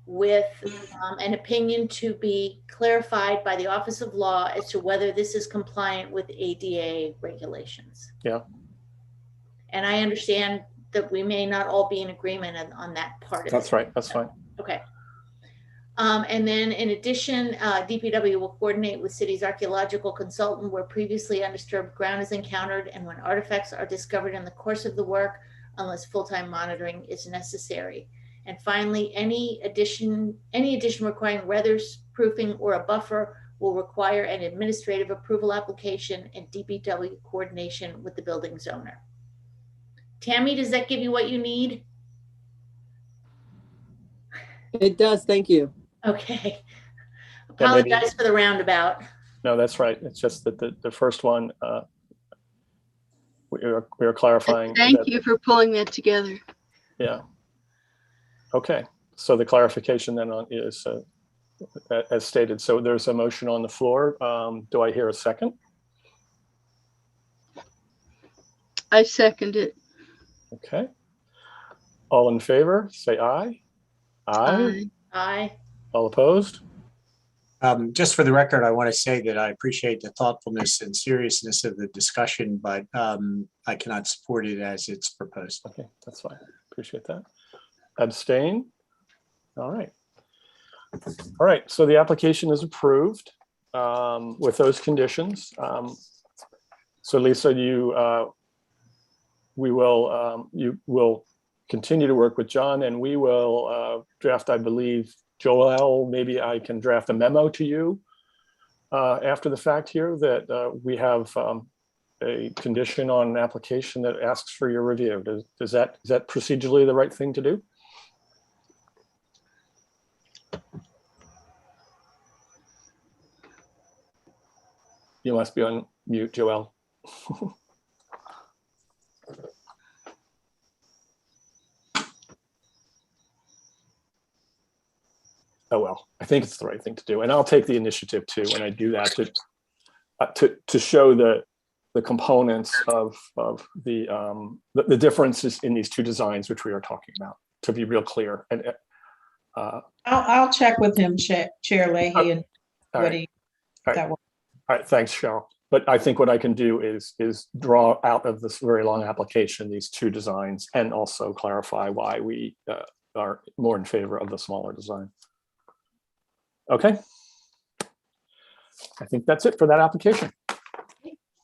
with an opinion to be clarified by the Office of Law as to whether this is compliant with ADA regulations. Yeah. And I understand that we may not all be in agreement on that part of it. That's right. That's fine. Okay. And then in addition, DPW will coordinate with city's archaeological consultant where previously undisturbed ground is encountered and when artifacts are discovered in the course of the work, unless full-time monitoring is necessary. And finally, any addition requiring weatherproofing or a buffer will require an administrative approval application and DPW coordination with the building's owner. Tammy, does that give you what you need? It does, thank you. Okay. Apologize for the roundabout. No, that's right. It's just that the first one, we are clarifying. Thank you for pulling that together. Yeah. Okay. So the clarification then is as stated. So there's a motion on the floor. Do I hear a second? I second it. Okay. All in favor, say aye. Aye. Aye. All opposed? Just for the record, I want to say that I appreciate the thoughtfulness and seriousness of the discussion, but I cannot support it as it's proposed. Okay, that's fine. Appreciate that. Abstain? All right. All right, so the application is approved with those conditions. So Lisa, you will continue to work with John, and we will draft, I believe, Joel, maybe I can draft a memo to you after the fact here that we have a condition on an application that asks for your review. Is that procedurally the right thing to do? You must be on mute, Joel. Oh, well, I think it's the right thing to do. And I'll take the initiative too when I do that to show the components of the differences in these two designs, which we are talking about, to be real clear. And I'll check with him, Chair Leahy, and what he. All right, thanks, Cheryl. But I think what I can do is draw out of this very long application these two designs and also clarify why we are more in favor of the smaller design. Okay. I think that's it for that application.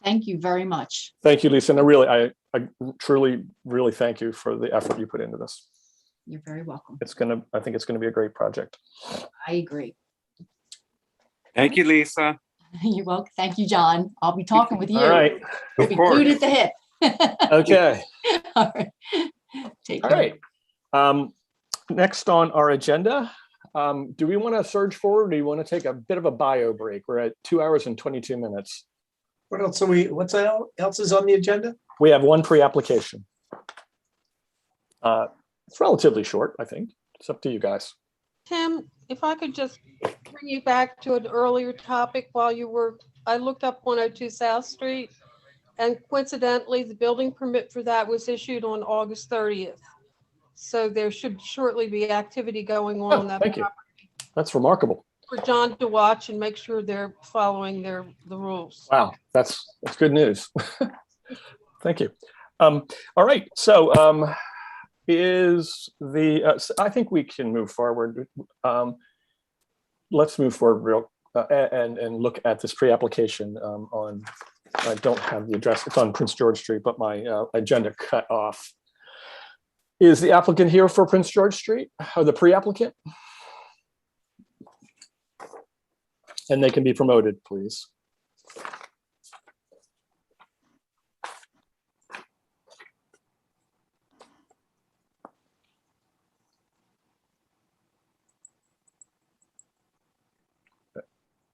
Thank you very much. Thank you, Lisa. And I truly, really thank you for the effort you put into this. You're very welcome. I think it's gonna be a great project. I agree. Thank you, Lisa. You're welcome. Thank you, John. I'll be talking with you. All right. We'll be glued at the hip. Okay. All right. Take All care. right. Next on our agenda, do we want to surge forward or do you want to take a bit of a bio break? We're at 2 hours and 22 minutes. What else what's else is on the agenda? We have one pre-application. It's relatively short, I think. It's up to you guys. Tim, if I could just bring you back to an earlier topic I looked up 102 South Street, and coincidentally, the building permit for that was issued on August 30th. So there should shortly be activity going on that thank you. property. That's remarkable. for John to watch and make sure they're following the rules. Wow, that's good news. Thank you. All right, so I think we can move forward. Let's move forward real and look at this pre-application on. I don't have the address. It's on Prince George Street, but my agenda cut off. Is the applicant here for Prince George Street, or the pre-applicant? And they can be promoted, please.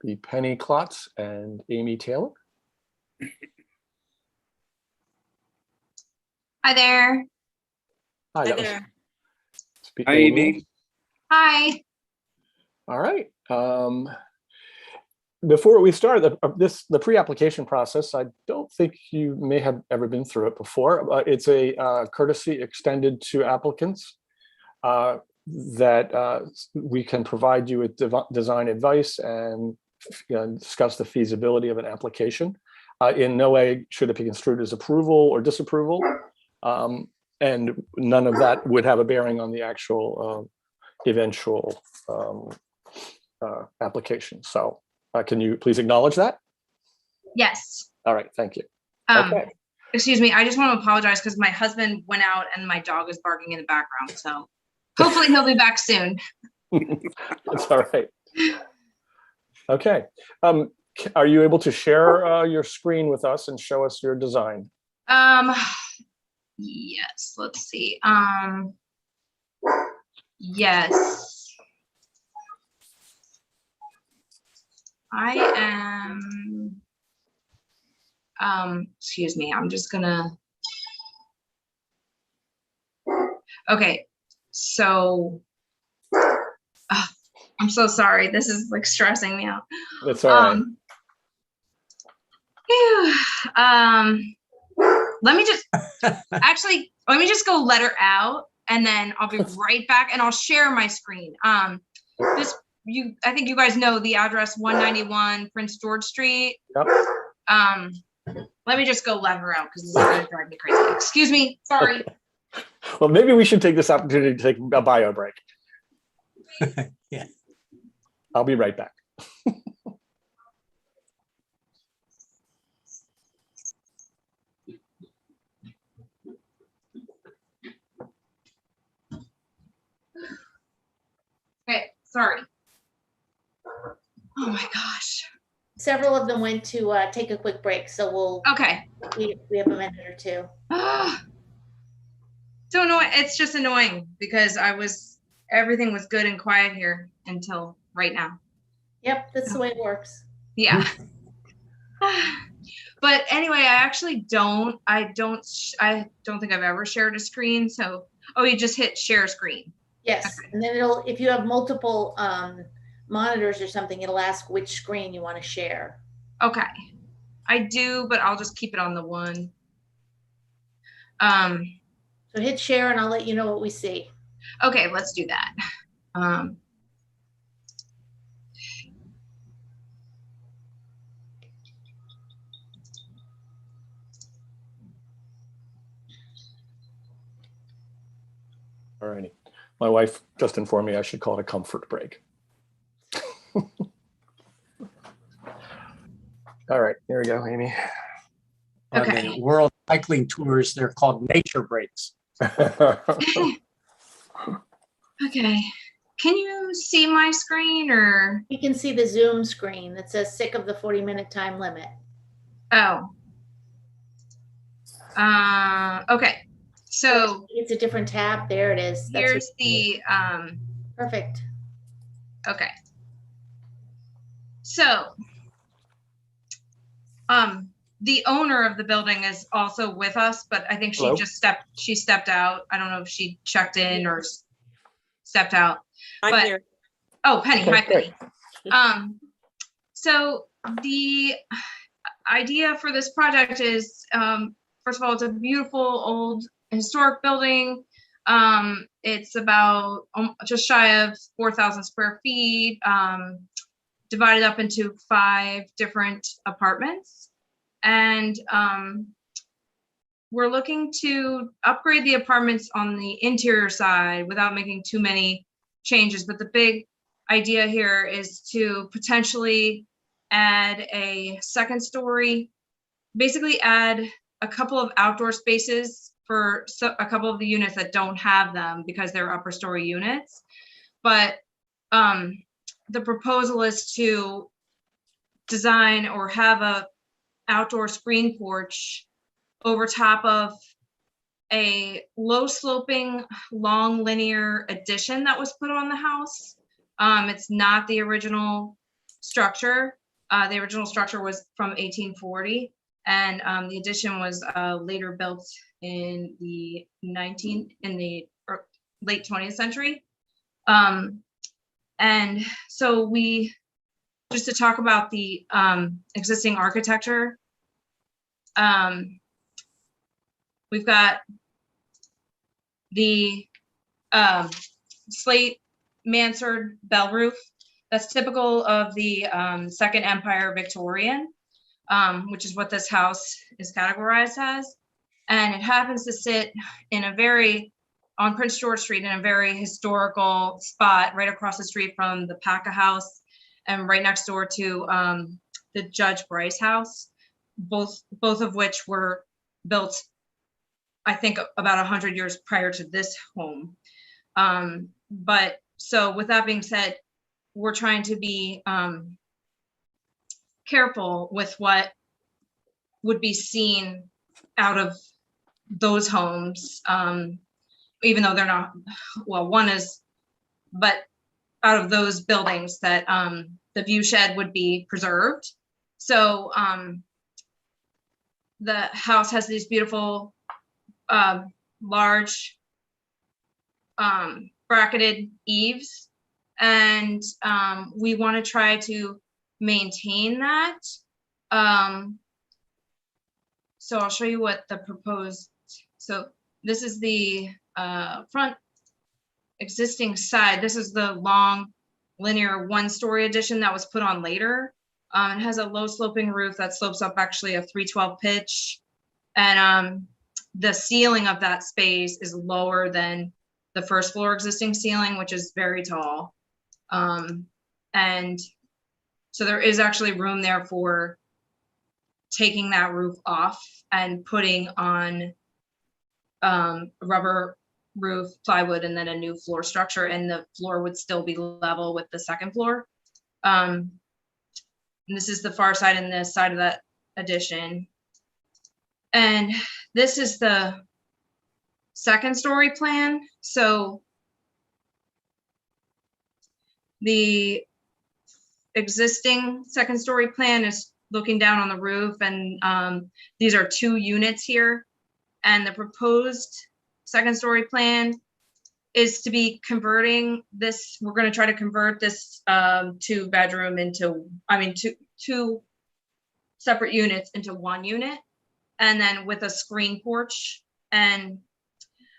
Be Penny Klotz and Amy Taylor. Hi there. Hi, Hi that was- there. Speak Hi, Amy. Amy. Hi. All right. Before we start the pre-application process, I don't think you may have ever been through it before. It's a courtesy extended to applicants that we can provide you with design advice and discuss the feasibility of an application. In no way should it be construed as approval or disapproval. And none of that would have a bearing on the actual eventual application. So can you please acknowledge that? Yes. All right, thank you. Okay. Excuse me, I just want to apologize because my husband went out and my dog is barking in the background. So hopefully he'll be back soon. That's all right. Okay. Are you able to share your screen with us and show us your design? Yes, let's see. Yes. I am, excuse me, I'm just gonna, okay, so, I'm so sorry, this is like stressing me out. That's all right. Let me just, actually, let me just go let her out and then I'll be right back and I'll share my screen. I think you guys know the address 191 Prince George Street. Yep. Let me just go let her out because this is gonna drive me crazy. Excuse me, sorry. Well, maybe we should take this opportunity to take a bio break. Yeah. I'll be right back. Okay, sorry. Oh my gosh. Several of them went to take a quick break, so we'll. Okay. We have a minute or two. So annoying. It's just annoying because everything was good and quiet here until right now. Yep, that's the way it works. Yeah. But anyway, I don't think I've ever shared a screen. So, you just hit share screen. Yes, okay. And then if you have multiple monitors or something, it'll ask which screen you want to share. Okay, I do, but I'll just keep it on the one. So hit share and I'll let you know what we see. Okay, let's do that. All righty. My wife just informed me I should call it a comfort break. All right, here we go, Amy. Okay. On the World Cycling Tours, they're called nature breaks. Okay. Can you see my screen or? You can see the Zoom screen that says sick of the 40-minute time limit. Oh. Okay. So it's a different tab. There it is. Here's the perfect. Okay. So the owner of the building is also with us, but I think she stepped out. I don't know if she checked in or stepped out. I'm here. Oh, Penny. Okay, hi, Penny. great. So the idea for this project is, first of all, it's a beautiful old historic building. It's about just shy of 4,000 square feet. divided up into 5 different apartments. And we're looking to upgrade the apartments on the interior side without making too many changes. But the big idea here is to potentially add a second story, basically add a couple of outdoor spaces for a couple of the units that don't have them because they're upper story units. But the proposal is to design or have a outdoor screen porch over top of a low sloping, long linear addition that was put on the house. It's not the original structure. The original structure was from 1840, and the addition was later built in the late 20th century. And so just to talk about the existing architecture, we've got the slate mansard bell roof. That's typical of the Second Empire Victorian, which is what this house is categorized as. And it happens to sit in on Prince George Street in a very historical spot right across the street from the Paca House and right next door to the Judge Bryce House, both of which were built, I think, about 100 years prior to this home. But so with that being said, we're trying to be careful with what would be seen out of those homes, even though they're not, well, one is, but out of those buildings that the view shed would be preserved. So the house has these beautiful large bracketed eaves, and we want to try to maintain that. So I'll show you what the proposed, so this is the front existing side. This is the long linear 1-story addition that was put on later. It has a low sloping roof that slopes up actually a 312 pitch. And the ceiling of that space is lower than the first floor existing ceiling, which is very tall. And so there is actually room there for taking that roof off and putting on rubber roof, plywood, and then a new floor structure, and the floor would still be level with the second floor. And this is the far side and this side of that addition. And this is the second story plan. So the existing second story plan is looking down on the roof, and these are 2 units here. And the proposed second story plan is to be converting this. We're going to try to convert this 2-bedroom into, two separate units into 1 unit, and then with a screen porch. And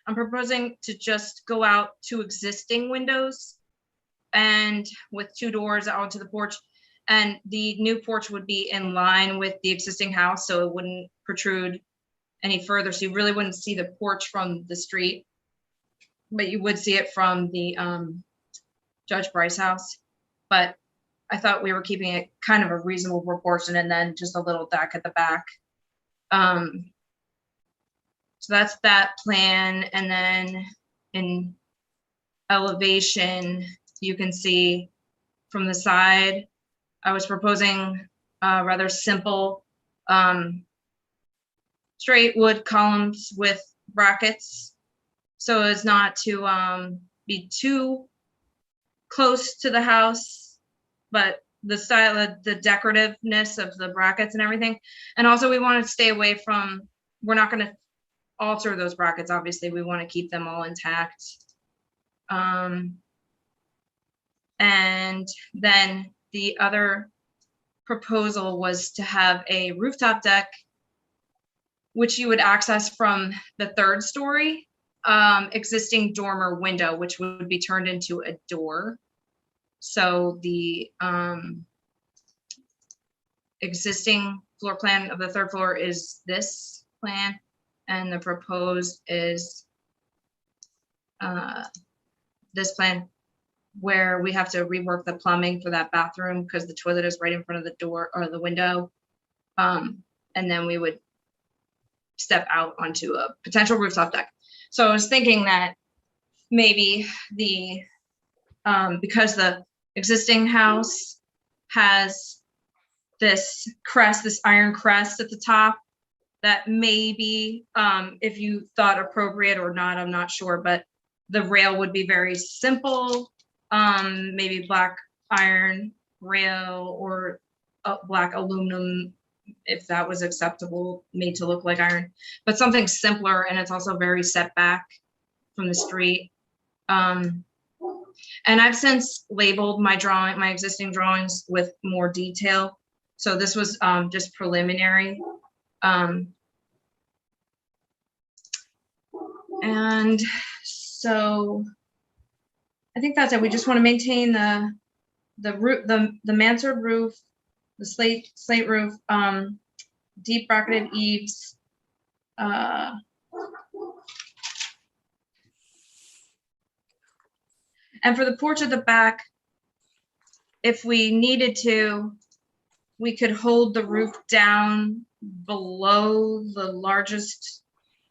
I'm proposing to just go out 2 existing windows and with 2 doors out onto the porch. And the new porch would be in line with the existing house, so it wouldn't protrude any further. So you really wouldn't see the porch from the street, but you would see it from the Judge Bryce house. But I thought we were keeping it kind of a reasonable proportion, and then just a little deck at the back. So that's that plan. And then in elevation, you can see from the side, I was proposing rather simple straight wood columns with brackets, so as not to be too close to the house, but the style of the decorativeness of the brackets and everything. And also we want to stay away from, we're not going to alter those brackets, obviously. We want to keep them all intact. And then the other proposal was to have a rooftop deck, which you would access from the 3rd story existing dormer window, which would be turned into a door. So the existing floor plan of the third floor is this plan, and the proposed is this plan, where we have to rework the plumbing for that bathroom because the toilet is right in front of the door or the window. And then we would step out onto a potential rooftop deck. So I was thinking that maybe the, because the existing house has this crest, this iron crest at the top, that maybe, if you thought appropriate or not, I'm not sure, but the rail would be very simple, maybe black iron rail or black aluminum, if that was acceptable, made to look like iron, but something simpler. And it's also very set back from the street. And I've since labeled my existing drawings with more detail. So this was just preliminary. And so I think that's it. We just want to maintain the roof, the mansard roof, the slate roof, deep bracketed eaves, and for the porch at the back, if we needed to, we could hold the roof down below the largest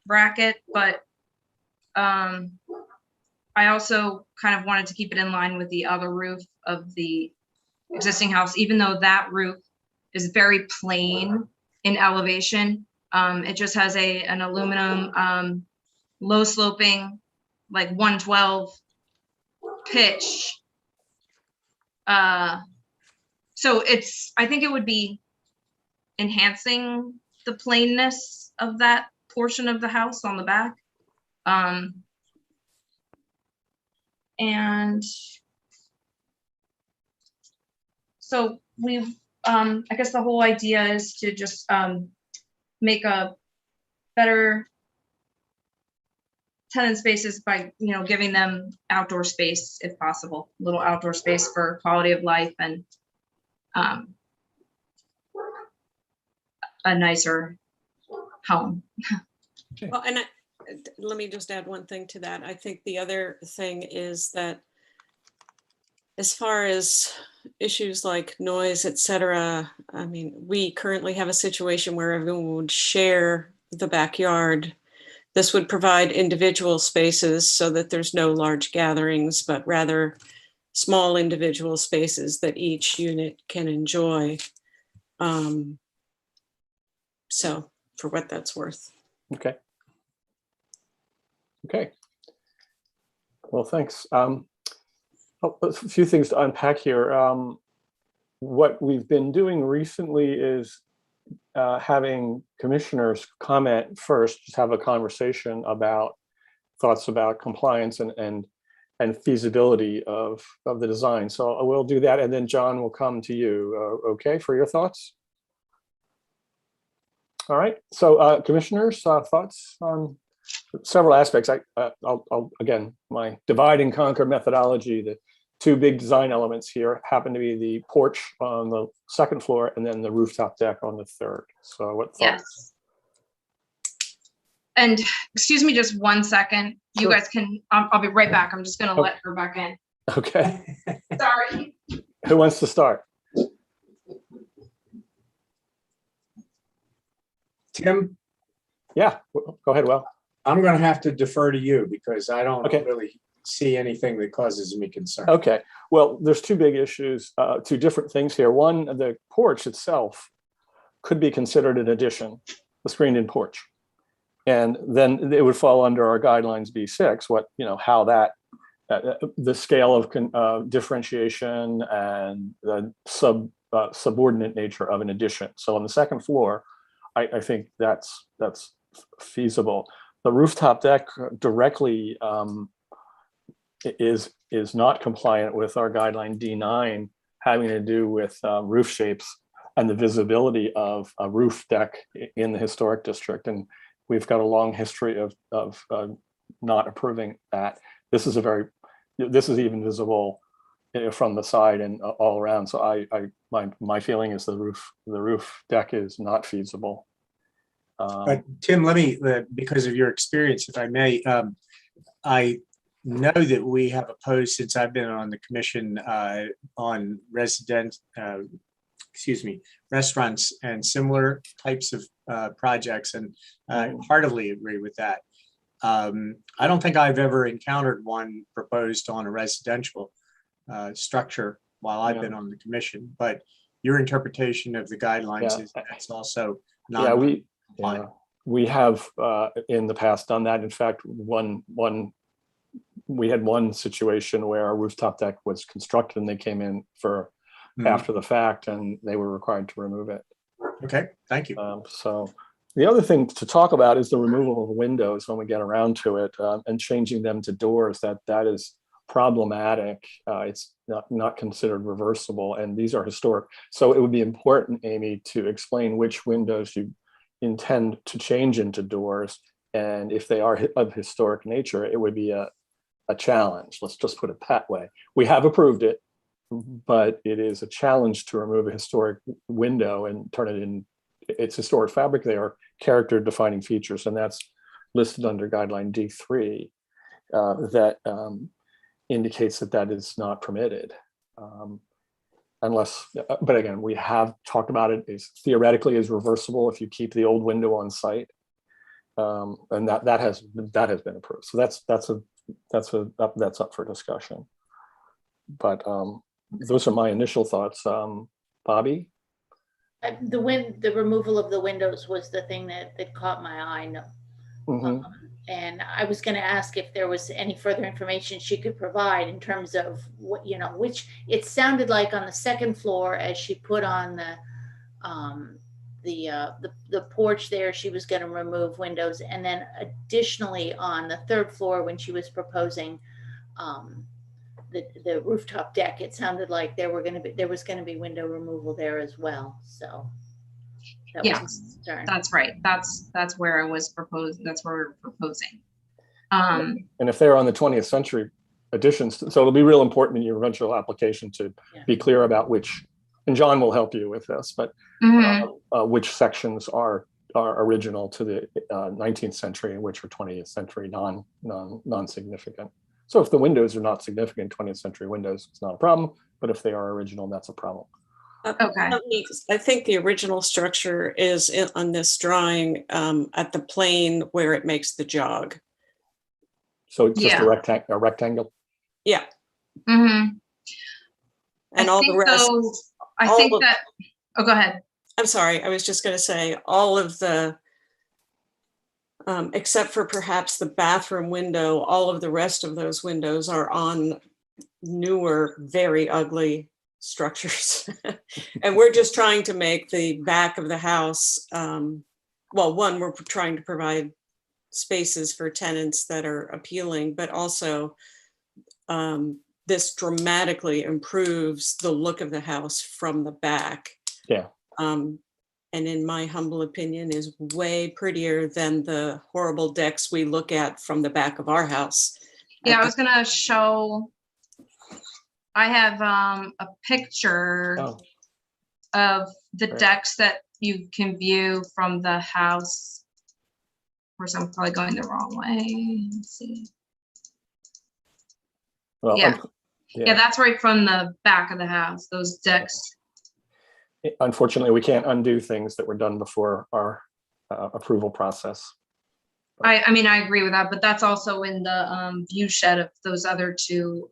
bracket, but I also kind of wanted to keep it in line with the other roof of the existing house, even though that roof is very plain in elevation. It just has an aluminum low sloping, like 112 pitch. So I think it would be enhancing the plainness of that portion of the house on the back. And so we've, I guess the whole idea is to just make a better tenant spaces by, giving them outdoor space if possible, a little outdoor space for quality of life and a nicer home. Well, and let me just add one thing to that. I think the other thing is that as far as issues like noise, et cetera, I mean, we currently have a situation where everyone would share the backyard. This would provide individual spaces so that there's no large gatherings, but rather small individual spaces that each unit can enjoy. So for what that's worth. Okay. Okay. Well, thanks. A few things to unpack here. What we've been doing recently is having commissioners comment first, just have a conversation about thoughts about compliance and feasibility of the design. So we'll do that, and then John will come to you, okay, for your thoughts? All right, so commissioners, thoughts on several aspects. I'll again, my divide and conquer methodology, the two big design elements here happen to be the porch on the second floor and then the rooftop deck on the third. So what thoughts? Yes. And excuse me just 1 second. You Sure. guys can, I'll be right back. I'm just gonna let her back in. Okay. Sorry. Who wants to start? Tim? Yeah, go ahead, Will. I'm going to have to defer to you because I don't Okay. really see anything that causes me concern. Okay, well, there's two big issues, two different things here. One, the porch itself could be considered an addition, a screened-in porch. And then it would fall under our guidelines B6, how that, the scale of differentiation and the subordinate nature of an addition. So on the second floor, I think that's feasible. The rooftop deck directly is not compliant with our guideline D9, having to do with roof shapes and the visibility of a roof deck in the historic district. And we've got a long history of not approving that. This is even visible from the side and all around. So my feeling is the roof deck is not feasible. But Tim, let me, because of your experience, if I may, I know that we have opposed, since I've been on the commission on restaurants and similar types of projects, and I heartily agree with that. I don't think I've ever encountered one proposed on a residential structure while I've been on the commission, but your interpretation of the guidelines is that's also not compliant. We have in the past done that. In fact, we had one situation where our rooftop deck was constructed and they came in for after the fact and they were required to remove it. Okay, thank you. So the other thing to talk about is the removal of windows when we get around to it, and changing them to doors. That is problematic. It's not considered reversible, and these are historic. So it would be important, Amy, to explain which windows you intend to change into doors, and if they are of historic nature, it would be a challenge. Let's just put it that way. We have approved it, but it is a challenge to remove a historic window and turn it in. It's historic fabric. They are character defining features, and that's listed under guideline D3 that indicates that is not permitted. Unless, but again, we have talked about it is theoretically is reversible if you keep the old window on site, and that has been approved. So that's up for discussion. But those are my initial thoughts. Bobby? The removal of the windows was the thing that caught my eye. No. And I was going to ask if there was any further information she could provide in terms of what, which it sounded like on the second floor as she put on the porch there, she was going to remove windows. And then additionally on the third floor, when she was proposing the rooftop deck, it sounded like there was going to be window removal there as well. So that was my concern. That's right. That's where I was proposed. That's where we're proposing. And if they're on the 20th century additions, so it'll be real important in your eventual application to be clear about which, and John will help you with this, but which sections are original to the 19th century and which are 20th century non-significant. So if the windows are not significant, 20th century windows, it's not a problem. But if they are original, that's a problem. Okay. I think the original structure is on this drawing at the plane where it makes the jog. So it's just a rectangle? Yeah. Mm-hmm. And all the rest. Oh, go ahead. I'm sorry. I was just going to say all of the, except for perhaps the bathroom window, all of the rest of those windows are on newer, very ugly structures. And we're just trying to make the back of the house, one, we're trying to provide spaces for tenants that are appealing, but also this dramatically improves the look of the house from the back. Yeah. And in my humble opinion is way prettier than the horrible decks we look at from the back of our house. Yeah, I was gonna show, I have a picture of the decks that you can view from the house. Of course, I'm probably going the wrong way. Let's see. Well, yeah, that's right from the back of the house, those decks. Unfortunately, we can't undo things that were done before our approval process. I mean, I agree with that, but that's also in the view shed of those other two.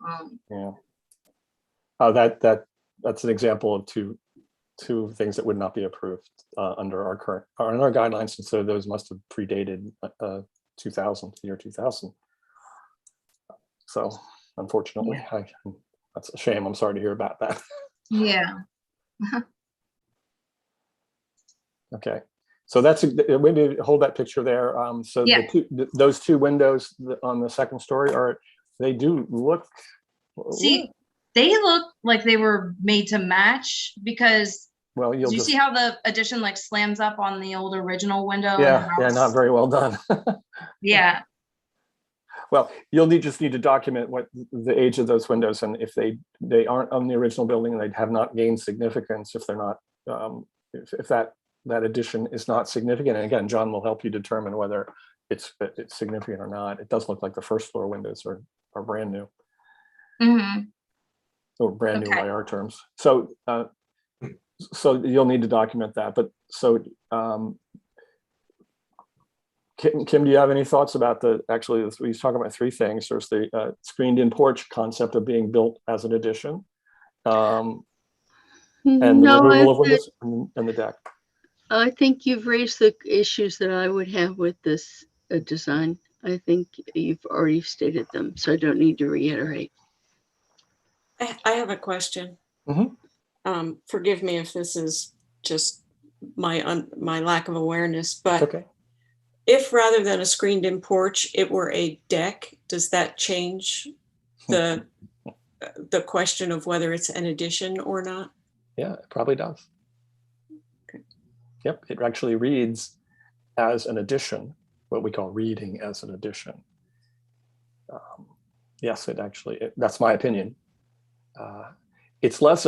Yeah. That's an example of two things that would not be approved under our guidelines, and so those must have predated 2000, the year 2000. So unfortunately, that's a shame. I'm sorry to hear about that. Yeah. Okay, so that's maybe hold that picture there. So those two windows on the second story they do look. See, they look like they were made to match because. Well, do you see how the addition like slams up on the old original window? Yeah, not very well done. Yeah. Well, just need to document what the age of those windows, and if they aren't on the original building, they have not gained significance. If they're not, if that addition is not significant, and again, John will help you determine whether it's significant or not. It does look like the first floor windows are brand new, or brand new by our terms. So so you'll need to document that. But so. Kim, do you have any thoughts about actually, we talk about three things. There's the screened-in porch concept of being built as an addition, and the removal of windows and the deck. I think you've raised the issues that I would have with this design. I think you've already stated them, so I don't need to reiterate. I have a question. Forgive me if this is just my lack of awareness, but okay. If rather than a screened-in porch, it were a deck, does that change the question of whether it's an addition or not? Yeah, it probably does. Okay. Yep, it actually reads as an addition, what we call reading as an addition. Yes, that's my opinion. It's less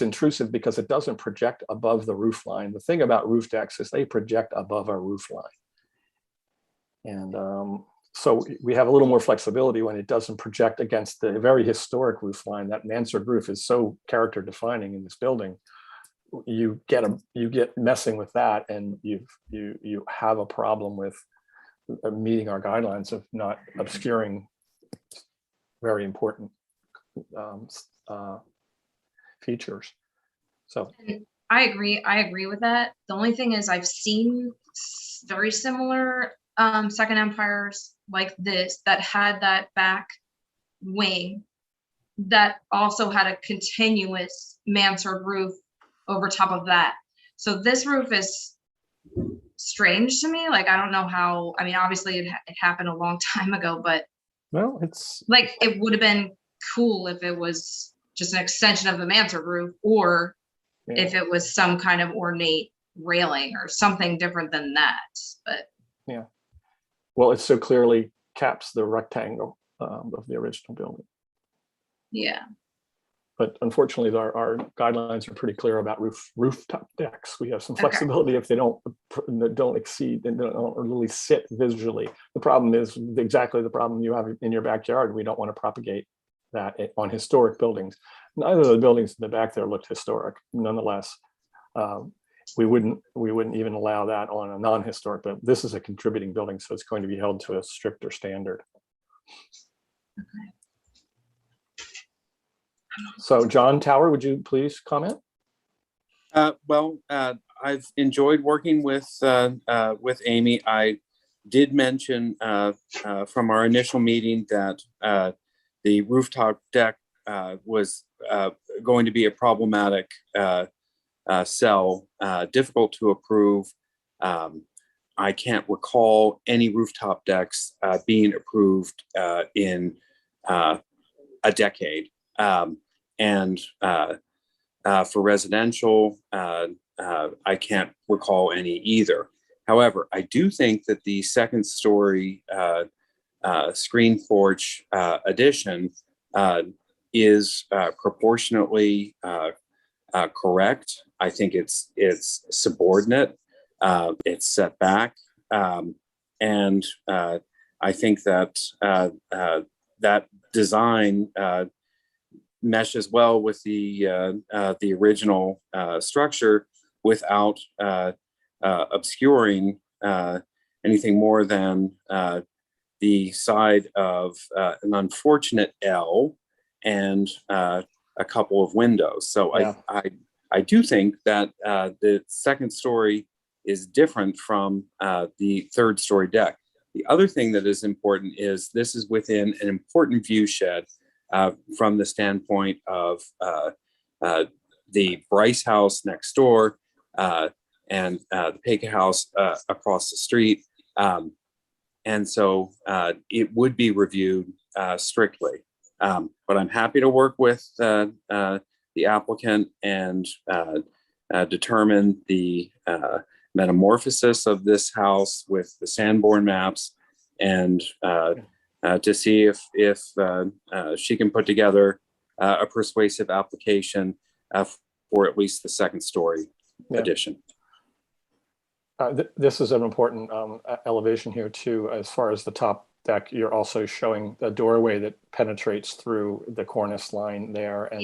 intrusive because it doesn't project above the roof line. The thing about roof decks is they project above our roof line. And so we have a little more flexibility when it doesn't project against the very historic roof line. That mansard roof is so character defining in this building. You get messing with that, and you have a problem with meeting our guidelines of not obscuring very important features. So I agree with that. The only thing is I've seen very similar second empires like this that had that back wing that also had a continuous mansard roof over top of that. So this roof is strange to me. Like, I don't know how, I mean, obviously it happened a long time ago, but well, it's like, it would have been cool if it was just an extension of the mansard roof, or if it was some kind of ornate railing or something different than that. But yeah. Well, it so clearly caps the rectangle of the original building. Yeah. But unfortunately, our guidelines are pretty clear about rooftop decks. We have some flexibility if they don't exceed and don't really sit visually. The problem is exactly the problem you have in your backyard. We don't want to propagate that on historic buildings. Neither of the buildings in the back there looked historic. Nonetheless, we wouldn't even allow that on a non-historic, but this is a contributing building, so it's going to be held to a stricter standard. Okay. So John Tower, would you please comment? Well, I've enjoyed working with Amy. I did mention from our initial meeting that the rooftop deck was going to be a problematic cell, difficult to approve. I can't recall any rooftop decks being approved in a decade. And for residential, I can't recall any either. However, I do think that the second story screen porch addition is proportionately correct. I think it's subordinate, it's set back, and I think that that design meshes well with the original structure without obscuring anything more than the side of an unfortunate L and a couple of windows. So yeah. I do think that the second story is different from the third story deck. The other thing that is important is this is within an important view shed from the standpoint of the Bryce house next door and the Peka house across the street. And so it would be reviewed strictly. But I'm happy to work with the applicant and determine the metamorphosis of this house with the Sanborn maps and to see if she can put together a persuasive application for at least the second story addition. This is an important elevation here too. As far as the top deck, you're also showing a doorway that penetrates through the cornice line there, and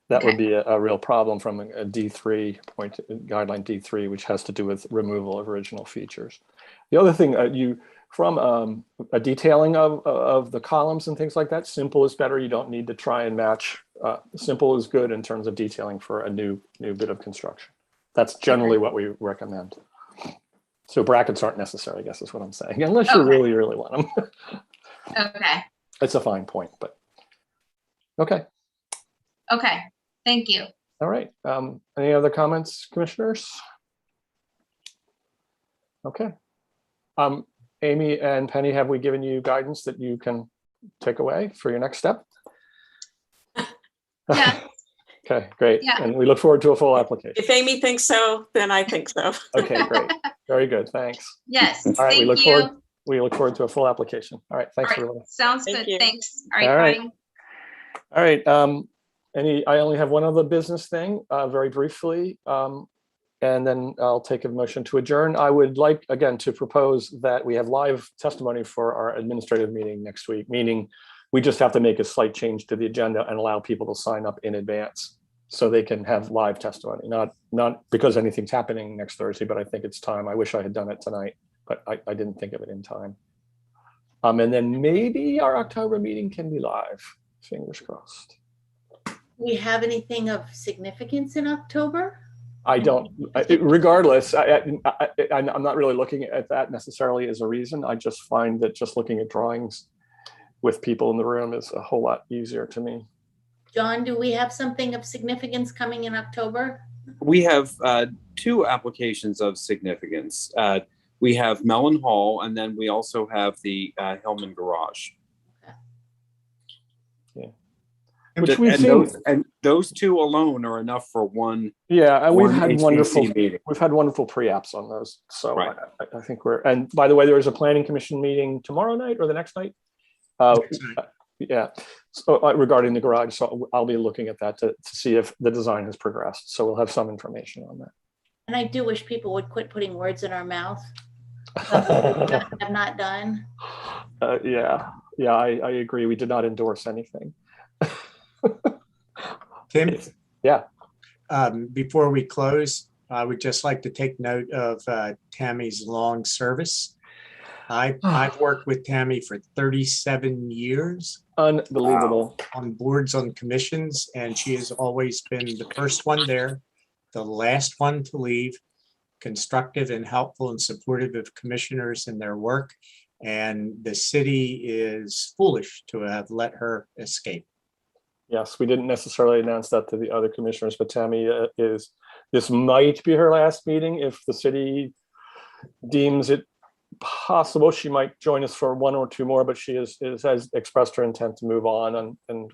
that would be a real problem from a D3 point, guideline D3, which has to do with removal of original features. The other thing from a detailing of the columns and things like that, simple is better. You don't need to try and match. Simple is good in terms of detailing for a new bit of construction. That's generally what we recommend. So brackets aren't necessary, I guess is what I'm saying, unless you really, really want them. Okay. It's a fine point, but okay. Okay, thank you. All right. Any other comments, commissioners? Okay. Amy and Penny, have we given you guidance that you can take away for your next step? Yeah. Okay, great. Yeah. And we look forward to a full application. If Amy thinks so, then I think so. Okay, great. Very good. Thanks. Yes. All right. Thank you. We look forward to a full application. All right. Thanks, everyone. Sounds Thank good. you. Thanks. All right. All right. Bye. All right. I only have one other business thing, very briefly, and then I'll take a motion to adjourn. I would like, again, to propose that we have live testimony for our administrative meeting next week, meaning we just have to make a slight change to the agenda and allow people to sign up in advance so they can have live testimony, not because anything's happening next Thursday, but I think it's time. I wish I had done it tonight, but I didn't think of it in time. And then maybe our October meeting can be live, fingers crossed. We have anything of significance in October? I don't, regardless, I'm not really looking at that necessarily as a reason. I just find that just looking at drawings with people in the room is a whole lot easier to me. John, do we have something of significance coming in October? We have two applications of significance. We have Mellon Hall, and then we also have the Hillman Garage. Yeah. Which we've seen, and those two alone are enough for one. Yeah, and we've had HBC wonderful pre-apps on those. So right. I think we're. And by the way, there is a planning commission meeting tomorrow night or the next night. Yeah, so regarding the garage. So I'll be looking at that to see if the design has progressed. So we'll have some information on that. And I do wish people would quit putting words in our mouth. Have not done. Yeah, I agree. We did not endorse anything. Tim? Yeah. Before we close, I would just like to take note of Tammy's long service. I've worked with Tammy for 37 years. Unbelievable. On boards, on commissions, and she has always been the first one there, the last one to leave, constructive and helpful and supportive of commissioners in their work. And the city is foolish to have let her escape. Yes, we didn't necessarily announce that to the other commissioners, but Tammy this might be her last meeting. If the city deems it possible, she might join us for one or two more, but she has expressed her intent to move on, and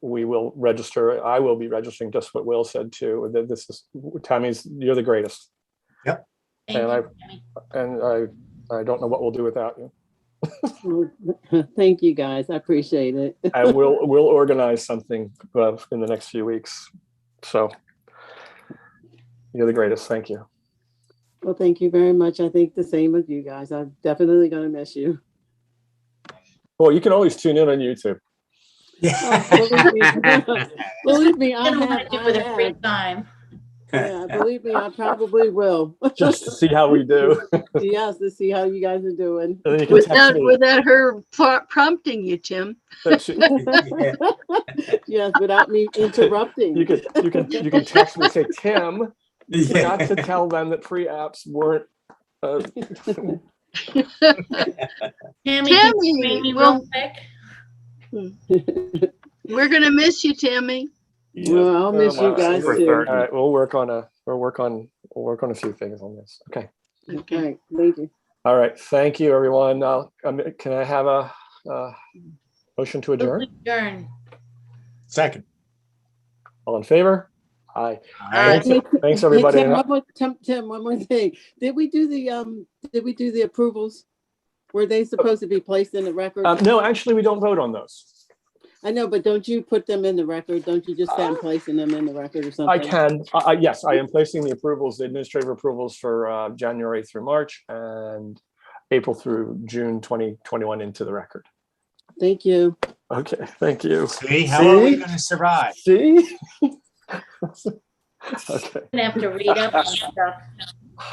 we will register. I will be registering just what Will said too, that this is Tammy's, you're the greatest. Yep. And I don't know what we'll do without you. Thank you, guys. I appreciate it. And we'll organize something in the next few weeks. So you're the greatest. Thank you. Well, thank you very much. I think the same with you guys. I'm definitely going to miss you. Well, you can always tune in on YouTube. Believe me, I have free time. Yeah, believe me, I probably will. Just to see how we do. Yes, to see how you guys are doing. Without her prompting you, Tim. Yes, without me interrupting. You can text me and say, Tim, not to tell them that free apps weren't. Tammy, real quick. We're gonna miss you, Tammy. Well, I'll miss you guys too. All right, we'll work on a few things on this. Okay. Okay. Thank you. All right. Thank you, everyone. Can I have a motion to adjourn? Adjourn. Second. All in favor? Aye. Aye. Thanks, everybody. Tim, one more thing. Did we do the approvals? Were they supposed to be placed in the record? No, actually, we don't vote on those. I know, but don't you put them in the record? Don't you just say I'm placing them in the record or something? I can. Yes, I am placing the approvals, the administrative approvals for January through March and April through June 2021 into the record. Thank you. Okay, thank you. See, how are we going to survive? See? Okay. Gonna have to read up on stuff.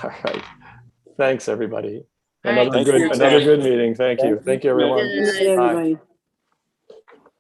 All right. Thanks, everybody. All right. Another good meeting. Thank you. Thank you, everyone. Good night, everybody.